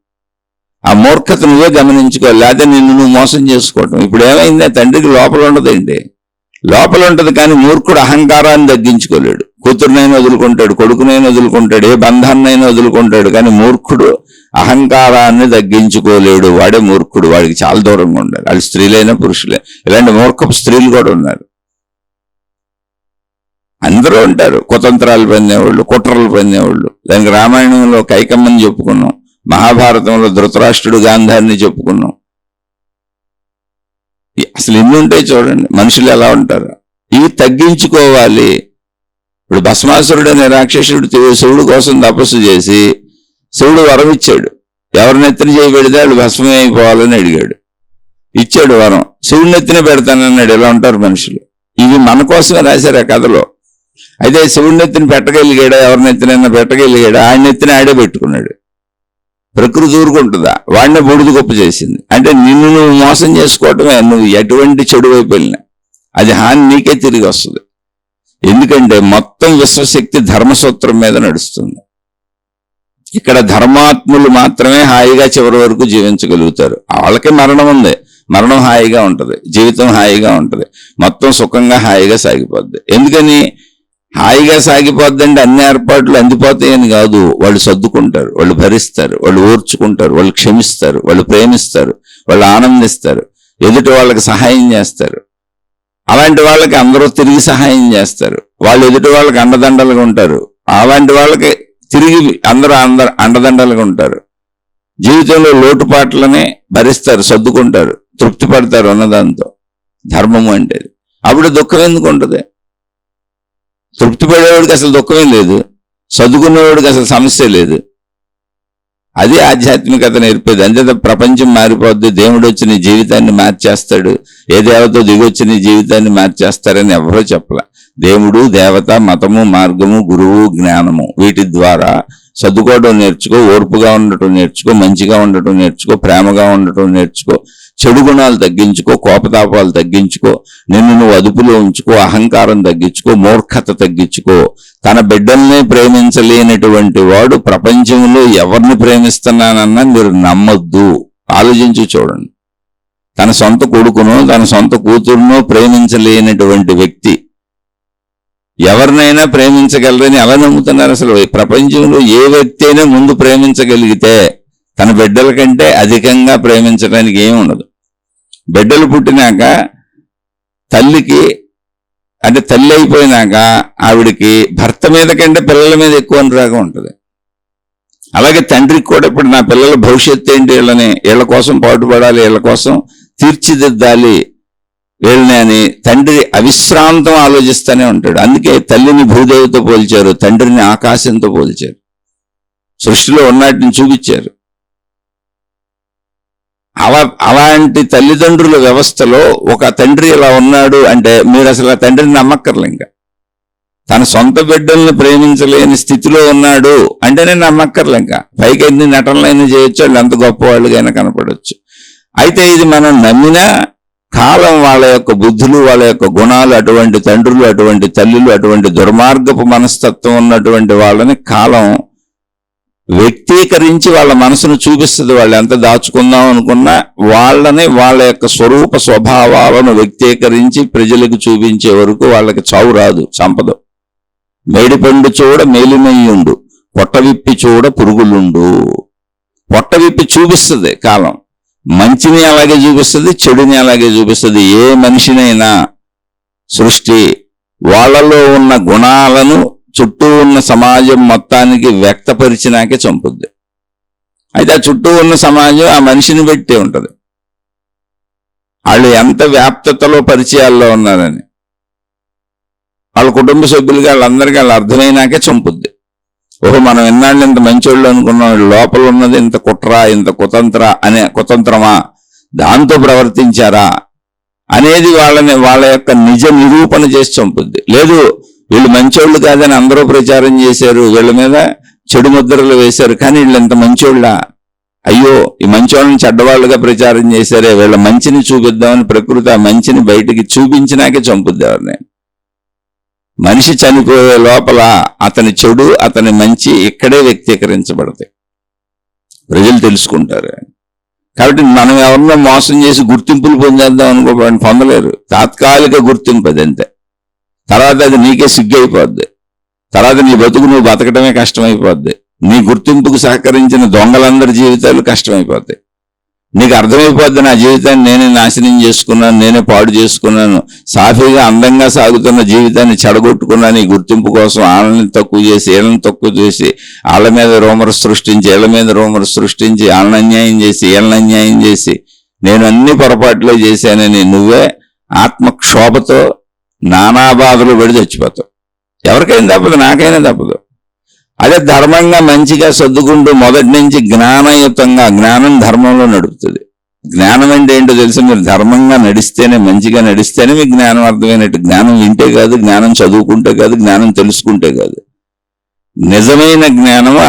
ఆ మూర్ఖత నువ్వే గమనించుకోవాలి, లేదా నిన్ను నువ్వు మోసం చేసుకోవటం. ఇప్పుడు ఏమైంది, తండ్రికి లోపల ఉండదండి, లోపల ఉంటుంది. కానీ మూర్ఖుడు అహంకారాన్ని తగ్గించుకోలేడు. కూతురునైనా వదులుకుంటాడు, కొడుకునైనా వదులుకుంటాడు, ఏ బంధాన్నైనా వదులుకుంటాడు. కానీ మూర్ఖుడు అహంకారాన్ని తగ్గించుకోలేడు. వాడే మూర్ఖుడు. వాడికి చాలా దూరంగా ఉండాలి. వాళ్ళు స్త్రీలైనా పురుషులే. ఇలాంటి మూర్ఖపు స్త్రీలు కూడా ఉన్నారు. అందరూ ఉంటారు. కుతంత్రాలు పొందేవాళ్ళు, కుట్రలు పొందేవాళ్ళు. దానికి రామాయణంలో కైకమ్మని చెప్పుకున్నాం, మహాభారతంలో ధృతరాష్ట్రుడు గాంధారిని చెప్పుకున్నాం. అసలు ఎన్ని ఉంటాయి చూడండి, మనుషులు ఎలా ఉంటారు. ఇవి తగ్గించుకోవాలి. ఇప్పుడు భస్మాసురుడు అనే రాక్షసుడు శివుడు కోసం తపస్సు చేసి శివుడు వరం ఇచ్చాడు. ఎవరిని ఎత్తిన చేయి పెడితే వాళ్ళు భస్మం అయిపోవాలని అడిగాడు. ఇచ్చాడు వరం. శివుడిని ఎత్తిన పెడతానన్నాడు. ఎలా ఉంటారు మనుషులు. ఇవి మన కోసమే రాశారు ఆ కథలో. అయితే శివుడిని ఎత్తిన పెట్టగలిగాడా, ఎవరిని ఎత్తినైనా పెట్టగలిగాడా? ఆయన ఎత్తిన ఆడే పెట్టుకున్నాడు. ప్రకృతి ఊరుకుంటుందా? వాడినే బూడిద గొప్ప చేసింది. అంటే నిన్ను నువ్వు మోసం చేసుకోవటమే. నువ్వు ఎటువంటి చెడు వైపు వెళ్ళినా అది హాని నీకే తిరిగి వస్తుంది. ఎందుకంటే మొత్తం విశ్వశక్తి ధర్మసూత్రం మీద నడుస్తుంది. ఇక్కడ ధర్మాత్ములు మాత్రమే హాయిగా చివరి వరకు జీవించగలుగుతారు. వాళ్ళకే మరణం ఉంది, మరణం హాయిగా ఉంటుంది, జీవితం హాయిగా ఉంటుంది, మొత్తం సుఖంగా హాయిగా సాగిపోద్ది. ఎందుకని హాయిగా సాగిపోద్దంటే అన్ని ఏర్పాట్లు అందిపోతాయని కాదు. వాళ్ళు సర్దుకుంటారు, వాళ్ళు భరిస్తారు, వాళ్ళు ఓర్చుకుంటారు, వాళ్ళు క్షమిస్తారు, వాళ్ళు ప్రేమిస్తారు, వాళ్ళు ఆనందిస్తారు, ఎదుటి వాళ్ళకి సహాయం చేస్తారు. అలాంటి వాళ్ళకి అందరూ తిరిగి సహాయం చేస్తారు. వాళ్ళు ఎదుటి వాళ్ళకి అండదండలుగా ఉంటారు. అలాంటి వాళ్ళకి తిరిగి అందరూ అండదండలుగా ఉంటారు. జీవితంలో లోటుపాట్లనే భరిస్తారు, సర్దుకుంటారు, తృప్తి పడతారు అన్నదాంతో. ధర్మము అంటే అప్పుడు దుఃఖం ఎందుకు ఉంటుంది? తృప్తి పడేవాడికి అసలు దుఃఖమే లేదు, చదువుకునేవాడికి అసలు సమస్య లేదు. అది ఆధ్యాత్మికత నేర్పేది. అంతే ప్రపంచం మారిపోద్ది, దేవుడు వచ్చి నీ జీవితాన్ని మార్చేస్తాడు, ఏ దేవత దిగొచ్చి నీ జీవితాన్ని మార్చేస్తారని ఎవరో చెప్పలే. దేవుడు, దేవత, మతము, మార్గము, గురువు, జ్ఞానము, వీటి ద్వారా చదువుకోవడం నేర్చుకో, ఓర్పుగా ఉండటం నేర్చుకో, మంచిగా ఉండటం నేర్చుకో, ప్రేమగా ఉండటం నేర్చుకో, చెడు గుణాలు తగ్గించుకో, కోపతాపాలు తగ్గించుకో, నిన్ను నువ్వు అదుపులో ఉంచుకో, అహంకారం తగ్గించుకో, మూర్ఖత తగ్గించుకో. తన బిడ్డల్ని ప్రేమించలేనటువంటి వాడు ప్రపంచంలో ఎవరిని ప్రేమిస్తున్నానన్నా మీరు నమ్మొద్దు. ఆలోచించి చూడండి. తన సొంత కొడుకునో తన సొంత కూతురునో ప్రేమించలేనటువంటి వ్యక్తి ఎవరినైనా ప్రేమించగలరని ఎలా నమ్ముతున్నారు? అసలు ప్రపంచంలో ఏ వ్యక్తి అయినా ముందు ప్రేమించగలిగితే తన బిడ్డల కంటే అధికంగా ప్రేమించడానికి ఏమి ఉండదు. బిడ్డలు పుట్టినాక తల్లికి, అంటే తల్లి అయిపోయినాక ఆవిడికి భర్త మీద కంటే పిల్లల మీద ఎక్కువ అనురాగం ఉంటుంది. అలాగే తండ్రికి కూడా ఇప్పుడు నా పిల్లల భవిష్యత్తు ఏంటి, వీళ్ళ కోసం పాటుపడాలి, వీళ్ళ కోసం తీర్చిదిద్దాలి వీళ్ళని అని తండ్రి అవిశ్రాంతం ఆలోచిస్తూనే ఉంటాడు. అందుకే తల్లిని భూదేవితో పోల్చారు, తండ్రిని ఆకాశంతో పోల్చారు, సృష్టిలో ఉన్నటిని చూపించారు. అలాంటి తల్లిదండ్రుల వ్యవస్థలో ఒక తండ్రి ఇలా ఉన్నాడు అంటే మీరు అసలు ఆ తండ్రిని నమ్మక్కర్లే. ఇంకా తన సొంత బిడ్డల్ని ప్రేమించలేని స్థితిలో ఉన్నాడు అంటే నేను నమ్మక్కర్లే. ఇంకా పైకి ఎన్ని నటనలైనా చేయొచ్చు, వాళ్ళు ఎంత గొప్పవాళ్ళుగైనా కనపడవచ్చు. అయితే ఇది మనం నమ్మినా కాలం వాళ్ళ యొక్క బుద్ధులు, వాళ్ళ యొక్క గుణాలు, అటువంటి తండ్రులు, అటువంటి తల్లులు, అటువంటి దుర్మార్గపు మనస్తత్వం ఉన్నటువంటి వాళ్ళని కాలం వ్యక్తీకరించి వాళ్ళ మనసును చూపిస్తుంది. వాళ్ళు ఎంత దాచుకుందాం అనుకున్నా వాళ్ళని, వాళ్ళ యొక్క స్వరూప స్వభావాలను వ్యక్తీకరించి ప్రజలకు చూపించే వరకు వాళ్ళకి చావు రాదు, చంపదు. మేడిపండు చూడ మేలిమయ్యుండు, పొట్ట విప్పి చూడ పురుగులుండు. పొట్ట విప్పి చూపిస్తుంది కాలం. మంచిని అలాగే చూపిస్తుంది, చెడుని అలాగే చూపిస్తుంది. ఏ మనిషినైనా సృష్టి వాళ్ళలో ఉన్న గుణాలను చుట్టూ ఉన్న సమాజం మొత్తానికి వ్యక్తపరిచినాకే చంపుద్ది. అయితే ఆ చుట్టూ ఉన్న సమాజం ఆ మనిషిని బట్టే ఉంటుంది, వాళ్ళు ఎంత వ్యాప్తతలో పరిచయాల్లో ఉన్నారని. వాళ్ళ కుటుంబ సభ్యులకి వాళ్ళందరికీ వాళ్ళు అర్థమైనాకే చంపుద్ది. ఓహో, మనం ఎన్నాళ్ళు ఇంత మంచోళ్ళు అనుకున్నాం, లోపల ఉన్నది ఇంత కుట్ర, ఇంత కుతంత్రమా, దాంతో ప్రవర్తించారా అనేది వాళ్ళ యొక్క నిజ నిరూపణ చేసి చంపుద్ది. లేదు, వీళ్ళు మంచోళ్ళు కాదని అందరూ ప్రచారం చేశారు, వీళ్ళ మీద చెడు ముద్రలు వేశారు, కానీ వీళ్ళు ఎంత మంచోళ్ళ, అయ్యో ఈ మంచోళ్ళని చెడ్డవాళ్ళుగా ప్రచారం చేశారే, వీళ్ళ మంచిని చూపిద్దామని ప్రకృతి ఆ మంచిని బయటికి చూపించినాకే చంపుద్ది ఎవరిని. మనిషి చనిపోయే లోపల అతని చెడు అతని మంచి ఇక్కడే వ్యక్తీకరించబడతాయి, ప్రజలు తెలుసుకుంటారు. కాబట్టి మనం ఎవరినో మోసం చేసి గుర్తింపులు పొందేద్దాం అనుకోవడానికి పొందలేరు. తాత్కాలిక గుర్తింపు అదంతే. తర్వాత అది నీకే సిగ్గు అయిపోద్ది. తర్వాత నీ బతుకు నువ్వు బతకడమే కష్టమైపోద్ది. నీ గుర్తింపుకు సహకరించిన దొంగలందరి జీవితాలు కష్టమైపోతాయి. నీకు అర్థమైపోద్ది, నా జీవితాన్ని నేనే నాశనం చేసుకున్నాను, నేనే పాడు చేసుకున్నాను, సాఫీగా అందంగా సాగుతున్న జీవితాన్ని చెడగొట్టుకున్నాను ఈ గుర్తింపు కోసం. వాళ్ళని తక్కువ చేసి వీళ్ళని తక్కువ చేసి వాళ్ళ మీద రూమర్స్ సృష్టించి వీళ్ళ మీద రూమర్స్ సృష్టించి వాళ్ళని అన్యాయం చేసి వీళ్ళని అన్యాయం చేసి నేను అన్ని పొరపాట్లే చేశానని నువ్వే ఆత్మక్షోభతో నానా బాధలు పడి చచ్చిపోతావు. ఎవరికైనా తప్పదు, నాకైనా తప్పదు. అదే ధర్మంగా మంచిగా సర్దుకుంటూ మొదటి నుంచి జ్ఞానయుతంగా, జ్ఞానం ధర్మంలో నడుపుతుంది. జ్ఞానం అంటే ఏంటో తెలుసు, మీరు ధర్మంగా నడిస్తేనే, మంచిగా నడిస్తేనే మీకు జ్ఞానం అర్థమైనట్టు. జ్ఞానం వింటే కాదు, జ్ఞానం చదువుకుంటే కాదు, జ్ఞానం తెలుసుకుంటే కాదు. నిజమైన జ్ఞానం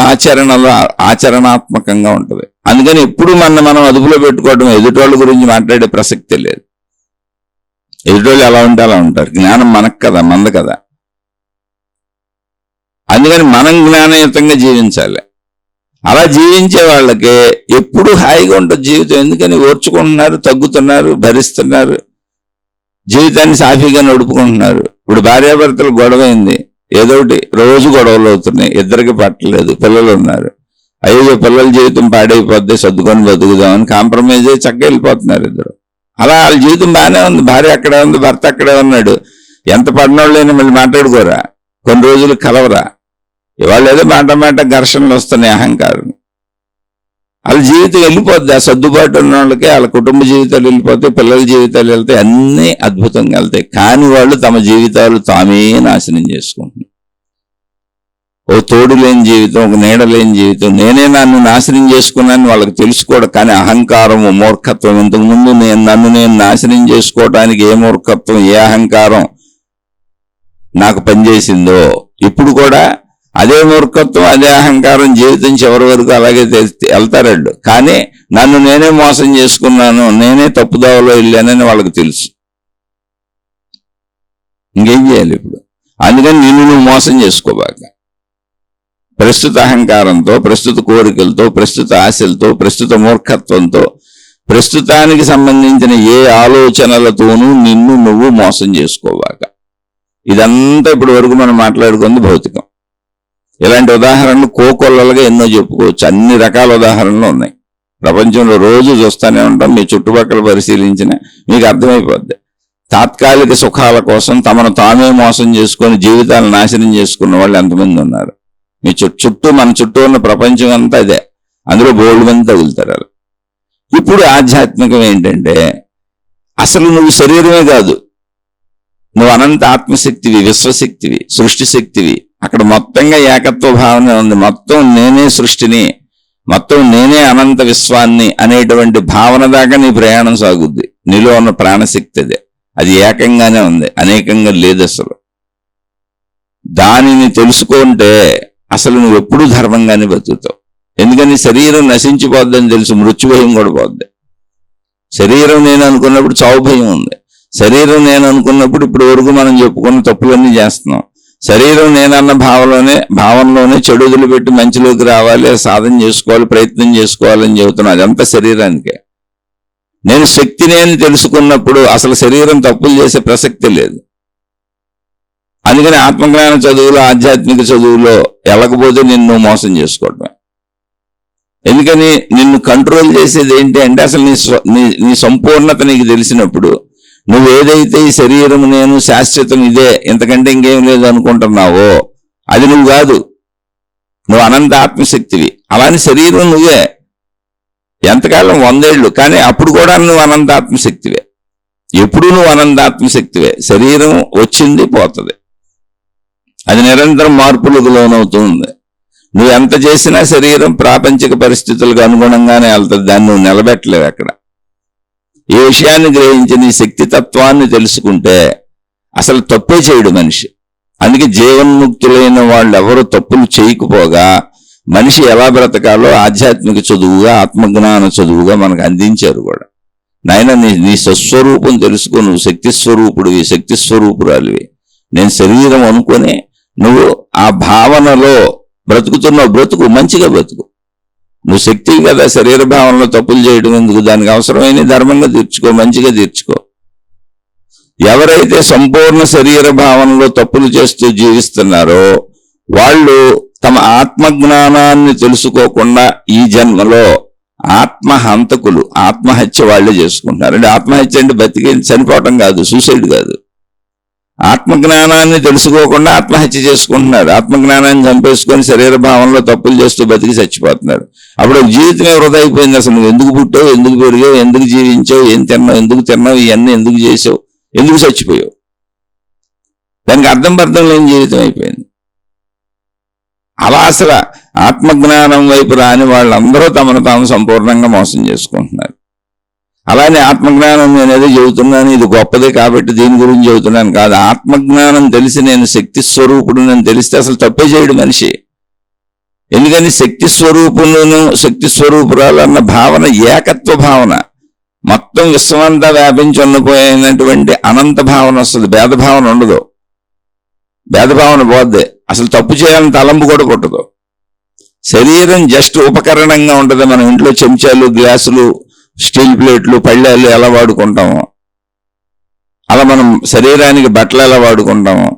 ఆచరణాత్మకంగా ఉంటుంది. అందుకని ఎప్పుడు మనం అదుపులో పెట్టుకోవడం, ఎదుటోళ్ళ గురించి మాట్లాడే ప్రసక్తే లేదు. ఎదుటోళ్ళు ఎలా ఉంటే అలా ఉంటారు. జ్ఞానం మనకు కదా, మంద కదా. అందుకని మనం జ్ఞానయుతంగా జీవించాలి. అలా జీవించే వాళ్ళకి ఎప్పుడు హాయిగా ఉంటుంది జీవితం. ఎందుకని ఓర్చుకుంటున్నారు, తగ్గుతున్నారు, భరిస్తున్నారు, జీవితాన్ని సాఫీగా నడుపుకుంటున్నారు. ఇప్పుడు భార్యాభర్తలు గొడవైంది, ఏదోటి రోజు గొడవలు అవుతున్నాయి, ఇద్దరికి పట్టలేదు, పిల్లలు ఉన్నారు. అయ్యో పిల్లల జీవితం పాడైపోద్ది, సర్దుకొని బతుకుదామని కాంప్రమైజ్ అయ్యి చక్కగా వెళ్ళిపోతున్నారు ఇద్దరు. అలా వాళ్ళ జీవితం బాగానే ఉంది, భార్య అక్కడే ఉంది, భర్త అక్కడే ఉన్నాడు. ఎంత పడినోళ్ళైనా మళ్ళీ మాట్లాడుకోరా, కొన్ని రోజులు కలవరా. ఇవాళ ఏదో మాట ఘర్షణలు వస్తున్నాయి, అహంకారం. వాళ్ళ జీవితం వెళ్ళిపోద్ది. ఆ సర్దుబాటు ఉన్న వాళ్ళకి వాళ్ళ కుటుంబ జీవితాలు వెళ్ళిపోతాయి, పిల్లల జీవితాలు వెళ్తాయి, అన్నీ అద్భుతంగా వెళ్తాయి. కానీ వాళ్ళు తమ జీవితాలు తామే నాశనం చేసుకుంటున్నారు. ఓ తోడు లేని జీవితం, ఒక నీడ లేని జీవితం. నేనే నన్ను నాశనం చేసుకున్నాను వాళ్ళకి తెలుసుకోవడం. కానీ అహంకారం, మూర్ఖత్వం. ఇంతకుముందు నేను నాశనం చేసుకోవడానికి ఏ మూర్ఖత్వం, ఏ అహంకారం నాకు పనిచేసిందో, ఇప్పుడు కూడా అదే మూర్ఖత్వం, అదే అహంకారం జీవితం చివరి వరకు అలాగే వెళ్తారండు. కానీ నన్ను నేనే మోసం చేసుకున్నాను, నేనే తప్పుదావలో వెళ్ళానని వాళ్ళకి తెలుసు. ఇంకేం చేయాలి ఇప్పుడు? అందుకని నువ్వు మోసం చేసుకోబాక. ప్రస్తుత అహంకారంతో, ప్రస్తుత కోరికలతో, ప్రస్తుత ఆశలతో, ప్రస్తుత మూర్ఖత్వంతో, ప్రస్తుతానికి సంబంధించిన ఏ ఆలోచనలతోనూ నువ్వు మోసం చేసుకోబాక. ఇదంతా ఇప్పటి వరకు మనం మాట్లాడుకుంది భౌతికం. ఇలాంటి ఉదాహరణలు కోకొల్లలుగా ఎన్నో చెప్పుకోవచ్చు. అన్ని రకాల ఉదాహరణలు ఉన్నాయి ప్రపంచంలో, రోజు చూస్తూనే ఉంటాం. మీ చుట్టుపక్కల పరిశీలించిన మీకు అర్థమైపోద్ది. తాత్కాలిక సుఖాల కోసం తమను తామే మోసం చేసుకొని జీవితాలను నాశనం చేసుకున్న వాళ్ళు ఎంతమంది ఉన్నారు మీ చుట్టూ. మన చుట్టూ ఉన్న ప్రపంచం అంతా అదే, అందులో బోల్డ్ మంది తగులుతారు. ఇప్పుడు ఆధ్యాత్మికం ఏంటంటే, అసలు నువ్వు శరీరమే కాదు, నువ్వు అనంత ఆత్మశక్తివి, విశ్వశక్తివి, సృష్టి శక్తివి. అక్కడ మొత్తంగా ఏకత్వ భావన ఉంది. మొత్తం నేనే సృష్టిని, మొత్తం నేనే అనంత విశ్వాన్ని అనేటువంటి భావన దాకా నీ ప్రయాణం సాగుద్ది. నీలో ఉన్న ప్రాణశక్తి అదే, అది ఏకంగానే ఉంది, అనేకంగా లేదు. అసలు దానిని తెలుసుకుంటే అసలు నువ్వు ఎప్పుడూ ధర్మంగానే బతుకుతావు. ఎందుకని శరీరం నశించిపోద్దని తెలుసు, మృత్యుభయం కూడా పోద్ది. శరీరం నేను అనుకున్నప్పుడు చావు భయం ఉంది. శరీరం నేను అనుకున్నప్పుడు ఇప్పుడు వరకు మనం చెప్పుకున్న తప్పులన్నీ చేస్తున్నాం. శరీరం నేనన్న భావనలోనే చెడు వదిలిపెట్టి మంచిలోకి రావాలి, సాధన చేసుకోవాలి, ప్రయత్నం చేసుకోవాలని చెబుతున్నాను. అదంతా శరీరానికే. నేను శక్తిని అని తెలుసుకున్నప్పుడు అసలు శరీరం తప్పులు చేసే ప్రసక్తి లేదు. అందుకని ఆత్మజ్ఞాన చదువులో, ఆధ్యాత్మిక చదువులో వెళ్ళకపోతే నిన్ను మోసం చేసుకోవడమే. ఎందుకని నిన్ను కంట్రోల్ చేసేది ఏంటి అంటే, అసలు నీ సంపూర్ణత నీకు తెలిసినప్పుడు నువ్వు ఏదైతే ఈ శరీరం నేను శాశ్వతం ఇదే, ఇంతకంటే ఇంకేం లేదు అనుకుంటున్నావో అది నువ్వు కాదు. నువ్వు అనంత ఆత్మశక్తివి. అలానే శరీరం నువ్వే, ఎంతకాలం 100 ఏళ్ళు, కానీ అప్పుడు కూడా నువ్వు అనంత ఆత్మశక్తివే. ఎప్పుడు నువ్వు అనంత ఆత్మశక్తివే. శరీరం వచ్చింది పోతుంది, అది నిరంతరం మార్పులకు లోనవుతుంది. నువ్వు ఎంత చేసినా శరీరం ప్రాపంచిక పరిస్థితులకు అనుగుణంగానే వెళ్తుంది, దాన్ని నువ్వు నిలబెట్టలేవు అక్కడ. ఈ విషయాన్ని గ్రహించి నీ శక్తి తత్వాన్ని తెలుసుకుంటే అసలు తప్పే చేయడు మనిషి. అందుకే జీవన్ముక్తులైన వాళ్ళు ఎవరు తప్పులు చేయకపోగా మనిషి ఎలా బ్రతకాలో ఆధ్యాత్మిక చదువుగా, ఆత్మజ్ఞాన చదువుగా మనకు అందించారు కూడా. నాయన నీ స్వస్వరూపం తెలుసుకో, నువ్వు శక్తి స్వరూపుడివి, శక్తి స్వరూపురాలివి. నేను శరీరం అనుకుని నువ్వు ఆ భావనలో బ్రతుకుతున్నావు, బ్రతుకు, మంచిగా బ్రతుకు. నువ్వు శక్తివి కదా, శరీర భావనలో తప్పులు చేయడం ఎందుకు? దానికి అవసరమైన ధర్మంగా తీర్చుకో, మంచిగా తీర్చుకో. ఎవరైతే సంపూర్ణ శరీర భావనలో తప్పులు చేస్తూ జీవిస్తున్నారో వాళ్ళు తమ ఆత్మజ్ఞానాన్ని తెలుసుకోకుండా ఈ జన్మలో ఆత్మహంతకులు, ఆత్మహత్య వాళ్ళే చేసుకుంటున్నారు. అంటే ఆత్మహత్య అంటే బతికి చనిపోవటం కాదు, సూసైడ్ కాదు. ఆత్మజ్ఞానాన్ని తెలుసుకోకుండా ఆత్మహత్య చేసుకుంటున్నారు. ఆత్మజ్ఞానాన్ని చంపేసుకొని శరీర భావంలో తప్పులు చేస్తూ బతికి చచ్చిపోతున్నారు. అప్పుడు జీవితమే వృధా అయిపోయింది. అసలు నువ్వు ఎందుకు పుట్టావు, ఎందుకు పెరిగావు, ఎందుకు జీవించావు, ఏం తిన్నావు, ఎందుకు తిన్నావు, ఇవన్నీ ఎందుకు చేసావు, ఎందుకు చచ్చిపోయావు? దానికి అర్థం లేని జీవితం అయిపోయింది. అలా అసలు ఆత్మజ్ఞానం వైపు రాని వాళ్ళందరూ తమను తాము సంపూర్ణంగా మోసం చేసుకుంటున్నారు. అలానే ఆత్మజ్ఞానం నేనేదో చెబుతున్నాను, ఇది గొప్పదే కాబట్టి దీని గురించి చెబుతున్నాను కాదు. ఆత్మజ్ఞానం తెలిసి నేను శక్తి స్వరూపుడు నేను తెలిస్తే అసలు తప్పే చేయడు మనిషి. ఎందుకని శక్తి స్వరూపులను, శక్తి స్వరూపురాలు అన్న భావన ఏకత్వ భావన, మొత్తం విశ్వమంతా వ్యాపించి ఉన్నపోయినటువంటి అనంత భావన వస్తుంది. భేదభావన ఉండదు, భేదభావన పోద్ది. అసలు తప్పు చేయాలని తలంపు కూడా పుట్టదు. శరీరం జస్ట్ ఉపకరణంగా ఉంటుంది. మనం ఇంట్లో చెంచాలు, గ్లాసులు, స్టీల్ ప్లేట్లు, పళ్ళాలు ఎలా వాడుకుంటాము, అలా మనం శరీరానికి బట్టలు ఎలా వాడుకుంటాము,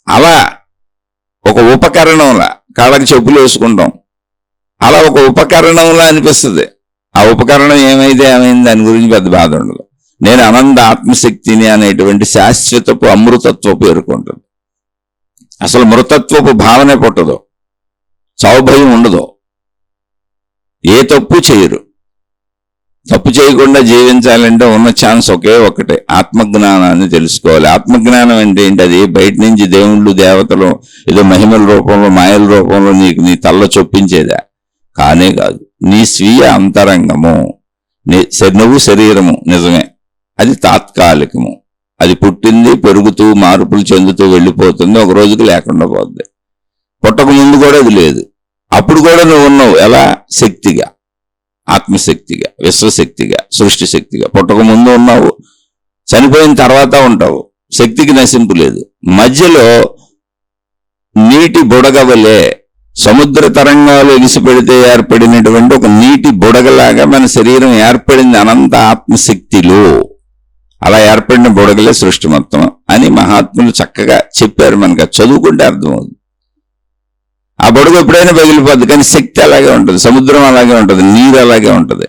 అలా ఒక ఉపకరణంలా కాళ్ళకి చెప్పులు వేసుకుంటాం, అలా ఒక ఉపకరణంలా అనిపిస్తుంది. ఆ ఉపకరణం ఏమైతే ఏమైంది దాని గురించి పెద్ద బాధ ఉండదు. నేను అనంత ఆత్మశక్తిని అనేటువంటి శాశ్వతపు అమృతత్వపు పేర్కొంటుంది. అసలు మృతత్వపు భావనే పుట్టదు, చావు భయం ఉండదు, ఏ తప్పు చేయరు. తప్పు చేయకుండా జీవించాలంటే ఉన్న ఛాన్స్ ఒకే ఒకటే, ఆత్మజ్ఞానాన్ని తెలుసుకోవాలి. ఆత్మజ్ఞానం అంటే ఏంటి? అది బయట నుంచి దేవుళ్ళు, దేవతలు ఏదో మహిమల రూపంలో, మాయల రూపంలో నీకు నీ తల్ల చొప్పించేదా? కానే కాదు. నీ స్వీయ అంతరంగము, నువ్వు శరీరము నిజమే, అది తాత్కాలికము. అది పుట్టింది, పెరుగుతూ, మార్పులు చెందుతూ వెళ్ళిపోతుంది, ఒక రోజుకి లేకుండా పోద్ది. పుట్టక ముందు కూడా అది లేదు. అప్పుడు కూడా నువ్వు ఉన్నావు ఎలా? శక్తిగా, ఆత్మశక్తిగా, విశ్వశక్తిగా, సృష్టి శక్తిగా. పుట్టక ముందు ఉన్నావు, చనిపోయిన తర్వాత ఉంటావు. శక్తికి నశింపు లేదు. మధ్యలో నీటి బుడగవలే సముద్ర తరంగాలు ఎగిసిపెడితే ఏర్పడినటువంటి ఒక నీటి బుడగలాగా మన శరీరం ఏర్పడింది అనంత ఆత్మశక్తిలో. అలా ఏర్పడిన బుడగలే సృష్టి మొత్తం అని మహాత్ములు చక్కగా చెప్పారు. మనకు చదువుకుంటే అర్థమవుతుంది. ఆ బుడగ ఎప్పుడైనా పగిలిపోద్ది, కానీ శక్తి అలాగే ఉంటుంది, సముద్రం అలాగే ఉంటుంది, నీరు అలాగే ఉంటుంది.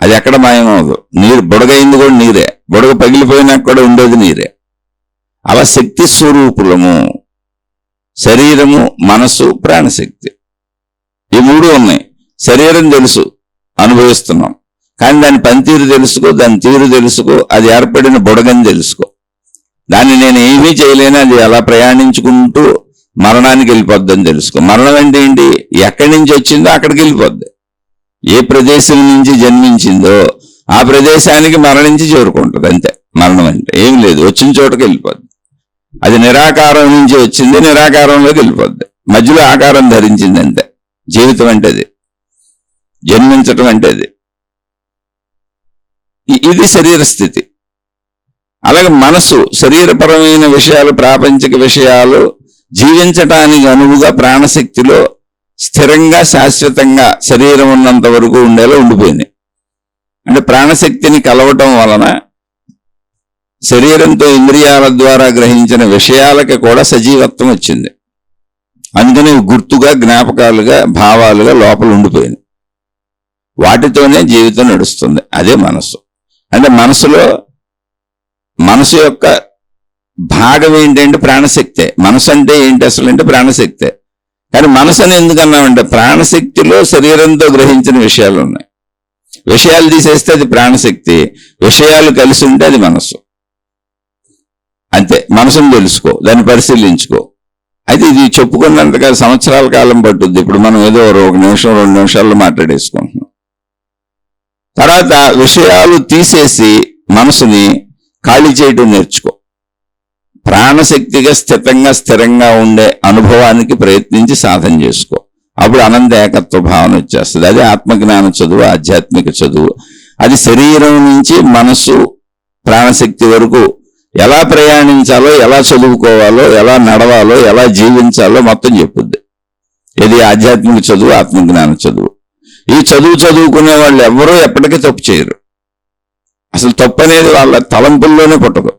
అది ఎక్కడ మాయమవదు. నీరు బుడగ అయింది కూడా నీరే, బుడగ పగిలిపోయినాక కూడా ఉండేది నీరే. అలా శక్తి స్వరూపులము శరీరము, మనసు, ప్రాణశక్తి, ఈ మూడు ఉన్నాయి. శరీరం తెలుసు, అనుభవిస్తున్నాం, కానీ దాని పనితీరు తెలుసుకో, దాని తీరు తెలుసుకో, అది ఏర్పడిన బుడగని తెలుసుకో. దాన్ని నేను ఏమీ చేయలేను, అది అలా ప్రయాణించుకుంటూ మరణానికి వెళ్ళిపోద్దని తెలుసుకో. మరణం అంటే ఏంటి? ఎక్కడి నుంచి వచ్చిందో అక్కడికి వెళ్ళిపోద్ది. ఏ ప్రదేశం నుంచి జన్మించిందో ఆ ప్రదేశానికి మరణించి చేరుకుంటుంది, అంతే. మరణం అంటే ఏం లేదు, వచ్చిన చోటకి వెళ్ళిపోద్ది. అది నిరాకారం నుంచి వచ్చింది, నిరాకారంలోకి వెళ్ళిపోద్ది. మధ్యలో ఆకారం ధరించింది, అంతే. జీవితం అంటే అది, జన్మించటం అంటే అది. ఇది శరీర స్థితి. అలాగే మనసు, శరీరపరమైన విషయాలు, ప్రాపంచిక విషయాలు జీవించటానికి అనువుగా ప్రాణశక్తిలో స్థిరంగా, శాశ్వతంగా శరీరం ఉన్నంత వరకు ఉండేలా ఉండిపోయింది. అంటే ప్రాణశక్తిని కలవటం వలన శరీరంతో ఇంద్రియాల ద్వారా గ్రహించిన విషయాలకి కూడా సజీవత్వం వచ్చింది. అందుకని గుర్తుగా, జ్ఞాపకాలుగా, భావాలుగా లోపల ఉండిపోయింది. వాటితోనే జీవితం నడుస్తుంది. అదే మనసు. అంటే మనసు యొక్క భాగం ఏంటంటే ప్రాణశక్తే. మనసు అంటే ఏంటి అసలు అంటే ప్రాణశక్తే. కానీ మనసు అని ఎందుకన్నామంటే ప్రాణశక్తిలో శరీరంతో గ్రహించిన విషయాలు ఉన్నాయి. విషయాలు తీసేస్తే అది ప్రాణశక్తి, విషయాలు కలిసి ఉంటే అది మనసు. అంతే. మనసును తెలుసుకో, దాన్ని పరిశీలించుకో. అయితే ఇది చెప్పుకున్నంతగా సంవత్సరాల కాలం పట్టుద్ది. ఇప్పుడు మనం ఏదో 1 నిమిషం 2 నిమిషాల్లో మాట్లాడేసుకుంటున్నాం. తర్వాత విషయాలు తీసేసి మనసుని ఖాళీ చేయడం నేర్చుకో. ప్రాణశక్తిగా స్థిరంగా ఉండే అనుభవానికి ప్రయత్నించి సాధన చేసుకో. అప్పుడు అనంత ఏకత్వ భావన వచ్చేస్తుంది. అదే ఆత్మజ్ఞాన చదువు, ఆధ్యాత్మిక చదువు. అది శరీరం నుంచి మనసు ప్రాణశక్తి వరకు ఎలా ప్రయాణించాలో, ఎలా చదువుకోవాలో, ఎలా నడవాలో, ఎలా జీవించాలో మొత్తం చెప్పుద్ది. ఇది ఆధ్యాత్మిక చదువు, ఆత్మజ్ఞాన చదువు. ఈ చదువుకునే వాళ్ళు ఎవరూ ఎప్పటికీ తప్పు చేయరు. అసలు తప్పు అనేది వాళ్ళ తలంపుల్లోనే పుట్టదు.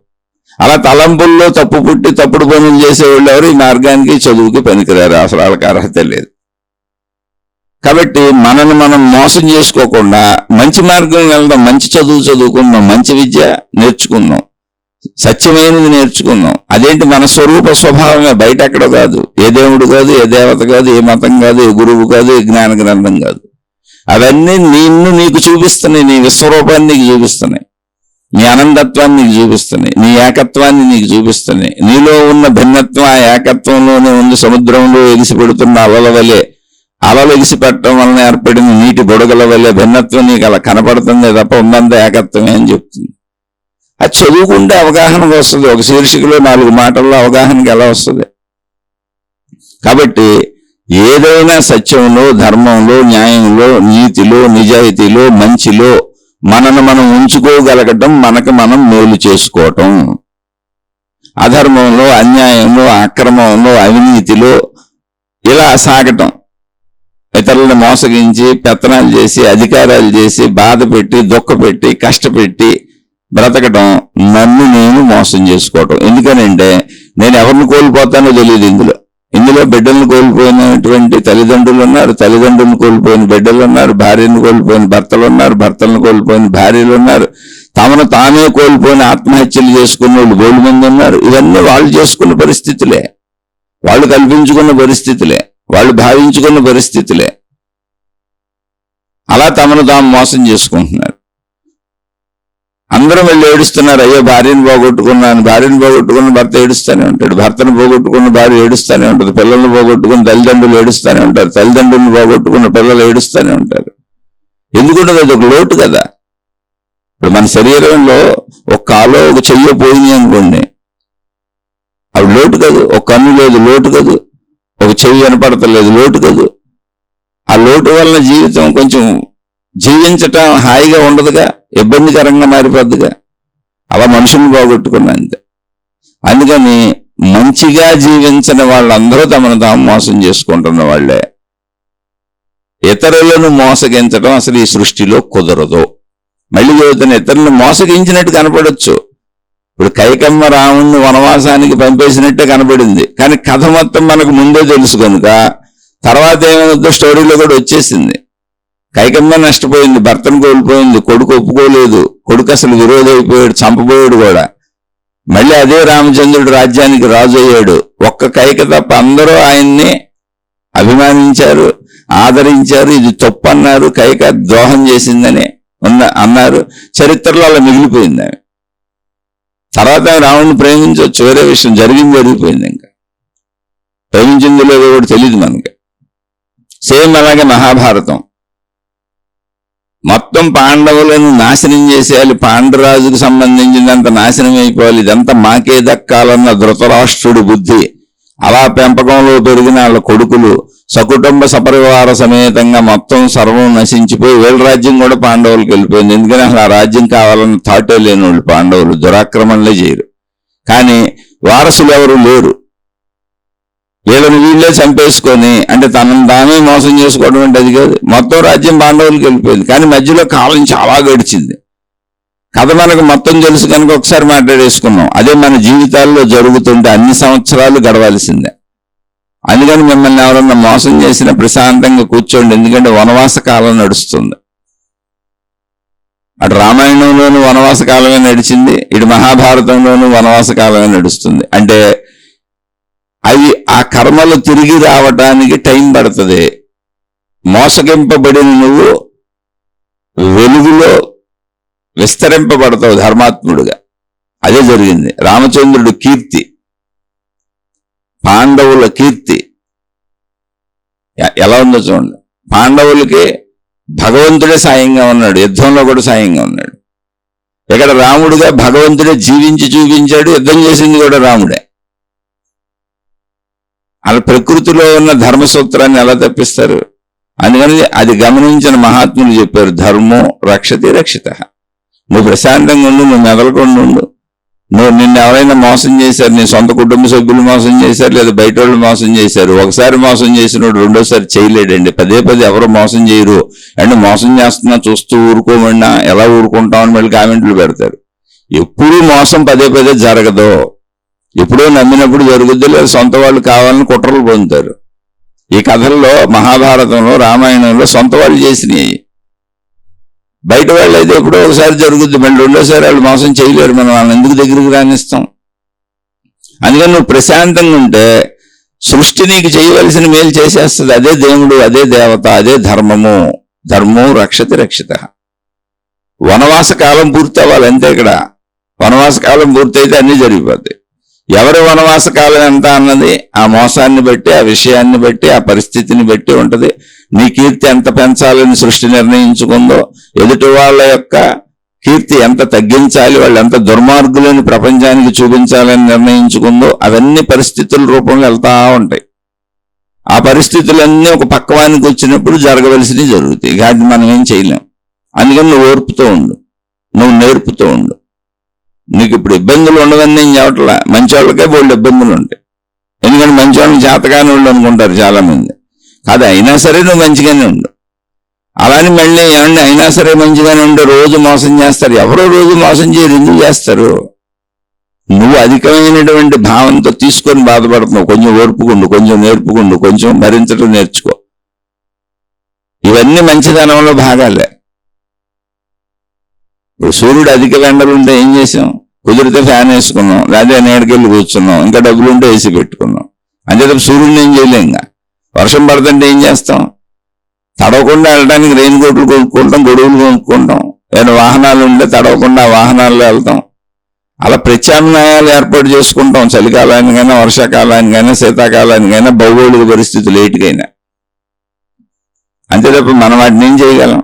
అలా తలంపుల్లో తప్పు పుట్టి తప్పుడు పనులు చేసేవాళ్ళు ఎవరు ఈ మార్గానికి చదువుకి పనికిరారు. అసలు వాళ్ళకి అర్హత లేదు. కాబట్టి మనల్ని మనం మోసం చేసుకోకుండా మంచి మార్గం వెళ్దాం. మంచి చదువుకుందాం, మంచి విద్య నేర్చుకుందాం, సత్యమైనది నేర్చుకుందాం. అదేంటి మన స్వరూప స్వభావమే, బయట ఎక్కడ కాదు. ఏ దేవుడు కాదు, ఏ దేవత కాదు, ఏ మతం కాదు, ఏ గురువు కాదు, ఏ జ్ఞాన గ్రంథం కాదు. అవన్నీ నీకు చూపిస్తున్నాయి. నీ విశ్వరూపాన్ని నీకు చూపిస్తున్నాయి, నీ అనంతత్వాన్ని నీకు చూపిస్తున్నాయి, నీ ఏకత్వాన్ని నీకు చూపిస్తున్నాయి. నీలో ఉన్న భిన్నత్వం ఆ ఏకత్వంలోనే ఉంది. సముద్రంలో ఎగిసి పెడుతున్న అలల వలె, అలలు ఎగిసి పెట్టడం వలన ఏర్పడిన నీటి బుడగల వలె భిన్నత్వం నీకు అలా కనపడుతుంది తప్ప ఉందంతా ఏకత్వమే అని చెప్తుంది. అది చదువుకుంటే అవగాహనకు వస్తుంది. ఒక శీర్షికలో 4 మాటల్లో అవగాహనకి ఎలా వస్తుంది? కాబట్టి ఏదైనా సత్యంలో, ధర్మంలో, న్యాయంలో, నీతిలో, నిజాయితీలో, మంచిలో మనను మనం ఉంచుకోగలగటం, మనకు మనం మేలు చేసుకోవటం. అధర్మంలో, అన్యాయంలో, అక్రమంలో, అవినీతిలో ఇలా సాగటం, ఇతరులను మోసగించి పెత్తనాలు చేసి అధికారాలు చేసి బాధ పెట్టి దుఃఖపెట్టి కష్టపెట్టి బ్రతకడం, నన్ను నేను మోసం చేసుకోవటం. ఎందుకనంటే నేను ఎవరిని కోల్పోతానో తెలియదు. ఇందులో బిడ్డలను కోల్పోయినటువంటి తల్లిదండ్రులు ఉన్నారు, తల్లిదండ్రులను కోల్పోయిన బిడ్డలు ఉన్నారు, భార్యను కోల్పోయిన భర్తలు ఉన్నారు, భర్తలను కోల్పోయిన భార్యలు ఉన్నారు, తమను తామే కోల్పోయిన ఆత్మహత్యలు చేసుకున్న వాళ్ళు బోలు మంది ఉన్నారు. ఇవన్నీ వాళ్ళు చేసుకున్న పరిస్థితులే, వాళ్ళు కల్పించుకున్న పరిస్థితులే, వాళ్ళు భావించుకున్న పరిస్థితులే. అలా తమను తాము మోసం చేసుకుంటున్నారు. అందరూ వెళ్ళి ఏడుస్తున్నారు, అయ్యో భార్యను పోగొట్టుకున్నాను. భార్యను పోగొట్టుకున్న భర్త ఏడుస్తూనే ఉంటాడు, భర్తను పోగొట్టుకున్న భార్య ఏడుస్తూనే ఉంటుంది, పిల్లలను పోగొట్టుకున్న తల్లిదండ్రులు ఏడుస్తూనే ఉంటారు, తల్లిదండ్రులను పోగొట్టుకున్న పిల్లలు ఏడుస్తూనే ఉంటారు. ఎందుకంటే అది ఒక లోటు కదా. ఇప్పుడు మన శరీరంలో ఒక కాలో ఒక చెయ్యో పోయింది అనుకోండి, అవి లోటు కాదు. ఒక కన్ను లేదు, లోటు కాదు. ఒక చెయ్యి వినపడతలేదు, లోటు కాదు. ఆ లోటు వలన జీవితం కొంచెం జీవించటం హాయిగా ఉండదుగా, ఇబ్బందికరంగా మారిపోద్దుగా. అలా మనుషుల్ని పోగొట్టుకున్నా అంతే. అందుకని మంచిగా జీవించని వాళ్ళందరూ తమను తాము మోసం చేసుకుంటున్న వాళ్లే. ఇతరులను మోసగించడం అసలు ఈ సృష్టిలో కుదరదు. మళ్ళీ చెబుతున్న, ఇతరులను మోసగించినట్టు కనపడొచ్చు. ఇప్పుడు కైకమ్మ రాముణ్ణి వనవాసానికి పంపేసినట్టే కనపడింది, కానీ కథ మొత్తం మనకు ముందే తెలుసు కనుక తర్వాత ఏమైందో స్టోరీలో కూడా వచ్చేసింది. కైకమ్మ నష్టపోయింది, భర్తను కోల్పోయింది, కొడుకు ఒప్పుకోలేదు, కొడుకు అసలు విరోధి అయిపోయాడు, చంపబోయాడు కూడా. మళ్ళీ అదే రామచంద్రుడు రాజ్యానికి రాజు అయ్యాడు. ఒక్క కైక తప్ప అందరూ ఆయన్ని అభిమానించారు, ఆదరించారు. ఇది తప్పు అన్నారు, కైక ద్రోహం చేసిందని అన్నారు. చరిత్రలో అలా మిగిలిపోయింది. ఆమె తర్వాత రావణ్ణి ప్రేమించవచ్చు, వేరే విషయం. జరిగిపోయింది. ఇంకా ప్రేమించింది లేదో కూడా తెలియదు మనకి. సేమ్ అలాగే మహాభారతం మొత్తం పాండవులను నాశనం చేసేయాలి, పాండురాజుకు సంబంధించినంత నాశనం అయిపోవాలి, ఇదంతా మాకే దక్కాలన్న ధృతరాష్ట్రుడి బుద్ధి. అలా పెంపకంలో పెరిగిన వాళ్ళ కొడుకులు సకుటుంబ సపరివార సమేతంగా మొత్తం సర్వం నశించిపోయి వీళ్ళ రాజ్యం కూడా పాండవులకు వెళ్ళిపోయింది. ఎందుకని అసలు ఆ రాజ్యం కావాలన్న థాటే లేని వాళ్ళు పాండవులు దురాక్రమణలే చేయరు. కానీ వారసులు ఎవరు లేరు. వీళ్ళని వీళ్ళే చంపేసుకొని, అంటే తనను తామే మోసం చేసుకోవడం అంటే అది కాదు. మొత్తం రాజ్యం పాండవులకు వెళ్ళిపోయింది. కానీ మధ్యలో కాలం చాలా గడిచింది. కథ మనకు మొత్తం తెలుసు కనుక ఒకసారి మాట్లాడేసుకున్నాం. అదే మన జీవితాల్లో జరుగుతుంటే అన్ని సంవత్సరాలు గడవాల్సిందే. అందుకని మిమ్మల్ని ఎవరన్నా మోసం చేసినా ప్రశాంతంగా కూర్చోండి, ఎందుకంటే వనవాస కాలం నడుస్తుంది. అటు రామాయణంలోనూ వనవాస కాలమే నడిచింది, ఇటు మహాభారతంలోనూ వనవాస కాలమే నడుస్తుంది. అంటే అవి ఆ కర్మలు తిరిగి రావటానికి టైం పడుతుంది. మోసగింపబడిన నువ్వు వెలుగులో విస్తరింపబడతావు ధర్మాత్ముడుగా. అదే జరిగింది. రామచంద్రుడు కీర్తి పాండవుల కీర్తి ఎలా ఉందో చూడండి. పాండవులకి భగవంతుడే సాయంగా ఉన్నాడు, యుద్ధంలో కూడా సాయంగా ఉన్నాడు. ఇక్కడ రాముడుగా భగవంతుడే జీవించి చూపించాడు, యుద్ధం చేసింది కూడా రాముడే. అలా ప్రకృతిలో ఉన్న ధర్మసూత్రాన్ని ఎలా తప్పిస్తారు? అందుకని అది గమనించిన మహాత్ములు చెప్పారు, ధర్మో రక్షతి రక్షిత. నువ్వు ప్రశాంతంగా ఉండు, నువ్వు మెదలకుండా ఉండు. నిన్ను ఎవరైనా మోసం చేశారు, నీ సొంత కుటుంబ సభ్యులు మోసం చేశారు, లేదా బయట వాళ్ళు మోసం చేశారు. ఒకసారి మోసం చేసినోడు రెండోసారి చేయలేడండి. పదే పదే ఎవరు మోసం చేయరు. అంటే మోసం చేస్తున్నా చూస్తూ ఊరుకోమన్నా ఎలా ఊరుకుంటామని మళ్ళీ కామెంట్లు పెడతారు. ఎప్పుడూ మోసం పదే పదే జరగదు. ఎప్పుడో నమ్మినప్పుడు జరుగుద్ది, లేదా సొంత వాళ్ళు కావాలని కుట్రలు పొందుతారు. ఈ కథల్లో మహాభారతంలో రామాయణంలో సొంత వాళ్ళు చేసినాయి. బయట వాళ్ళు అయితే ఎప్పుడో ఒకసారి జరుగుద్ది, మళ్ళీ రెండోసారి వాళ్ళు మోసం చేయలేరు. మనం వాళ్ళని ఎందుకు దగ్గరికి రానిస్తాం? అందుకని నువ్వు ప్రశాంతంగా ఉంటే సృష్టి నీకు చేయవలసిన మేలు చేసేస్తుంది. అదే దేవుడు, అదే దేవత, అదే ధర్మము. ధర్మో రక్షతి రక్షిత. వనవాస కాలం పూర్తి అవ్వాలి అంతే. ఇక్కడ వనవాస కాలం పూర్తయితే అన్నీ జరిగిపోతాయి. ఎవరి వనవాస కాలం ఎంత అన్నది ఆ మోసాన్ని బట్టి, ఆ విషయాన్ని బట్టి, ఆ పరిస్థితిని బట్టి ఉంటది. నీ కీర్తి ఎంత పెంచాలని సృష్టి నిర్ణయించుకుందో, ఎదుటి వాళ్ళ యొక్క కీర్తి ఎంత తగ్గించాలి, వాళ్ళు ఎంత దుర్మార్గులని ప్రపంచానికి చూపించాలని నిర్ణయించుకుందో, అవన్నీ పరిస్థితుల రూపంలో వెళ్తా ఉంటాయి. ఆ పరిస్థితులన్నీ ఒక పక్వానికి వచ్చినప్పుడు జరగవలసినవి జరుగుతాయి. కాబట్టి మనం ఏం చేయలేం. అందుకని నువ్వు ఓర్పుతూ ఉండు, నువ్వు నేర్పుతూ ఉండు. నీకు ఇప్పుడు ఇబ్బందులు ఉండవని నేను చెప్పట్లా, మంచి వాళ్ళకే బోల్డ్ ఇబ్బందులు ఉంటాయి. ఎందుకంటే మంచి వాళ్ళని చేతగానే వాళ్ళు అనుకుంటారు చాలా మంది. కాదు, అయినా సరే నువ్వు మంచిగానే ఉండు. అలాని మళ్ళీ ఏమండి అయినా సరే మంచిగానే ఉంటే రోజు మోసం చేస్తారు. ఎవరో రోజు మోసం చేయరు, ఎందుకు చేస్తారు? నువ్వు అధికమైనటువంటి భావంతో తీసుకొని బాధపడుతున్నావు. కొంచెం ఓర్పుకుండు, కొంచెం నేర్పుకుండు, కొంచెం భరించడం నేర్చుకో. ఇవన్నీ మంచిదనంలో భాగాలే. ఇప్పుడు సూర్యుడు అధిక ఎండలు ఉంటే ఏం చేసాం? కుదిరితే ఫ్యాన్ వేసుకున్నాం, లేదా నీడకెళ్ళి కూర్చున్నాం, ఇంకా డబ్బులు ఉంటే ఏసీ పెట్టుకున్నాం. అంతే సూర్యుడిని ఏం చేయలేం. ఇంకా వర్షం పడుతుంటే ఏం చేస్తాం? తడవకుండా వెళ్ళడానికి రెయిన్ కోట్లు కొనుక్కుంటాం, గొడుగులు కొనుక్కుంటాం. ఏదైనా వాహనాలు ఉంటే తడవకుండా వాహనాల్లో వెళ్తాం. అలా ప్రత్యామ్నాయాలు ఏర్పాటు చేసుకుంటాం. చలికాలానికైనా, వర్షాకాలానికైనా, శీతాకాలానికైనా, భౌగోళిక పరిస్థితులు ఏటికైనా. అంతే తప్ప మనం వాటిని ఏం చేయగలం?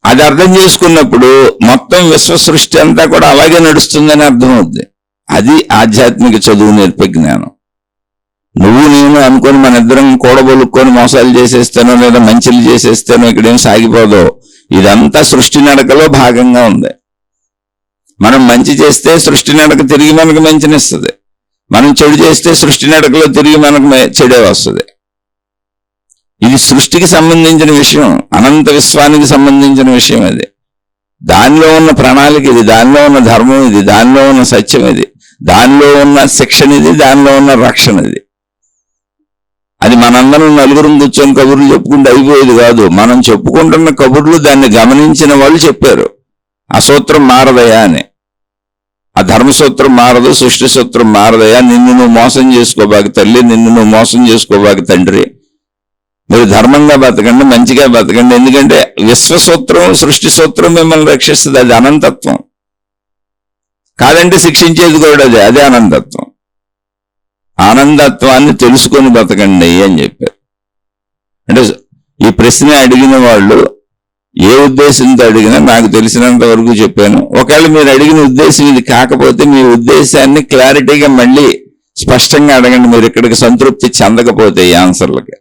అది అర్థం చేసుకున్నప్పుడు మొత్తం విశ్వ సృష్టి అంతా కూడా అలాగే నడుస్తుందని అర్థమవుద్ది. అది ఆధ్యాత్మిక చదువు నేర్పే జ్ఞానం. నువ్వు నేను అనుకొని మన ఇద్దరం కూడబొలుక్కొని మోసాలు చేసేస్తానో, లేదా మంచిలు చేసేస్తానో ఇక్కడేం సాగిపోదో. ఇదంతా సృష్టి నడకలో భాగంగా ఉంది. మనం మంచి చేస్తే సృష్టి నడక తిరిగి మనకు మంచినిస్తుంది. మనం చెడు చేస్తే సృష్టి నడకలో తిరిగి మనకు చెడే వస్తుంది. ఇది సృష్టికి సంబంధించిన విషయం, అనంత విశ్వానికి సంబంధించిన విషయం. అది దానిలో ఉన్న ప్రణాళిక ఇది, దానిలో ఉన్న ధర్మం ఇది, దానిలో ఉన్న సత్యం ఇది, దానిలో ఉన్న శిక్షణ ఇది, దానిలో ఉన్న రక్షణ ఇది. అది మనందరం నలుగురం కూర్చొని కబుర్లు చెప్పుకుంటూ అయిపోయేది కాదు. మనం చెప్పుకుంటున్న కబుర్లు దాన్ని గమనించిన వాళ్ళు చెప్పారు. ఆ సూత్రం మారదయా అని. ఆ ధర్మసూత్రం మారదు, సృష్టి సూత్రం మారదయా. నిన్ను నువ్వు మోసం చేసుకోబాకి తల్లి, నిన్ను నువ్వు మోసం చేసుకోబాకి తండ్రి. మీరు ధర్మంగా బతకండి, మంచిగా బతకండి. ఎందుకంటే విశ్వసూత్రం, సృష్టి సూత్రం మిమ్మల్ని రక్షిస్తుంది. అది అనంతత్వం. కాదంటే శిక్షించేది కూడా అదే అనంతత్వం. ఆనందత్వాన్ని తెలుసుకొని బతకండి అని చెప్పారు. అంటే ఈ ప్రశ్న అడిగిన వాళ్ళు ఏ ఉద్దేశంతో అడిగినా నాకు తెలిసినంత వరకు చెప్పాను. ఒకవేళ మీరు అడిగిన ఉద్దేశం ఇది కాకపోతే మీ ఉద్దేశాన్ని క్లారిటీగా మళ్ళీ స్పష్టంగా అడగండి. మీరు ఇక్కడికి సంతృప్తి చెందకపోతే ఈ ఆన్సర్లకి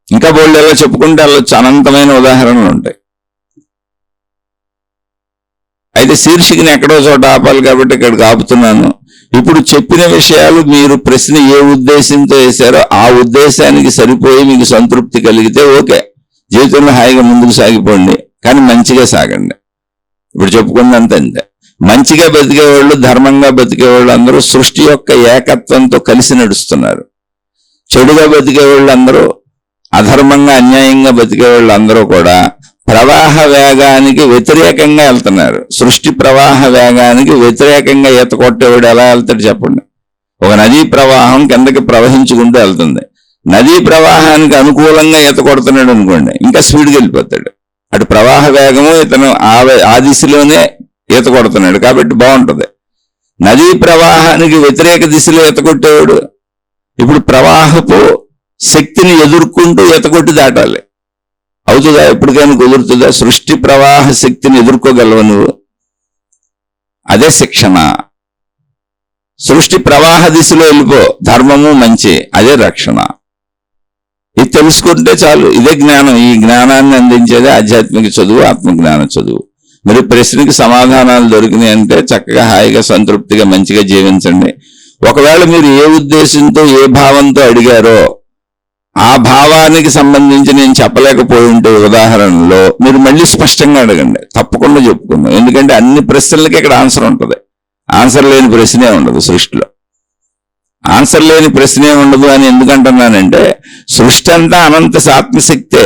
ఇంకా బోల్డ్ ఎలా చెప్పుకుంటే వెళ్ళొచ్చు. అనంతమైన ఉదాహరణలు ఉంటాయి. అయితే శీర్షికని ఎక్కడో చోట ఆపాలి కాబట్టి ఇక్కడికి ఆపుతున్నాను. ఇప్పుడు చెప్పిన విషయాలు మీరు ప్రశ్న ఏ ఉద్దేశంతో వేశారో ఆ ఉద్దేశానికి సరిపోయి మీకు సంతృప్తి కలిగితే ఓకే, జీవితంలో హాయిగా ముందుకు సాగిపోండి. కానీ మంచిగా సాగండి. ఇప్పుడు చెప్పుకున్నంత అంతే. మంచిగా బతికేవాళ్ళు, ధర్మంగా బతికేవాళ్ళు అందరూ సృష్టి యొక్క ఏకత్వంతో కలిసి నడుస్తున్నారు. చెడుగా బతికేవాళ్ళు అందరూ, అధర్మంగా అన్యాయంగా బతికేవాళ్ళు అందరూ కూడా ప్రవాహ వేగానికి వ్యతిరేకంగా వెళ్తున్నారు. సృష్టి ప్రవాహ వేగానికి వ్యతిరేకంగా ఈత కొట్టేవాడు ఎలా వెళ్తాడు చెప్పండి? ఒక నదీ ప్రవాహం కిందకి ప్రవహించుకుంటూ వెళ్తుంది. నదీ ప్రవాహానికి అనుకూలంగా ఈత కొడుతున్నాడు అనుకోండి, ఇంకా స్పీడ్కి వెళ్ళిపోతాడు. అటు ప్రవాహ వేగము ఇతను ఆ దిశలోనే ఈత కొడుతున్నాడు కాబట్టి బాగుంటుంది. నదీ ప్రవాహానికి వ్యతిరేక దిశలో ఎతకొట్టేవాడు ఇప్పుడు ప్రవాహపు శక్తిని ఎదుర్కొంటూ ఎతకొట్టి దాటాలి. అవుతుందా? ఎప్పటికైనా కుదురుతుందా? సృష్టి ప్రవాహ శక్తిని ఎదుర్కోగలవు నువ్వు? అదే శిక్షణ. సృష్టి ప్రవాహ దిశలో వెళ్ళిపో, ధర్మము మంచి, అదే రక్షణ. ఇది తెలుసుకుంటే చాలు. ఇదే జ్ఞానం. ఈ జ్ఞానాన్ని అందించేదే ఆధ్యాత్మిక చదువు, ఆత్మజ్ఞాన చదువు. మీరు ప్రశ్నకి సమాధానాలు దొరికినాయి అంటే చక్కగా హాయిగా సంతృప్తిగా మంచిగా జీవించండి. ఒకవేళ మీరు ఏ ఉద్దేశంతో ఏ భావంతో అడిగారో ఆ భావానికి సంబంధించి నేను చెప్పలేకపోయి ఉంటే ఉదాహరణలో మీరు మళ్ళీ స్పష్టంగా అడగండి, తప్పకుండా చెప్పుకుందాం. ఎందుకంటే అన్ని ప్రశ్నలకి ఇక్కడ ఆన్సర్ ఉంటుంది. ఆన్సర్ లేని ప్రశ్నే ఉండదు సృష్టిలో. ఆన్సర్ లేని ప్రశ్నే ఉండదు అని ఎందుకంటున్నానంటే సృష్టి అంతా అనంత ఆత్మశక్తే.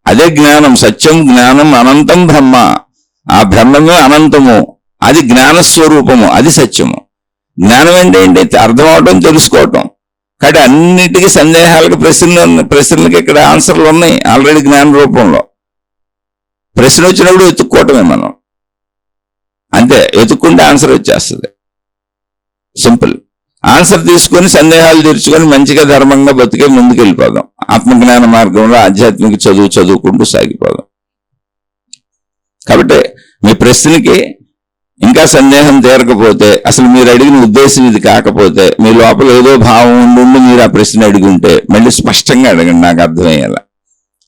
అదే జ్ఞానం. సత్యం జ్ఞానం అనంతం బ్రహ్మ. ఆ బ్రహ్మమే అనంతము, అది జ్ఞానస్వరూపము, అది సత్యము. జ్ఞానం అంటే ఏంటి? అర్థం అవటం, తెలుసుకోవటం. కాబట్టి అన్నిటికీ సందేహాలకు ప్రశ్నలకి ఇక్కడ ఆన్సర్లు ఉన్నాయి ఆల్రెడీ జ్ఞాన రూపంలో. ప్రశ్న వచ్చినప్పుడు వెతుక్కోవటమే మనం, అంతే. వెతుక్కుంటే ఆన్సర్ వచ్చేస్తుంది. సింపుల్. ఆన్సర్ తీసుకొని సందేహాలు తీర్చుకొని మంచిగా ధర్మంగా బతికే ముందుకు వెళ్ళిపోదాం. ఆత్మజ్ఞాన మార్గంలో ఆధ్యాత్మిక చదువు చదువుకుంటూ సాగిపోదాం. కాబట్టి మీ ప్రశ్నకి ఇంకా సందేహం తీరకపోతే, అసలు మీరు అడిగిన ఉద్దేశం ఇది కాకపోతే, మీ లోపల ఏదో భావం ఉండి మీరు ఆ ప్రశ్న అడిగి ఉంటే మళ్ళీ స్పష్టంగా అడగండి, నాకు అర్థమయ్యేలా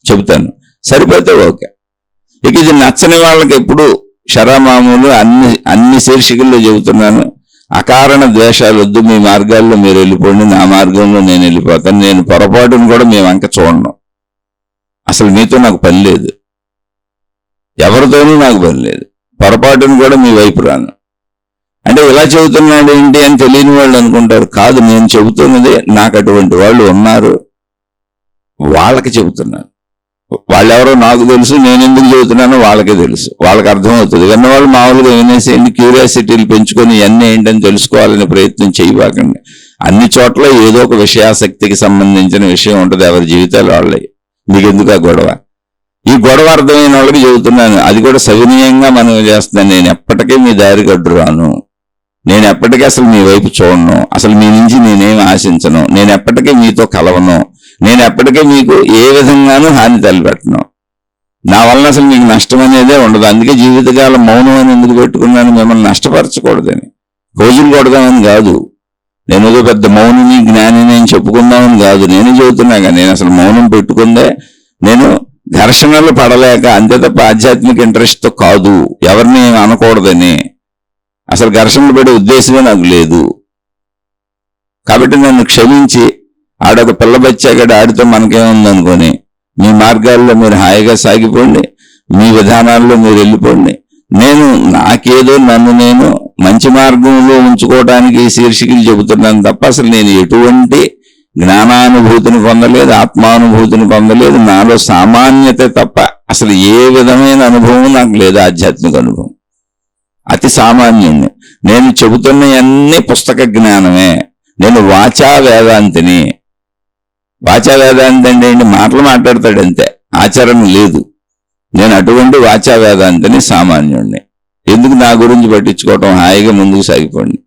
చెబుతాను. సరిపోతే ఓకే. ఇక ఇది నచ్చని వాళ్ళకి ఎప్పుడు శరామామూలు అన్ని శీర్షికల్లో చెబుతున్నాను. అకారణ ద్వేషాలు వద్దు. మీ మార్గాల్లో మీరు వెళ్ళిపోండి, నా మార్గంలో నేను వెళ్ళిపోతాను. నేను పొరపాటును కూడా మేము అంక చూడను. అసలు మీతో నాకు పని లేదు, ఎవరితోనూ నాకు పని లేదు. పొరపాటును కూడా మీ వైపు రాను. అంటే ఇలా చెబుతున్నాడు ఏంటి అని తెలియని వాళ్ళు అనుకుంటారు. కాదు, నేను చెబుతున్నది నాకు అటువంటి వాళ్ళు ఉన్నారు, వాళ్ళకి చెబుతున్నాను. వాళ్ళెవరో నాకు తెలుసు, నేను ఎందుకు చెబుతున్నానో వాళ్ళకే తెలుసు, వాళ్ళకి అర్థమవుతుంది. విన్నవాళ్ళు మామూలుగా వినేసేయండి, క్యూరియాసిటీలు పెంచుకొని ఇవన్నీ ఏంటని తెలుసుకోవాలనే ప్రయత్నం చేయబాకండి. అన్ని చోట్ల ఏదో ఒక విషయాసక్తికి సంబంధించిన విషయం ఉంటుంది, ఎవరి జీవితాలు వాళ్ళవి. మీకు ఎందుకు ఆ గొడవ? ఈ గొడవ అర్థమైన వాళ్ళకి చెబుతున్నాను, అది కూడా సవినీయంగా మనం చేస్తున్నాను. నేను ఎప్పటికీ మీ దారి గడ్డు రాను, నేను ఎప్పటికీ అసలు మీ వైపు చూడను, అసలు మీ నుంచి నేనేమి ఆశించను, నేను ఎప్పటికీ మీతో కలవను, నేను ఎప్పటికీ మీకు ఏ విధంగానూ హాని తలపెట్టను. నా వలన అసలు మీకు నష్టం అనేదే ఉండదు. అందుకే జీవితకాలం మౌనం అని ఎందుకు పెట్టుకున్నాను? మిమ్మల్ని నష్టపరచకూడదని, రోజులు కొడదామని కాదు. నేను ఏదో పెద్ద మౌనిని జ్ఞానిని అని చెప్పుకుందామని కాదు. నేను చెబుతున్నాగా, నేను అసలు మౌనం పెట్టుకుందే నేను ఘర్షణలు పడలేక, అంతే తప్ప ఆధ్యాత్మిక ఇంట్రెస్ట్తో కాదు. ఎవరిని అనకూడదని, అసలు ఘర్షణలు పడే ఉద్దేశమే నాకు లేదు. కాబట్టి నన్ను క్షమించి, ఆడొక పిల్ల బచ్చాగడ, ఆడితో మనకేముందనుకొని మీ మార్గాల్లో మీరు హాయిగా సాగిపోండి, మీ విధానాల్లో మీరు వెళ్ళిపోండి. నేను నాకేదో నన్ను నేను మంచి మార్గంలో ఉంచుకోవడానికి ఈ శీర్షికలు చెబుతున్నాను తప్ప అసలు నేను ఎటువంటి జ్ఞానానుభూతిని పొందలేదు, ఆత్మానుభూతిని పొందలేదు. నాలో సామాన్యత తప్ప అసలు ఏ విధమైన అనుభవం నాకు లేదు. ఆధ్యాత్మిక అనుభవం అతి సామాన్యుణ్ణి. నేను చెబుతున్నవన్నీ పుస్తక జ్ఞానమే. నేను వాచా వేదాంతిని. వాచా వేదాంతి అంటే ఏంటి? మాటలు మాట్లాడతాడు అంతే, ఆచరణ లేదు. నేను అటువంటి వాచా వేదాంతిని, సామాన్యుణ్ణి. ఎందుకు నా గురించి పట్టించుకోవటం? హాయిగా ముందుకు సాగిపోండి.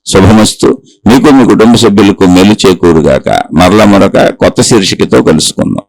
శుభమస్తు. మీకు మీ కుటుంబ సభ్యులకు మేలు చేకూరుగాక. మరొక కొత్త శీర్షికతో కలుసుకుందాం.